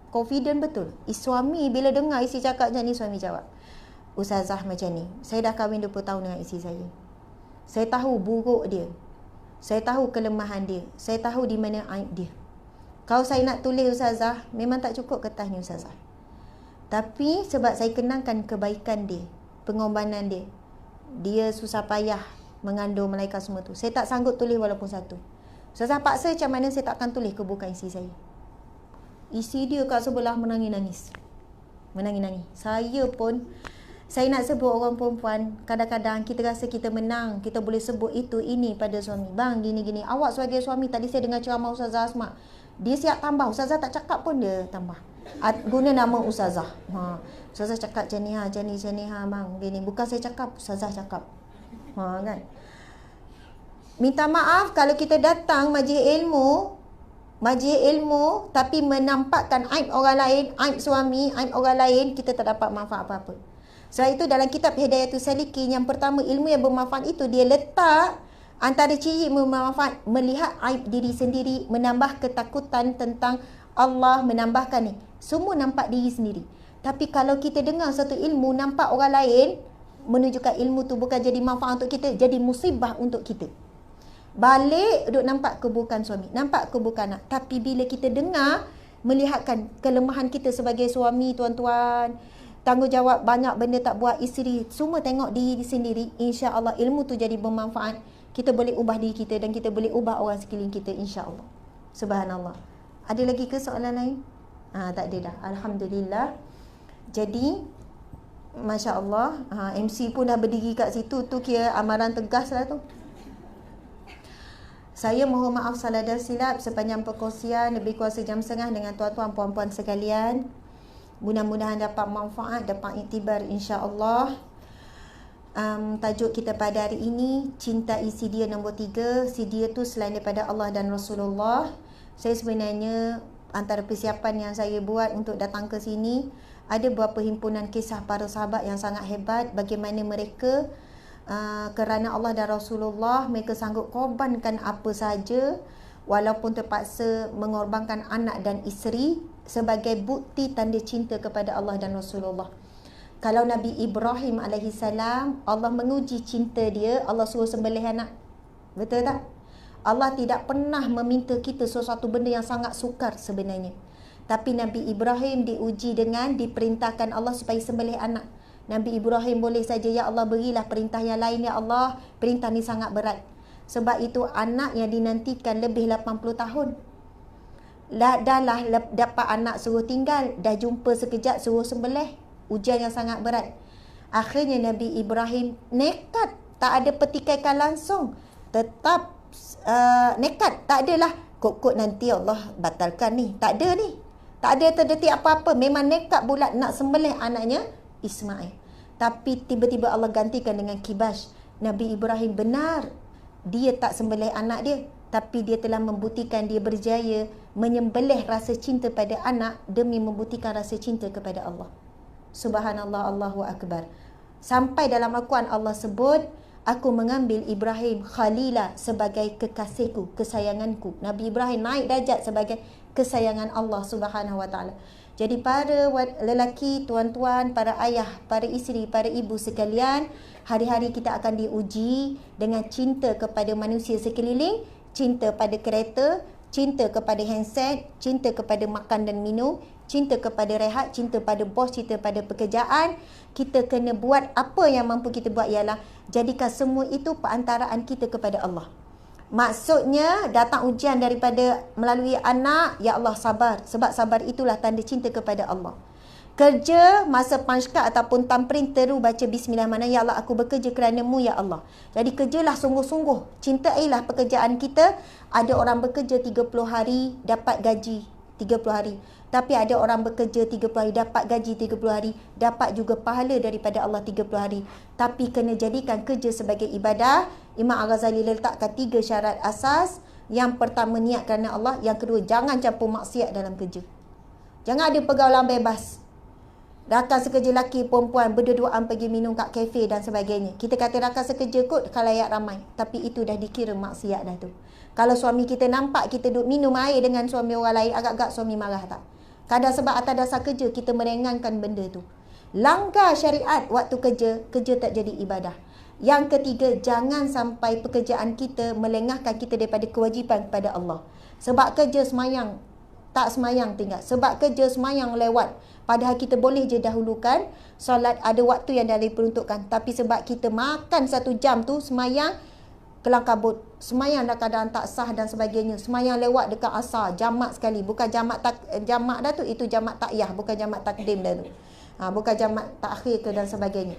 Confident betul. Suami bila dengar isteri cakap macam ni, suami jawab, Ustazah macam ni, saya dah kahwin 20 tahun dengan isteri saya. Saya tahu buruk dia. Saya tahu kelemahan dia. Saya tahu di mana aib dia. Kalau saya nak tulis Ustazah, memang tak cukup kertas ni Ustazah. Tapi sebab saya kenangkan kebaikan dia, pengorbanan dia, dia susah payah mengandung melahirkan semua tu, saya tak sanggup tulis walaupun satu. Ustazah paksa macam mana saya tak akan tulis keburukan isteri saya. Isteri dia kat sebelah menangis-nangis. Menangis-nangis. Saya pun, saya nak sebut orang perempuan, kadang-kadang kita rasa kita menang, kita boleh sebut itu, ini pada suami. Bang, gini-gini. Awak sebagai suami, tadi saya dengar ceramah Ustazah Asma. Dia siap tambah. Ustazah tak cakap pun dia tambah. Guna nama Ustazah. Ustazah cakap macam ni, macam ni, bang. Gini. Bukan saya cakap, Ustazah cakap. Kan? Minta maaf kalau kita datang majlis ilmu tapi menampakkan aib orang lain, aib suami, aib orang lain, kita tak dapat manfaat apa-apa. Sebab itu dalam kitab Hidayatul Salikin, yang pertama, ilmu yang bermanfaat itu dia letak antara ciri bermanfaat, melihat aib diri sendiri, menambah ketakutan tentang Allah, menambahkan ni. Semua nampak diri sendiri. Tapi kalau kita dengar satu ilmu, nampak orang lain, menunjukkan ilmu tu bukan jadi manfaat untuk kita, jadi musibah untuk kita. Balik duk nampak keburukan suami, nampak keburukan anak. Tapi bila kita dengar, melihatkan kelemahan kita sebagai suami, tuan-tuan, tanggungjawab banyak benda tak buat, isteri, semua tengok diri sendiri, insya-Allah ilmu tu jadi bermanfaat. Kita boleh ubah diri kita dan kita boleh ubah orang sekeliling kita, insya-Allah. Subhanallah. Ada lagi ke soalan lain? Tak ada dah. Alhamdulillah. Jadi masya-Allah, MC pun dah berdiri kat situ, tu kira amaran tegas lah tu. Saya mohon maaf salah dan silap sepanjang perkongsian lebih kurang sejam setengah dengan tuan-tuan puan-puan sekalian. Mudah-mudahan dapat manfaat, dapat iktibar, insya-Allah. Tajuk kita pada hari ini, cinta isi dia nombor 3. Si dia tu selain daripada Allah dan Rasulullah. Saya sebenarnya antara persiapan yang saya buat untuk datang ke sini, ada beberapa himpunan kisah para sahabat yang sangat hebat, bagaimana mereka kerana Allah dan Rasulullah, mereka sanggup korbankan apa saja walaupun terpaksa mengorbankan anak dan isteri sebagai bukti tanda cinta kepada Allah dan Rasulullah. Kalau Nabi Ibrahim AS, Allah menguji cinta dia, Allah suruh sembelih anak. Betul tak? Allah tidak pernah meminta kita sesuatu benda yang sangat sukar sebenarnya. Tapi Nabi Ibrahim diuji dengan diperintahkan Allah supaya sembelih anak. Nabi Ibrahim boleh saja, ya Allah berilah perintah yang lain, ya Allah, perintah ni sangat berat. Sebab itu anak yang dinantikan lebih 80 tahun. Dah dapat anak suruh tinggal, dah jumpa sekejap suruh sembelih. Ujian yang sangat berat. Akhirnya Nabi Ibrahim nekat, tak ada petikaikan langsung. Tetap nekat, tak adalah kok nanti Allah batalkan ni. Tak ada ni. Tak ada terdetik apa-apa. Memang nekat bulat nak sembelih anaknya Ismail. Tapi tiba-tiba Allah gantikan dengan kibash. Nabi Ibrahim benar, dia tak sembelih anak dia, tapi dia telah membuktikan dia berjaya menyembelih rasa cinta pada anak demi membuktikan rasa cinta kepada Allah. Subhanallah, Allahu Akbar. Sampai dalam Al-Quran Allah sebut, aku mengambil Ibrahim Khalila sebagai kekasihku, kesayanganku. Nabi Ibrahim naik darjat sebagai kesayangan Allah Subhanahu Wa Taala. Jadi para lelaki, tuan-tuan, para ayah, para isteri, para ibu sekalian, hari-hari kita akan diuji dengan cinta kepada manusia sekeliling, cinta pada kereta, cinta kepada handset, cinta kepada makan dan minum, cinta kepada rehat, cinta pada bos, cinta pada pekerjaan. Kita kena buat apa yang mampu kita buat, ialah jadikan semua itu perantaraan kita kepada Allah. Maksudnya datang ujian daripada melalui anak, ya Allah sabar. Sebab sabar itulah tanda cinta kepada Allah. Kerja masa panchkat ataupun tamprin terus baca bismillah, mana ya Allah aku bekerja kerana-Mu ya Allah. Jadi kerjalah sungguh-sungguh, cintailah pekerjaan kita. Ada orang bekerja 30 hari dapat gaji 30 hari. Tapi ada orang bekerja 30 hari dapat gaji 30 hari, dapat juga pahala daripada Allah 30 hari. Tapi kena jadikan kerja sebagai ibadah. Imam Al-Ghazali letakkan 3 syarat asas. Yang pertama, niat kerana Allah. Yang kedua, jangan campur maksiat dalam kerja. Jangan ada pergaulan bebas. Rakan sekerja lelaki, perempuan berdua-duaan pergi minum kat kafe dan sebagainya. Kita kata rakan sekerja kot khalayak ramai. Tapi itu dah dikira maksiat dah tu. Kalau suami kita nampak kita duduk minum air dengan suami orang lain, agak-agak suami marah tak? Kadang sebab atas dasar kerja kita merengangkan benda tu. Langgar syariat waktu kerja, kerja tak jadi ibadah. Yang ketiga, jangan sampai pekerjaan kita melengahkan kita daripada kewajipan kepada Allah. Sebab kerja semayang, tak semayang tinggal. Sebab kerja semayang lewat. Padahal kita boleh je dahulukan solat, ada waktu yang dah diperuntukkan. Tapi sebab kita makan 1 jam tu, semayang kelang kabut. Semayang dah kadang tak sah dan sebagainya. Semayang lewat dekat asar, jamak sekali. Bukan jamak dah tu, itu jamak takyah, bukan jamak takdim dah tu. Bukan jamak takhir ke dan sebagainya.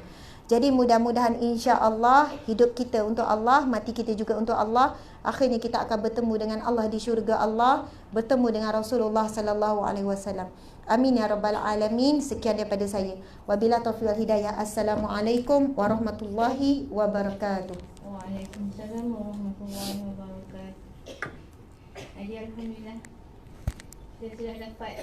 Jadi mudah-mudahan insya-Allah hidup kita untuk Allah, mati kita juga untuk Allah. Akhirnya kita akan bertemu dengan Allah di syurga Allah, bertemu dengan Rasulullah sallallahu alaihi wasallam. Amin ya rabbal alamin. Sekian daripada saya. Wabila taufiq wal hidayah. Assalamualaikum warahmatullahi wabarakatuh. Waalaikumsalam warahmatullahi wabarakatuh. Alhamdulillah. Saya sudah dapat